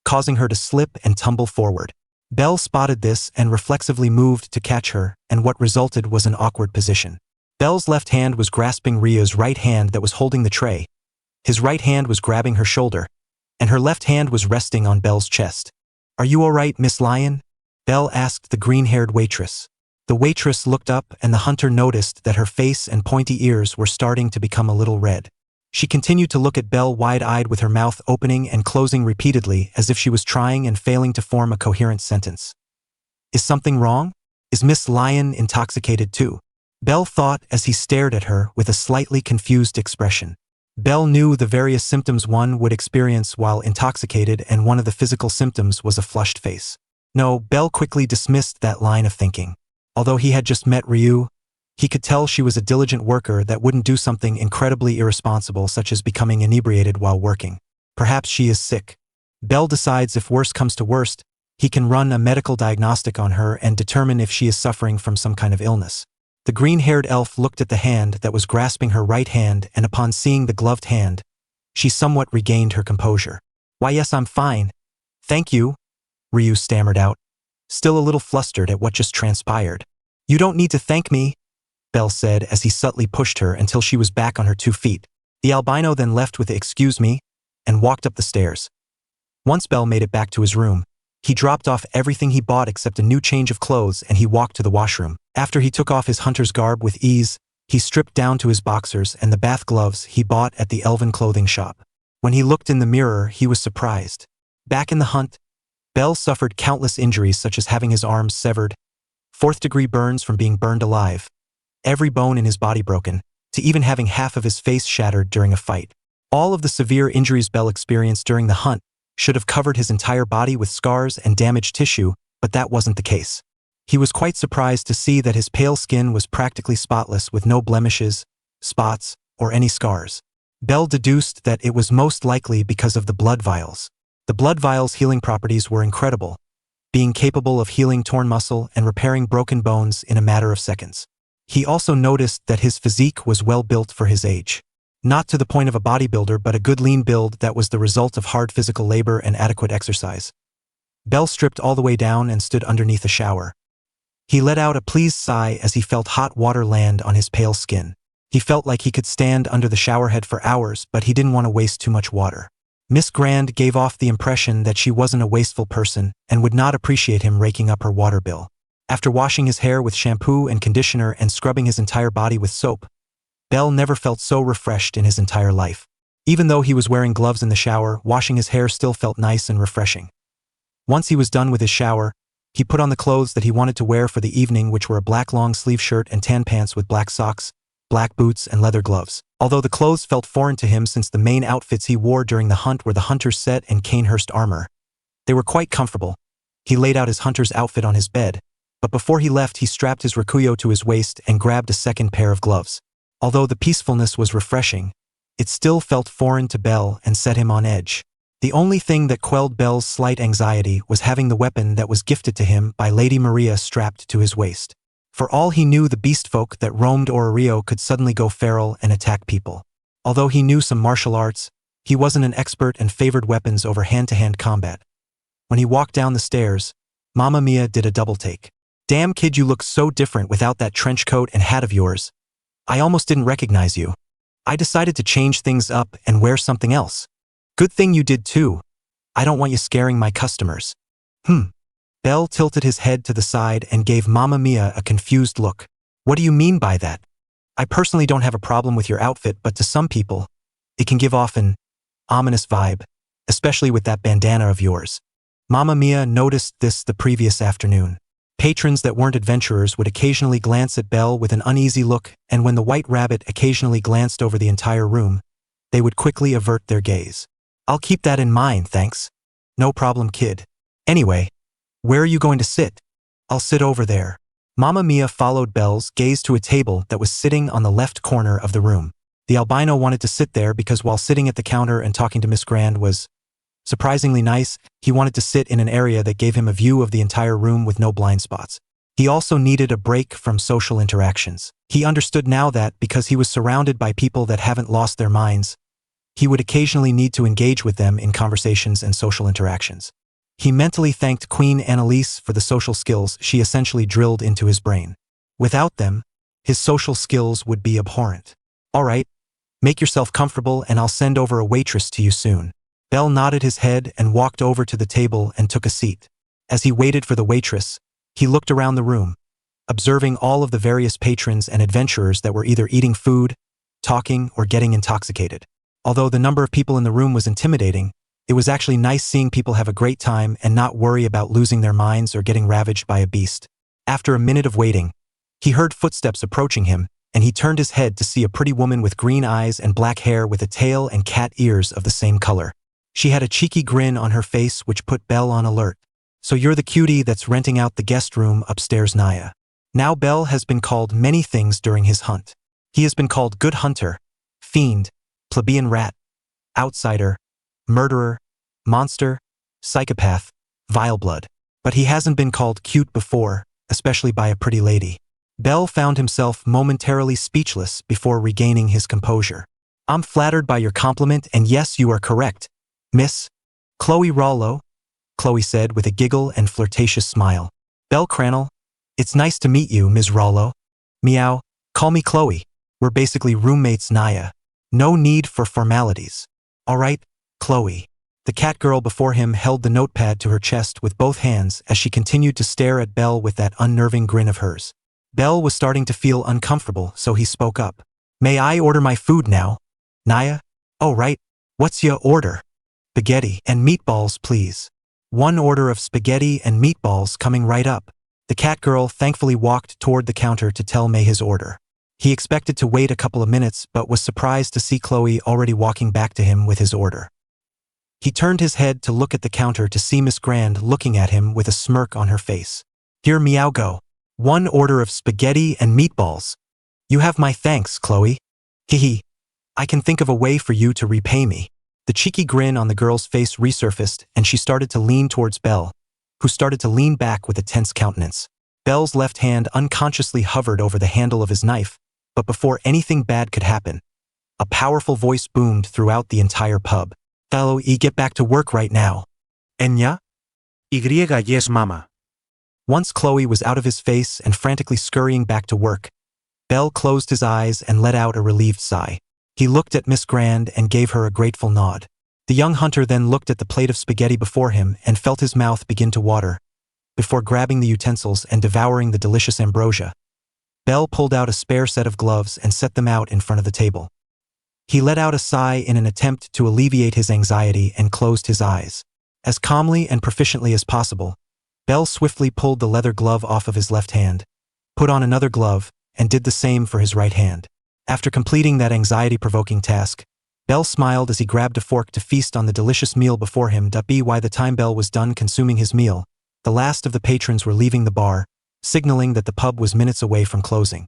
causing her to slip and tumble forward. Bell spotted this and reflexively moved to catch her, and what resulted was an awkward position. Bell's left hand was grasping Ryu's right hand that was holding the tray. His right hand was grabbing her shoulder, and her left hand was resting on Bell's chest. "Are you all right, Miss Lion?" Bell asked the green-haired waitress. The waitress looked up, and the hunter noticed that her face and pointy ears were starting to become a little red. She continued to look at Bell wide-eyed, with her mouth opening and closing repeatedly as if she was trying and failing to form a coherent sentence. "Is something wrong? Is Miss Lion intoxicated too?" Bell thought as he stared at her with a slightly confused expression. Bell knew the various symptoms one would experience while intoxicated, and one of the physical symptoms was a flushed face. No, Bell quickly dismissed that line of thinking. Although he had just met Ryu, he could tell she was a diligent worker that wouldn't do something incredibly irresponsible, such as becoming inebriated while working. Perhaps she is sick. Bell decides if worse comes to worst, he can run a medical diagnostic on her and determine if she is suffering from some kind of illness. The green-haired elf looked at the hand that was grasping her right hand, and upon seeing the gloved hand, she somewhat regained her composure. "Why, yes, I'm fine. Thank you," Ryu stammered out, still a little flustered at what just transpired. "You don't need to thank me," Bell said as he subtly pushed her until she was back on her 2 feet. The albino then left with "excuse me" and walked up the stairs. Once Bell made it back to his room, he dropped off everything he bought except a new change of clothes, and he walked to the washroom. After he took off his hunter's garb with ease, he stripped down to his boxers and the bath gloves he bought at the elven clothing shop. When he looked in the mirror, he was surprised. Back in the hunt, Bell suffered countless injuries, such as having his arms severed, 4th-degree burns from being burned alive, every bone in his body broken, to even having half of his face shattered during a fight. All of the severe injuries Bell experienced during the hunt should have covered his entire body with scars and damaged tissue, but that wasn't the case. He was quite surprised to see that his pale skin was practically spotless, with no blemishes, spots, or any scars. Bell deduced that it was most likely because of the blood vials. The blood vials' healing properties were incredible, being capable of healing torn muscle and repairing broken bones in a matter of seconds. He also noticed that his physique was well built for his age. Not to the point of a bodybuilder, but a good lean build that was the result of hard physical labor and adequate exercise. Bell stripped all the way down and stood underneath a shower. He let out a pleased sigh as he felt hot water land on his pale skin. He felt like he could stand under the showerhead for hours, but he didn't want to waste too much water. Miss Grand gave off the impression that she wasn't a wasteful person and would not appreciate him raking up her water bill. After washing his hair with shampoo and conditioner and scrubbing his entire body with soap, Bell never felt so refreshed in his entire life. Even though he was wearing gloves in the shower, washing his hair still felt nice and refreshing. Once he was done with his shower, he put on the clothes that he wanted to wear for the evening, which were a black long-sleeve shirt and tan pants with black socks, black boots, and leather gloves. Although the clothes felt foreign to him since the main outfits he wore during the hunt were the hunter's set and Canehurst armor, they were quite comfortable. He laid out his hunter's outfit on his bed, but before he left he strapped his rakuyo to his waist and grabbed a second pair of gloves. Although the peacefulness was refreshing, it still felt foreign to Bell and set him on edge. The only thing that quelled Bell's slight anxiety was having the weapon that was gifted to him by Lady Maria strapped to his waist. For all he knew, the beastfolk that roamed Orario could suddenly go feral and attack people. Although he knew some martial arts, he wasn't an expert and favored weapons over hand-to-hand combat. When he walked down the stairs, Mamma Mia did a double take. "Damn kid, you look so different without that trench coat and hat of yours. I almost didn't recognize you. I decided to change things up and wear something else. Good thing you did too. I don't want you scaring my customers." Bell tilted his head to the side and gave Mamma Mia a confused look. "What do you mean by that? I personally don't have a problem with your outfit, but to some people, it can give off an ominous vibe, especially with that bandana of yours." Mamma Mia noticed this the previous afternoon. Patrons that weren't adventurers would occasionally glance at Bell with an uneasy look, and when the White Rabbit occasionally glanced over the entire room, they would quickly avert their gaze. "I'll keep that in mind, thanks." "No problem, kid. Anyway, where are you going to sit?" "I'll sit over there." Mamma Mia followed Bell's gaze to a table that was sitting on the left corner of the room. The albino wanted to sit there because while sitting at the counter and talking to Miss Grand was surprisingly nice, he wanted to sit in an area that gave him a view of the entire room with no blind spots. He also needed a break from social interactions. He understood now that, because he was surrounded by people that haven't lost their minds, he would occasionally need to engage with them in conversations and social interactions. He mentally thanked Queen Annalise for the social skills she essentially drilled into his brain. Without them, his social skills would be abhorrent. "All right, make yourself comfortable and I'll send over a waitress to you soon." Bell nodded his head and walked over to the table and took a seat. As he waited for the waitress, he looked around the room, observing all of the various patrons and adventurers that were either eating food, talking, or getting intoxicated. Although the number of people in the room was intimidating, it was actually nice seeing people have a great time and not worry about losing their minds or getting ravaged by a beast. After a minute of waiting, he heard footsteps approaching him, and he turned his head to see a pretty woman with green eyes and black hair with a tail and cat ears of the same color. She had a cheeky grin on her face which put Bell on alert. "So you're the cutie that's renting out the guest room upstairs, Naya." Now Bell has been called many things during his hunt. He has been called Good Hunter, Fiend, Plebeian Rat, Outsider, Murderer, Monster, Psychopath, Vile Blood. But he hasn't been called cute before, especially by a pretty lady. Bell found himself momentarily speechless before regaining his composure. "I'm flattered by your compliment, and yes, you are correct, Miss Chloe Rollo," Chloe said with a giggle and flirtatious smile. "Bell Cranel, it's nice to meet you, Ms. Rollo." "Meow, call me Chloe. We're basically roommates, Naya. No need for formalities." "All right, Chloe." The cat girl before him held the notepad to her chest with both hands as she continued to stare at Bell with that unnerving grin of hers. Bell was starting to feel uncomfortable, so he spoke up. "May I order my food now?" "Naya? Oh right, what's ya order?" "Spaghetti and meatballs, please." "One order of spaghetti and meatballs coming right up." The cat girl thankfully walked toward the counter to tell May his order. He expected to wait a couple of minutes but was surprised to see Chloe already walking back to him with his order. He turned his head to look at the counter to see Miss Grand looking at him with a smirk on her face. "Here, meow go. One order of spaghetti and meatballs." "You have my thanks, Chloe." "Hehe. I can think of a way for you to repay me." The cheeky grin on the girl's face resurfaced and she started to lean towards Bell, who started to lean back with a tense countenance. Bell's left hand unconsciously hovered over the handle of his knife, but before anything bad could happen, a powerful voice boomed throughout the entire pub. "Hello, get back to work right now." Enya? Yes, mama. Once Chloe was out of his face and frantically scurrying back to work, Bell closed his eyes and let out a relieved sigh. He looked at Miss Grand and gave her a grateful nod. The young hunter then looked at the plate of spaghetti before him and felt his mouth begin to water. Before grabbing the utensils and devouring the delicious ambrosia, Bell pulled out a spare set of gloves and set them out in front of the table. He let out a sigh in an attempt to alleviate his anxiety and closed his eyes. As calmly and proficiently as possible, Bell swiftly pulled the leather glove off of his left hand, put on another glove, and did the same for his right hand. After completing that anxiety-provoking task, Bell smiled as he grabbed a fork to feast on the delicious meal before him. By the time Bell was done consuming his meal, the last of the patrons were leaving the bar, signaling that the pub was minutes away from closing.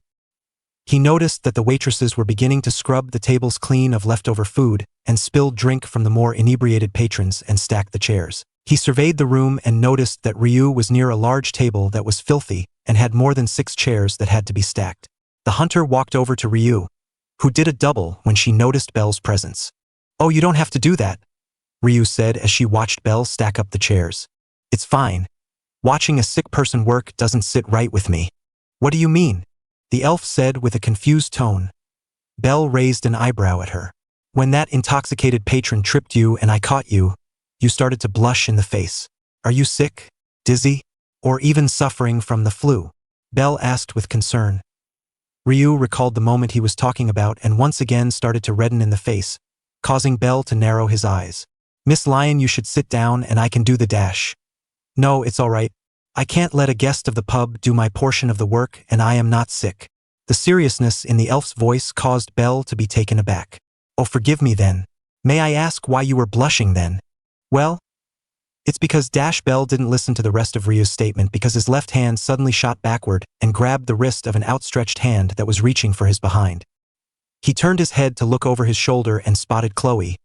He noticed that the waitresses were beginning to scrub the tables clean of leftover food and spilled drink from the more inebriated patrons and stack the chairs. He surveyed the room and noticed that Ryu was near a large table that was filthy and had more than 6 chairs that had to be stacked. The hunter walked over to Ryu, who did a double when she noticed Bell's presence. "Oh, you don't have to do that," Ryu said as she watched Bell stack up the chairs. "It's fine. Watching a sick person work doesn't sit right with me." "What do you mean?" the elf said with a confused tone. Bell raised an eyebrow at her. "When that intoxicated patron tripped you and I caught you, you started to blush in the face. Are you sick, dizzy, or even suffering from the flu?" Bell asked with concern. Ryu recalled the moment he was talking about and once again started to redden in the face, causing Bell to narrow his eyes. "Miss Lion, you should sit down and I can do the dash." "No, it's all right. I can't let a guest of the pub do my portion of the work and I am not sick." The seriousness in the elf's voice caused Bell to be taken aback. "Oh, forgive me then. May I ask why you were blushing then?" "Well, it's because Bell didn't listen to the rest of Ryu's statement because his left hand suddenly shot backward and grabbed the wrist of an outstretched hand that was reaching for his behind. He turned his head to look over his shoulder and spotted Chloe,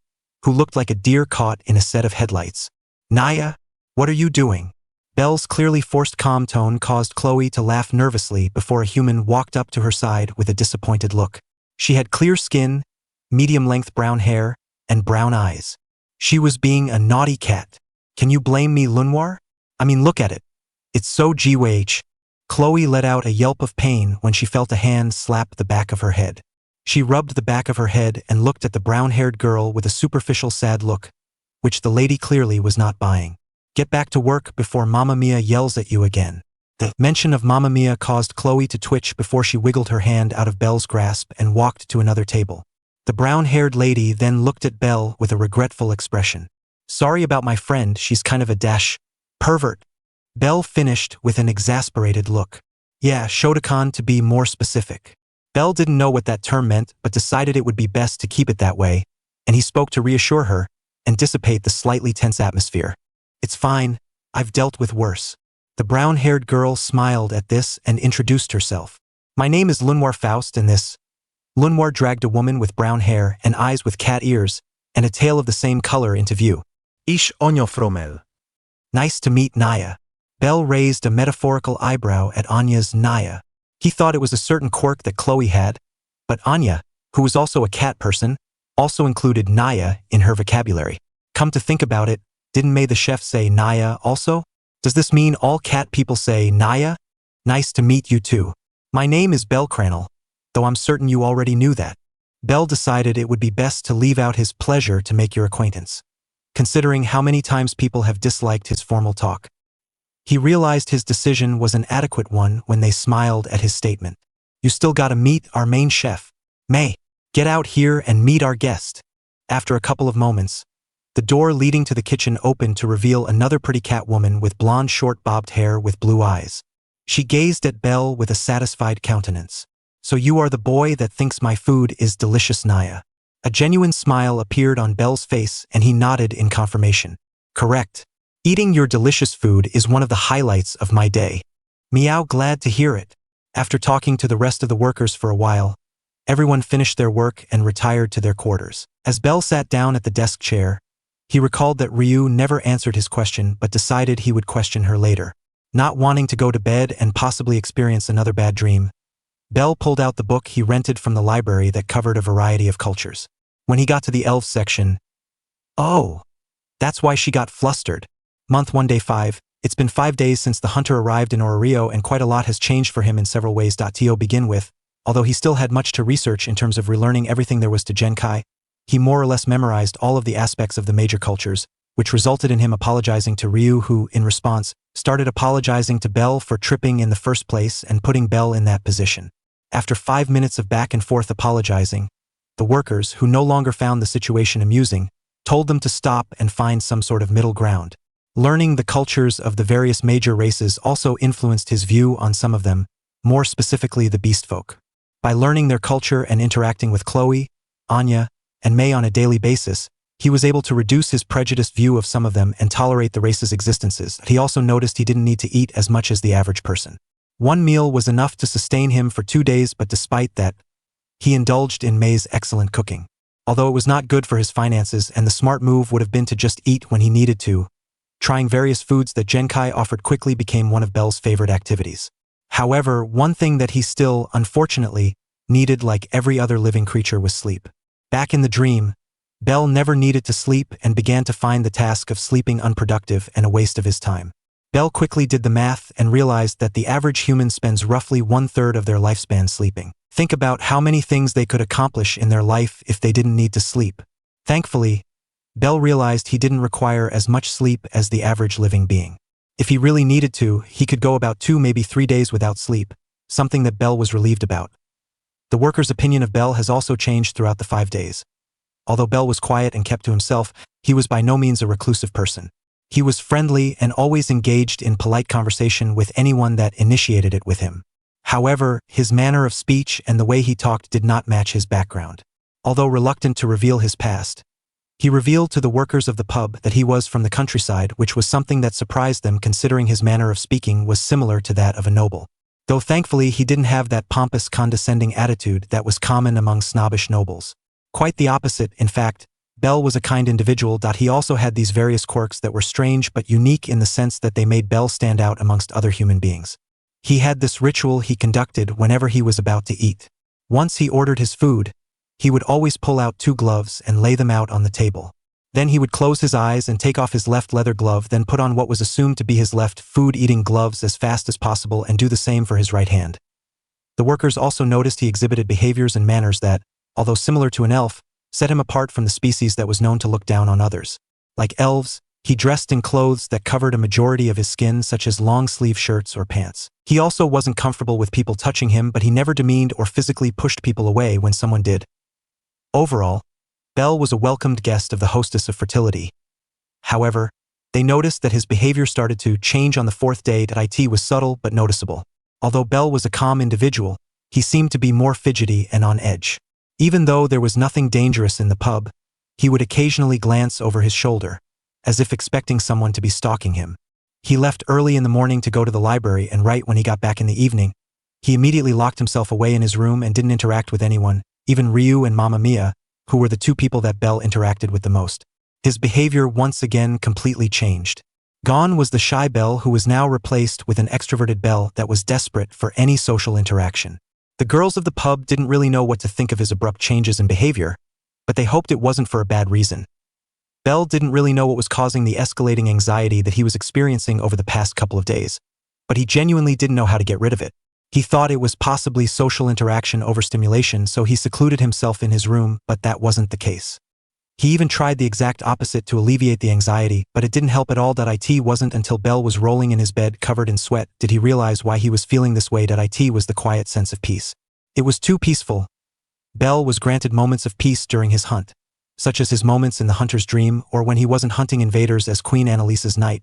who looked like a deer caught in a set of headlights. "Naya, what are you doing?" Bell's clearly forced calm tone caused Chloe to laugh nervously before a human walked up to her side with a disappointed look. She had clear skin, medium-length brown hair, and brown eyes. She was being a naughty cat. "Can you blame me, Lunwar? I mean, look at it. It's so gwh." Chloe let out a yelp of pain when she felt a hand slap the back of her head. She rubbed the back of her head and looked at the brown-haired girl with a superficial sad look, which the lady clearly was not buying. "Get back to work before Mamma Mia yells at you again." The mention of Mamma Mia caused Chloe to twitch before she wiggled her hand out of Bell's grasp and walked to another table. The brown-haired lady then looked at Bell with a regretful expression. "Sorry about my friend, she's kind of a pervert." Bell finished with an exasperated look. "Yeah, Shotokan to be more specific." Bell didn't know what that term meant but decided it would be best to keep it that way, and he spoke to reassure her and dissipate the slightly tense atmosphere. "It's fine, I've dealt with worse." The brown-haired girl smiled at this and introduced herself. "My name is Lunwar Faust and this." Lunwar dragged a woman with brown hair and eyes with cat ears and a tail of the same color into view. Ish Onyo Fromel. "Nice to meet Naya." Bell raised a metaphorical eyebrow at Anya's Naya. He thought it was a certain quirk that Chloe had, but Anya, who was also a cat person, also included Naya in her vocabulary. Come to think about it, didn't May the chef say Naya also? Does this mean all cat people say Naya? "Nice to meet you too. My name is Bell Cranel, though I'm certain you already knew that." Bell decided it would be best to leave out his pleasure to make your acquaintance, considering how many times people have disliked his formal talk. He realized his decision was an adequate one when they smiled at his statement. "You still gotta meet our main chef. May, get out here and meet our guest." After a couple of moments, the door leading to the kitchen opened to reveal another pretty cat woman with blonde short bobbed hair with blue eyes. She gazed at Bell with a satisfied countenance. "So you are the boy that thinks my food is delicious, Naya." A genuine smile appeared on Bell's face and he nodded in confirmation. "Correct. Eating your delicious food is one of the highlights of my day." "Meow, glad to hear it." After talking to the rest of the workers for a while, everyone finished their work and retired to their quarters. As Bell sat down at the desk chair, he recalled that Ryu never answered his question but decided he would question her later. Not wanting to go to bed and possibly experience another bad dream, Bell pulled out the book he rented from the library that covered a variety of cultures. When he got to the elves section, "Oh, that's why she got flustered." Month 1 day 5, it's been 5 days since the hunter arrived in Orario and quite a lot has changed for him in several ways. To begin with, although he still had much to research in terms of relearning everything there was to Genkai, he more or less memorized all of the aspects of the major cultures, which resulted in him apologizing to Ryu who, in response, started apologizing to Bell for tripping in the first place and putting Bell in that position. After 5 minutes of back and forth apologizing, The workers, who no longer found the situation amusing, told them to stop and find some sort of middle ground. Learning the cultures of the various major races also influenced his view on some of them, more specifically the beastfolk. By learning their culture and interacting with Chloe, Anya, and May on a daily basis, he was able to reduce his prejudiced view of some of them and tolerate the race's existences. He also noticed he didn't need to eat as much as the average person. One meal was enough to sustain him for 2 days, but despite that, he indulged in May's excellent cooking. Although it was not good for his finances and the smart move would have been to just eat when he needed to, trying various foods that Genkai offered quickly became one of Bell's favorite activities. However, one thing that he still, unfortunately, needed like every other living creature was sleep. Back in the dream, Bell never needed to sleep and began to find the task of sleeping unproductive and a waste of his time. Bell quickly did the math and realized that the average human spends roughly 1/3 of their lifespan sleeping. Think about how many things they could accomplish in their life if they didn't need to sleep. Thankfully, Bell realized he didn't require as much sleep as the average living being. If he really needed to, he could go about 2, maybe 3 days without sleep, something that Bell was relieved about. The workers' opinion of Bell has also changed throughout the 5 days. Although Bell was quiet and kept to himself, he was by no means a reclusive person. He was friendly and always engaged in polite conversation with anyone that initiated it with him. However, his manner of speech and the way he talked did not match his background. Although reluctant to reveal his past, he revealed to the workers of the pub that he was from the countryside, which was something that surprised them considering his manner of speaking was similar to that of a noble. Though thankfully he didn't have that pompous, condescending attitude that was common among snobbish nobles. Quite the opposite, in fact, Bell was a kind individual. He also had these various quirks that were strange but unique in the sense that they made Bell stand out amongst other human beings. He had this ritual he conducted whenever he was about to eat. Once he ordered his food, he would always pull out 2 gloves and lay them out on the table. Then he would close his eyes and take off his left leather glove, then put on what was assumed to be his left food-eating gloves as fast as possible and do the same for his right hand. The workers also noticed he exhibited behaviors and manners that, although similar to an elf, set him apart from the species that was known to look down on others. Like elves, he dressed in clothes that covered a majority of his skin, such as long-sleeve shirts or pants. He also wasn't comfortable with people touching him, but he never demeaned or physically pushed people away when someone did. Overall, Bell was a welcomed guest of the hostess of fertility. However, they noticed that his behavior started to change on the 4th day. It was subtle but noticeable. Although Bell was a calm individual, he seemed to be more fidgety and on edge. Even though there was nothing dangerous in the pub, he would occasionally glance over his shoulder, as if expecting someone to be stalking him. He left early in the morning to go to the library, and right when he got back in the evening, he immediately locked himself away in his room and didn't interact with anyone, even Ryu and Mamma Mia, who were the 2 people that Bell interacted with the most. His behavior once again completely changed. Gone was the shy Bell, who was now replaced with an extroverted Bell that was desperate for any social interaction. The girls of the pub didn't really know what to think of his abrupt changes in behavior, but they hoped it wasn't for a bad reason. Bell didn't really know what was causing the escalating anxiety that he was experiencing over the past couple of days, but he genuinely didn't know how to get rid of it. He thought it was possibly social interaction overstimulation, so he secluded himself in his room, but that wasn't the case. He even tried the exact opposite to alleviate the anxiety, but it didn't help at all. It wasn't until Bell was rolling in his bed covered in sweat did he realize why he was feeling this way. It was the quiet sense of peace. It was too peaceful. Bell was granted moments of peace during his hunt, such as his moments in the hunter's dream or when he wasn't hunting invaders as Queen Annalise's knight,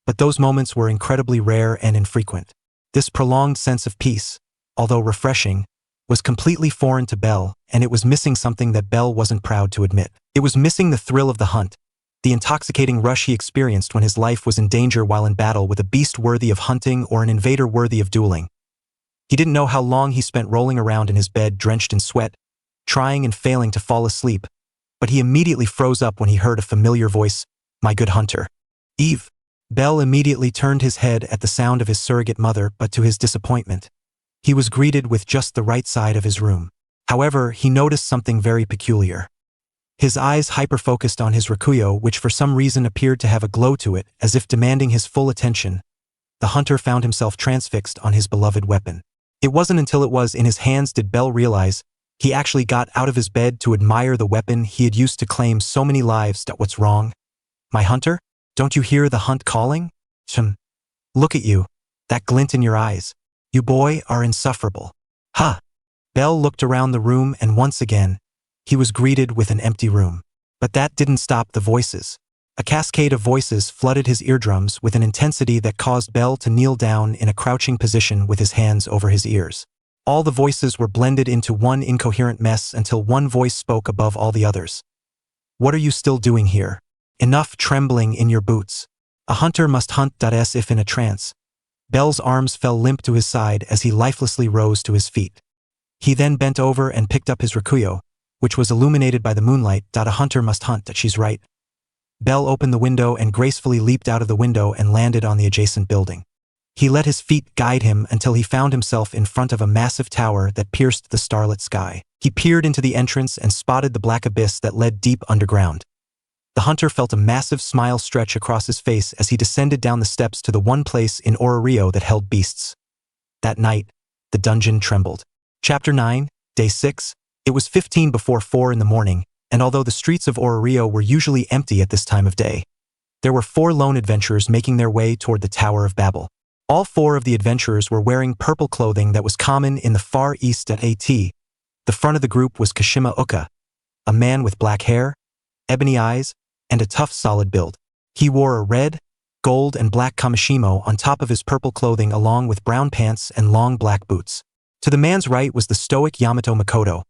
but those moments were incredibly rare and infrequent. This prolonged sense of peace, although refreshing, was completely foreign to Bell, and it was missing something that Bell wasn't proud to admit. It was missing the thrill of the hunt, the intoxicating rush he experienced when his life was in danger while in battle with a beast worthy of hunting or an invader worthy of dueling. He didn't know how long he spent rolling around in his bed drenched in sweat, trying and failing to fall asleep, but he immediately froze up when he heard a familiar voice, "My good hunter. Eve." Bell immediately turned his head at the sound of his surrogate mother, but to his disappointment, he was greeted with just the right side of his room. However, he noticed something very peculiar. His eyes hyper-focused on his rakuyo, which for some reason appeared to have a glow to it, as if demanding his full attention. The hunter found himself transfixed on his beloved weapon. It wasn't until it was in his hands did Bell realize he actually got out of his bed to admire the weapon he had used to claim so many lives. What's wrong? My hunter? Don't you hear the hunt calling? Look at you. That glint in your eyes. You boy are insufferable. Ha! Bell looked around the room and once again, he was greeted with an empty room. But that didn't stop the voices. A cascade of voices flooded his eardrums with an intensity that caused Bell to kneel down in a crouching position with his hands over his ears. All the voices were blended into one incoherent mess until one voice spoke above all the others. "What are you still doing here? Enough trembling in your boots. A hunter must hunt as if in a trance." Bell's arms fell limp to his side as he lifelessly rose to his feet. He then bent over and picked up his rakuyo, which was illuminated by the moonlight. "A hunter must hunt, she's right." Bell opened the window and gracefully leaped out of the window and landed on the adjacent building. He let his feet guide him until he found himself in front of a massive tower that pierced the starlit sky. He peered into the entrance and spotted the black abyss that led deep underground. The hunter felt a massive smile stretch across his face as he descended down the steps to the one place in Orario that held beasts. That night, the dungeon trembled. Chapter 9, Day 6. It was 15 before 4 in the morning, and although the streets of Orario were usually empty at this time of day, there were 4 lone adventurers making their way toward the Tower of Babel. All 4 of the adventurers were wearing purple clothing that was common in the Far East at AT. The front of the group was Kashima Uka, a man with black hair, ebony eyes, and a tough, solid build. He wore a red, gold, and black kamishimo on top of his purple clothing along with brown pants and long black boots. To the man's right was the stoic Yamato Makoto,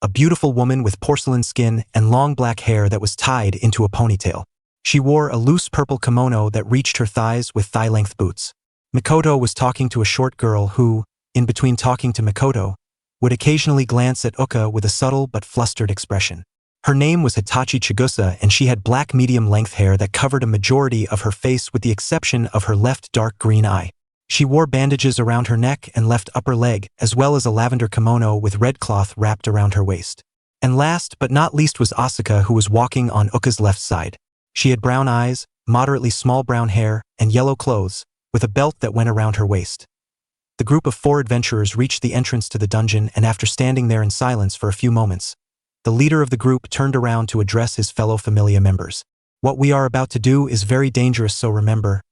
a beautiful woman with porcelain skin and long black hair that was tied into a ponytail. She wore a loose purple kimono that reached her thighs with thigh-length boots. Makoto was talking to a short girl who, in between talking to Makoto, would occasionally glance at Uka with a subtle but flustered expression. Her name was Hitachi Chigusa, and she had black medium-length hair that covered a majority of her face with the exception of her left dark green eye. She wore bandages around her neck and left upper leg, as well as a lavender kimono with red cloth wrapped around her waist. And last but not least was Asuka, who was walking on Uka's left side. She had brown eyes, moderately small brown hair, and yellow clothes, with a belt that went around her waist. The group of 4 adventurers reached the entrance to the dungeon, and after standing there in silence for a few moments, the leader of the group turned around to address his fellow familia members. "What we are about to do is very dangerous, so remember,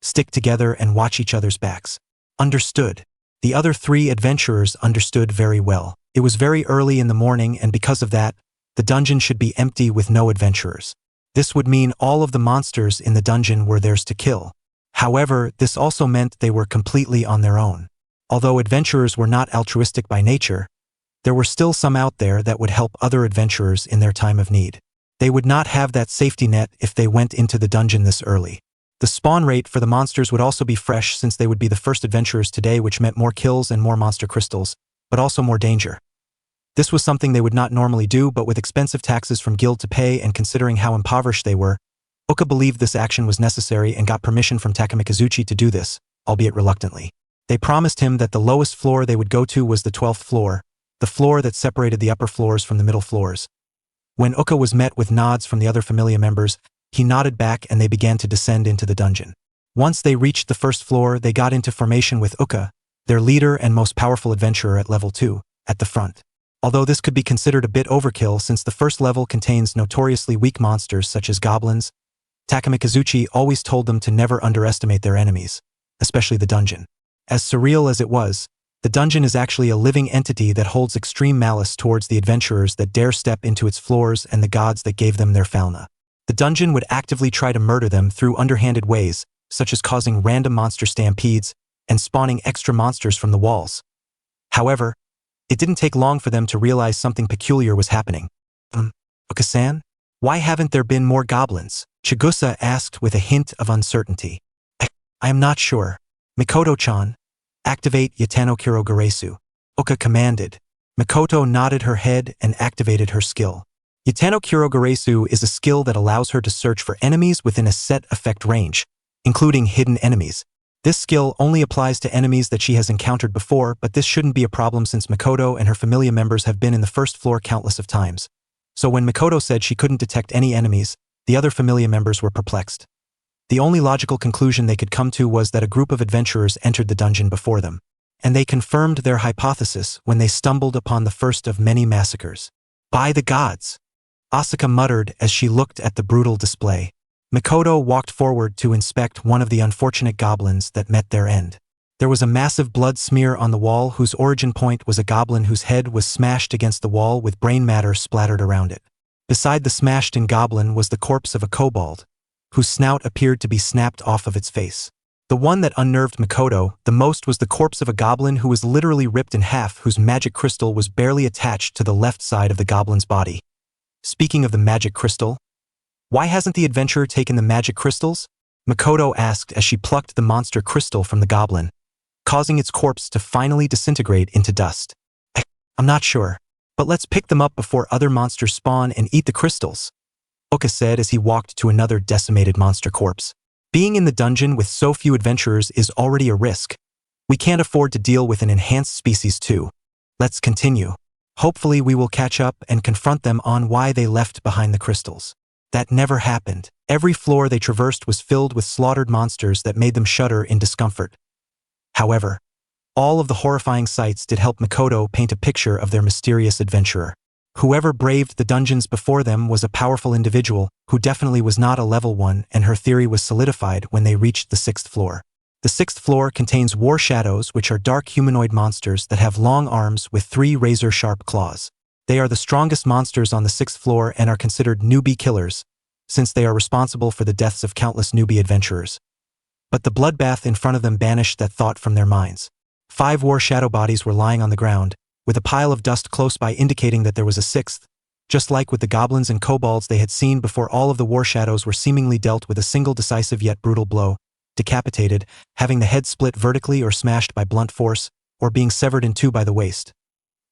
stick together and watch each other's backs." "Understood." The other 3 adventurers understood very well. It was very early in the morning, and because of that, the dungeon should be empty with no adventurers. This would mean all of the monsters in the dungeon were theirs to kill. However, this also meant they were completely on their own. Although adventurers were not altruistic by nature, there were still some out there that would help other adventurers in their time of need. They would not have that safety net if they went into the dungeon this early. The spawn rate for the monsters would also be fresh since they would be the first adventurers today, which meant more kills and more monster crystals, but also more danger. This was something they would not normally do, but with expensive taxes from guild to pay and considering how impoverished they were, Uka believed this action was necessary and got permission from Takamikazuchi to do this, albeit reluctantly. They promised him that the lowest floor they would go to was the 12th floor, the floor that separated the upper floors from the middle floors. When Uka was met with nods from the other familia members, he nodded back and they began to descend into the dungeon. Once they reached the first floor, they got into formation with Uka, their leader and most powerful adventurer at level 2, at the front. Although this could be considered a bit overkill since the first level contains notoriously weak monsters such as goblins, Takamikazuchi always told them to never underestimate their enemies, especially the dungeon. As surreal as it was, the dungeon is actually a living entity that holds extreme malice towards the adventurers that dare step into its floors and the gods that gave them their fauna. The dungeon would actively try to murder them through underhanded ways, such as causing random monster stampedes and spawning extra monsters from the walls. However, it didn't take long for them to realize something peculiar was happening. Uka-san? Why haven't there been more goblins? Chigusa asked with a hint of uncertainty. I am not sure. Mikoto-chan, activate Yatano Kiro Garesu. Uka commanded. Mikoto nodded her head and activated her skill. Yatano Kiro Garesu is a skill that allows her to search for enemies within a set effect range, including hidden enemies. This skill only applies to enemies that she has encountered before, but this shouldn't be a problem since Mikoto and her familia members have been in the first floor countless of times. So when Mikoto said she couldn't detect any enemies, the other familia members were perplexed. The only logical conclusion they could come to was that a group of adventurers entered the dungeon before them. And they confirmed their hypothesis when they stumbled upon the first of many massacres. By the gods! Asuka muttered as she looked at the brutal display. Mikoto walked forward to inspect one of the unfortunate goblins that met their end. There was a massive blood smear on the wall whose origin point was a goblin whose head was smashed against the wall with brain matter splattered around it. Beside the smashed-in goblin was the corpse of a kobold, whose snout appeared to be snapped off of its face. The one that unnerved Makoto the most was the corpse of a goblin who was literally ripped in half, whose magic crystal was barely attached to the left side of the goblin's body. Speaking of the magic crystal, why hasn't the adventurer taken the magic crystals? Makoto asked as she plucked the monster crystal from the goblin, causing its corpse to finally disintegrate into dust. I'm not sure, but let's pick them up before other monsters spawn and eat the crystals, Oka said as he walked to another decimated monster corpse. Being in the dungeon with so few adventurers is already a risk. We can't afford to deal with an enhanced species too. Let's continue. Hopefully we will catch up and confront them on why they left behind the crystals. That never happened. Every floor they traversed was filled with slaughtered monsters that made them shudder in discomfort. However, all of the horrifying sights did help Makoto paint a picture of their mysterious adventurer. Whoever braved the dungeons before them was a powerful individual who definitely was not a level 1, and her theory was solidified when they reached the 6th floor. The 6th floor contains war shadows, which are dark humanoid monsters that have long arms with 3 razor-sharp claws. They are the strongest monsters on the 6th floor and are considered newbie killers, since they are responsible for the deaths of countless newbie adventurers. But the bloodbath in front of them banished that thought from their minds. 5 war shadow bodies were lying on the ground, with a pile of dust close by indicating that there was a 6th. Just like with the goblins and kobolds they had seen before, all of the war shadows were seemingly dealt with a single decisive yet brutal blow, decapitated, having the head split vertically or smashed by blunt force, or being severed in 2 by the waist.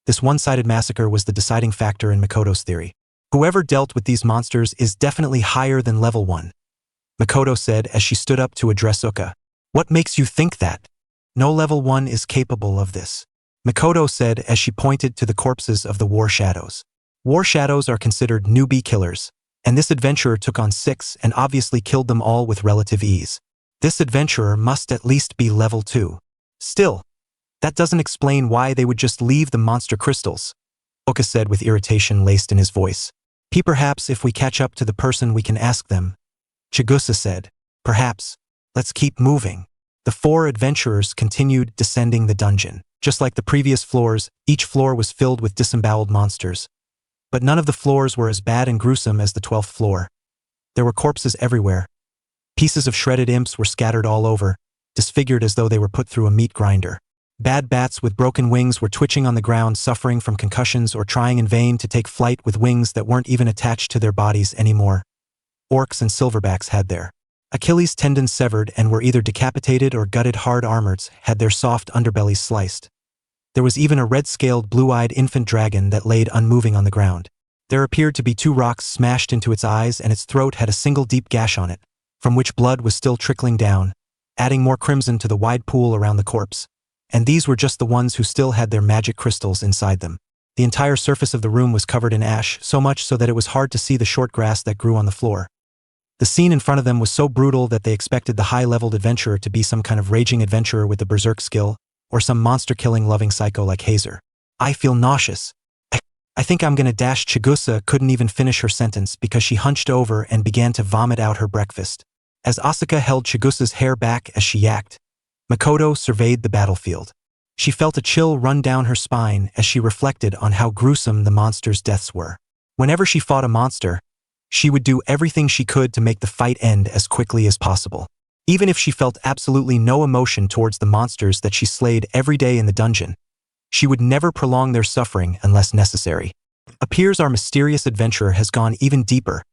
This one-sided massacre was the deciding factor in Makoto's theory. Whoever dealt with these monsters is definitely higher than level 1, Makoto said as she stood up to address Uka. What makes you think that? No level 1 is capable of this, Makoto said as she pointed to the corpses of the war shadows. War shadows are considered newbie killers, and this adventurer took on 6 and obviously killed them all with relative ease. This adventurer must at least be level 2. Still, that doesn't explain why they would just leave the monster crystals, Oka said with irritation laced in his voice. Perhaps if we catch up to the person we can ask them, Chigusa said. Perhaps. Let's keep moving. The 4 adventurers continued descending the dungeon. Just like the previous floors, each floor was filled with disemboweled monsters. But none of the floors were as bad and gruesome as the 12th floor. There were corpses everywhere. Pieces of shredded imps were scattered all over, disfigured as though they were put through a meat grinder. Bad bats with broken wings were twitching on the ground, suffering from concussions or trying in vain to take flight with wings that weren't even attached to their bodies anymore. Orcs and silverbacks had their Achilles tendons severed and were either decapitated or gutted. Hard armoreds had their soft underbellies sliced. There was even a red-scaled, blue-eyed infant dragon that laid unmoving on the ground. There appeared to be 2 rocks smashed into its eyes, and its throat had a single deep gash on it, from which blood was still trickling down, adding more crimson to the wide pool around the corpse. And these were just the ones who still had their magic crystals inside them. The entire surface of the room was covered in ash, so much so that it was hard to see the short grass that grew on the floor. The scene in front of them was so brutal that they expected the high-leveled adventurer to be some kind of raging adventurer with the berserk skill, or some monster-killing loving psycho like Hazer. I feel nauseous. I think I'm gonna dash. Chigusa couldn't even finish her sentence because she hunched over and began to vomit out her breakfast. As Asuka held Chigusa's hair back as she yacked, Makoto surveyed the battlefield. She felt a chill run down her spine as she reflected on how gruesome the monsters' deaths were. Whenever she fought a monster, she would do everything she could to make the fight end as quickly as possible. Even if she felt absolutely no emotion towards the monsters that she slayed every day in the dungeon, she would never prolong their suffering unless necessary. Appears our mysterious adventurer has gone even deeper,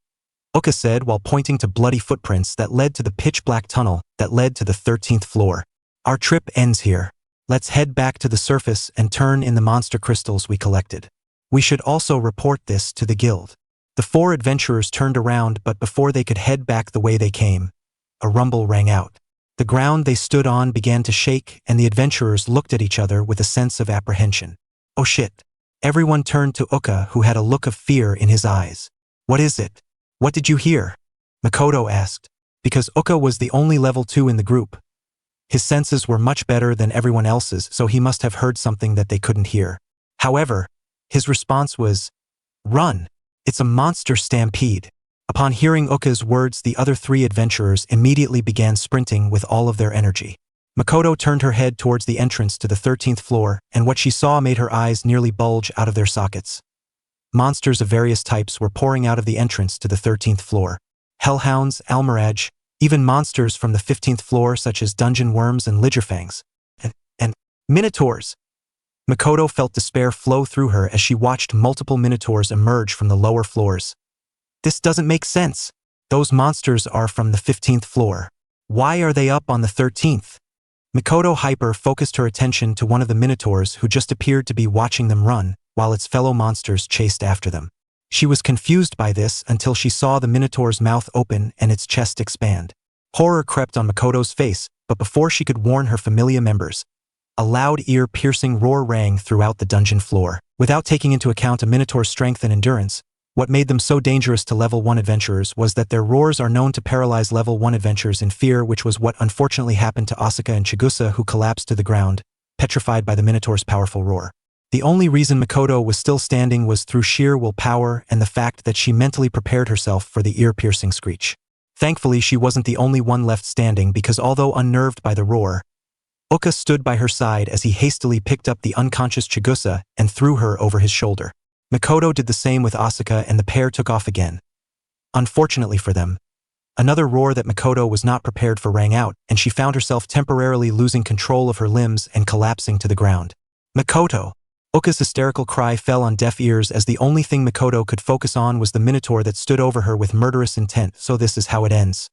Oka said while pointing to bloody footprints that led to the pitch-black tunnel that led to the 13th floor. Our trip ends here. Let's head back to the surface and turn in the monster crystals we collected. We should also report this to the guild. The 4 adventurers turned around, but before they could head back the way they came, a rumble rang out. The ground they stood on began to shake, and the adventurers looked at each other with a sense of apprehension. Oh shit. Everyone turned to Uka, who had a look of fear in his eyes. What is it? What did you hear? Makoto asked. Because Uka was the only level 2 in the group. His senses were much better than everyone else's, so he must have heard something that they couldn't hear. However, his response was, "Run! It's a monster stampede." Upon hearing Uka's words, the other 3 adventurers immediately began sprinting with all of their energy. Makoto turned her head towards the entrance to the 13th floor, and what she saw made her eyes nearly bulge out of their sockets. Monsters of various types were pouring out of the entrance to the 13th floor. Hellhounds, almiraj, even monsters from the 15th floor such as dungeon worms and ligerfangs. And minotaurs! Makoto felt despair flow through her as she watched multiple minotaurs emerge from the lower floors. This doesn't make sense. Those monsters are from the 15th floor. Why are they up on the 13th? Makoto hyper-focused her attention to one of the minotaurs who just appeared to be watching them run, while its fellow monsters chased after them. She was confused by this until she saw the minotaur's mouth open and its chest expand. Horror crept on Makoto's face, but before she could warn her familia members, a loud ear-piercing roar rang throughout the dungeon floor. Without taking into account a minotaur's strength and endurance, what made them so dangerous to level 1 adventurers was that their roars are known to paralyze level 1 adventurers in fear, which was what unfortunately happened to Asuka and Chigusa, who collapsed to the ground, petrified by the minotaur's powerful roar. The only reason Makoto was still standing was through sheer willpower and the fact that she mentally prepared herself for the ear-piercing screech. Thankfully, she wasn't the only one left standing because although unnerved by the roar, Uka stood by her side as he hastily picked up the unconscious Chigusa and threw her over his shoulder. Makoto did the same with Asuka and the pair took off again. Unfortunately for them, another roar that Makoto was not prepared for rang out, and she found herself temporarily losing control of her limbs and collapsing to the ground. Makoto! Uka's hysterical cry fell on deaf ears as the only thing Makoto could focus on was the minotaur that stood over her with murderous intent. So this is how it ends.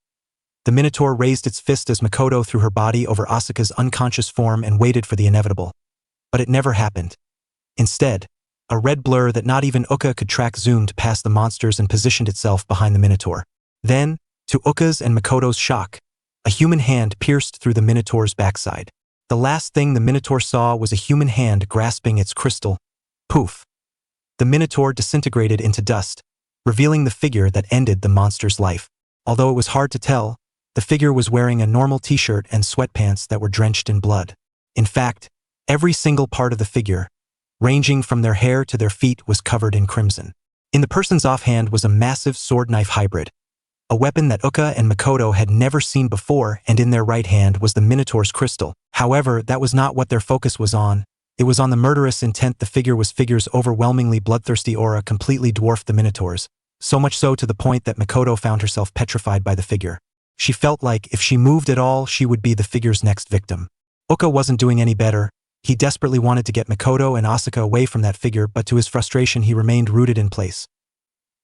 The minotaur raised its fist as Makoto threw her body over Asuka's unconscious form and waited for the inevitable. But it never happened. Instead, a red blur that not even Uka could track zoomed past the monsters and positioned itself behind the minotaur. Then, to Uka's and Makoto's shock, a human hand pierced through the minotaur's backside. The last thing the minotaur saw was a human hand grasping its crystal. Poof! The minotaur disintegrated into dust, revealing the figure that ended the monster's life. Although it was hard to tell, the figure was wearing a normal t-shirt and sweatpants that were drenched in blood. In fact, every single part of the figure, ranging from their hair to their feet, was covered in crimson. In the person's offhand was a massive sword-knife hybrid, a weapon that Uka and Makoto had never seen before, and in their right hand was the minotaur's crystal. However, that was not what their focus was on. It was on the murderous intent. The figure's overwhelmingly bloodthirsty aura completely dwarfed the minotaur's, so much so to the point that Makoto found herself petrified by the figure. She felt like if she moved at all, she would be the figure's next victim. Uka wasn't doing any better. He desperately wanted to get Makoto and Asuka away from that figure, but to his frustration he remained rooted in place.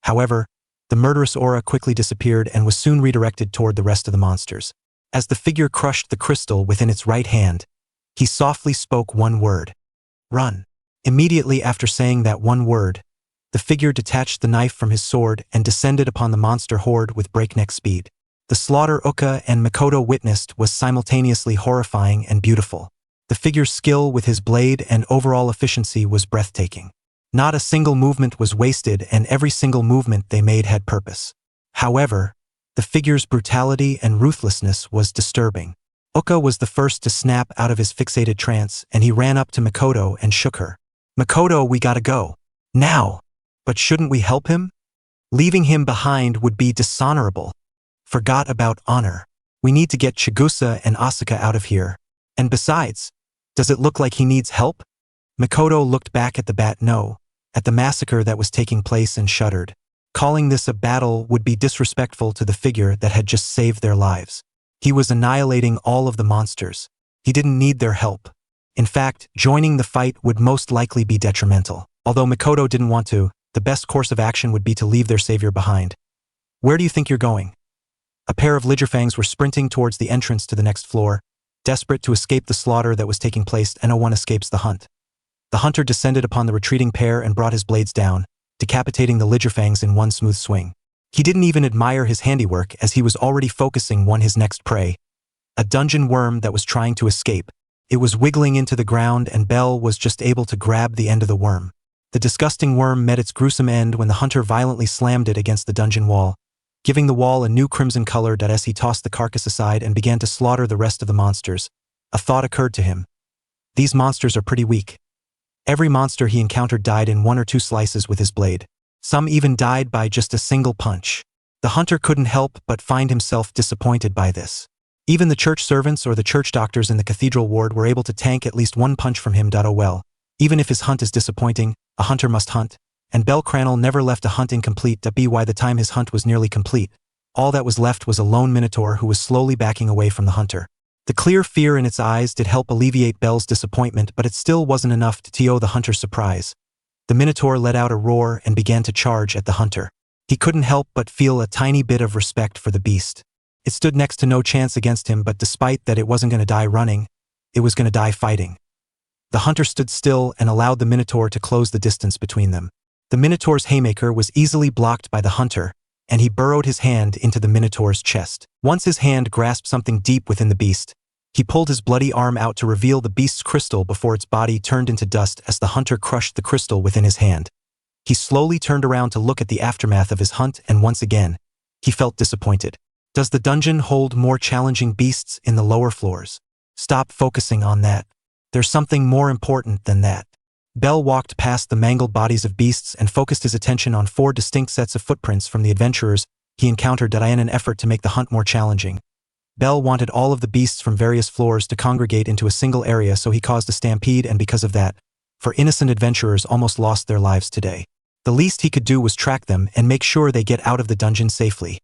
However, the murderous aura quickly disappeared and was soon redirected toward the rest of the monsters. As the figure crushed the crystal within its right hand, he softly spoke one word. Run. Immediately after saying that one word, the figure detached the knife from his sword and descended upon the monster horde with breakneck speed. The slaughter Uka and Makoto witnessed was simultaneously horrifying and beautiful. The figure's skill with his blade and overall efficiency was breathtaking. Not a single movement was wasted, and every single movement they made had purpose. However, the figure's brutality and ruthlessness was disturbing. Uka was the first to snap out of his fixated trance, and he ran up to Makoto and shook her. Makoto, we gotta go. Now! But shouldn't we help him? Leaving him behind would be dishonorable. Forgot about honor. We need to get Chigusa and Asuka out of here. And besides, does it look like he needs help? Makoto looked back at the Bat-No, at the massacre that was taking place, and shuddered. Calling this a battle would be disrespectful to the figure that had just saved their lives. He was annihilating all of the monsters. He didn't need their help. In fact, joining the fight would most likely be detrimental. Although Makoto didn't want to, the best course of action would be to leave their savior behind. Where do you think you're going? A pair of ligerfangs were sprinting towards the entrance to the next floor, desperate to escape the slaughter that was taking place. No one escapes the hunt. The hunter descended upon the retreating pair and brought his blades down, decapitating the ligerfangs in one smooth swing. He didn't even admire his handiwork, as he was already focusing on his next prey, a dungeon worm that was trying to escape. It was wiggling into the ground, and Bell was just able to grab the end of the worm. The disgusting worm met its gruesome end when the hunter violently slammed it against the dungeon wall, giving the wall a new crimson color. As he tossed the carcass aside and began to slaughter the rest of the monsters, a thought occurred to him. These monsters are pretty weak. Every monster he encountered died in 1 or 2 slices with his blade. Some even died by just a single punch. The hunter couldn't help but find himself disappointed by this. Even the church servants or the church doctors in the cathedral ward were able to tank at least one punch from him. Oh well, even if his hunt is disappointing, a hunter must hunt, and Bell Cranel never left a hunt incomplete. By the time his hunt was nearly complete, all that was left was a lone minotaur who was slowly backing away from the hunter. The clear fear in its eyes did help alleviate Bell's disappointment, but it still wasn't enough to TO the hunter's surprise. The minotaur let out a roar and began to charge at the hunter. He couldn't help but feel a tiny bit of respect for the beast. It stood next to no chance against him, but despite that it wasn't going to die running, it was going to die fighting. The hunter stood still and allowed the minotaur to close the distance between them. The minotaur's haymaker was easily blocked by the hunter, and he burrowed his hand into the minotaur's chest. Once his hand grasped something deep within the beast, he pulled his bloody arm out to reveal the beast's crystal before its body turned into dust as the hunter crushed the crystal within his hand. He slowly turned around to look at the aftermath of his hunt, and once again, he felt disappointed. Does the dungeon hold more challenging beasts in the lower floors? Stop focusing on that. There's something more important than that. Bell walked past the mangled bodies of beasts and focused his attention on 4 distinct sets of footprints from the adventurers he encountered in an effort to make the hunt more challenging. Bell wanted all of the beasts from various floors to congregate into a single area, so he caused a stampede, and because of that, 4 innocent adventurers almost lost their lives today. The least he could do was track them and make sure they get out of the dungeon safely.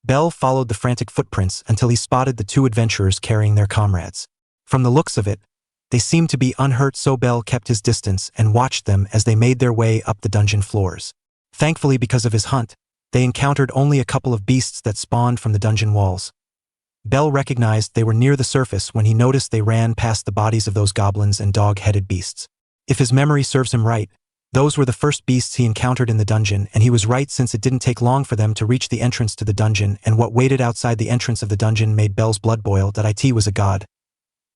Bell followed the frantic footprints until he spotted the 2 adventurers carrying their comrades. From the looks of it, they seemed to be unhurt, so Bell kept his distance and watched them as they made their way up the dungeon floors. Thankfully, because of his hunt, they encountered only a couple of beasts that spawned from the dungeon walls. Bell recognized they were near the surface when he noticed they ran past the bodies of those goblins and dog-headed beasts. If his memory serves him right, those were the first beasts he encountered in the dungeon, and he was right, since it didn't take long for them to reach the entrance to the dungeon, and what waited outside the entrance of the dungeon made Bell's blood boil. It was a god.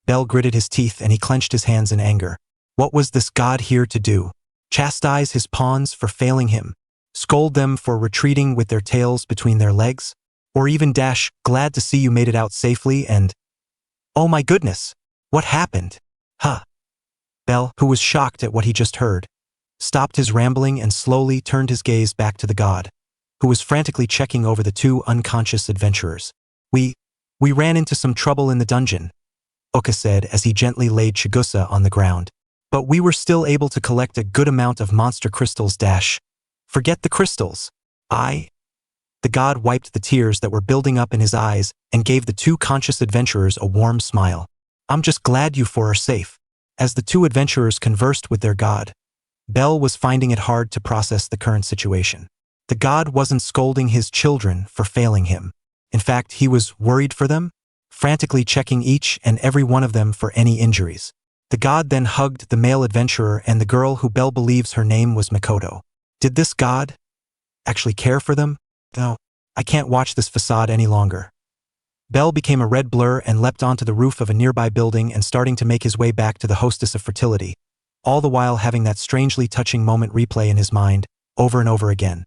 Bell gritted his teeth and he clenched his hands in anger. What was this god here to do? Chastise his pawns for failing him? Scold them for retreating with their tails between their legs? Or even dash, glad to see you made it out safely, and… Oh my goodness! What happened? Huh. Bell, who was shocked at what he just heard, stopped his rambling and slowly turned his gaze back to the god, who was frantically checking over the 2 unconscious adventurers. We ran into some trouble in the dungeon, Oka said as he gently laid Chigusa on the ground. But we were still able to collect a good amount of monster crystals. Forget the crystals. The god wiped the tears that were building up in his eyes and gave the 2 conscious adventurers a warm smile. I'm just glad you 4 are safe. As the 2 adventurers conversed with their god, Bell was finding it hard to process the current situation. The god wasn't scolding his children for failing him. In fact, he was worried for them, frantically checking each and every one of them for any injuries. The god then hugged the male adventurer and the girl who Bell believes her name was Mikoto. Did this god actually care for them? No, I can't watch this facade any longer. Bell became a red blur and leapt onto the roof of a nearby building and starting to make his way back to the hostess of fertility, all the while having that strangely touching moment replay in his mind, over and over again.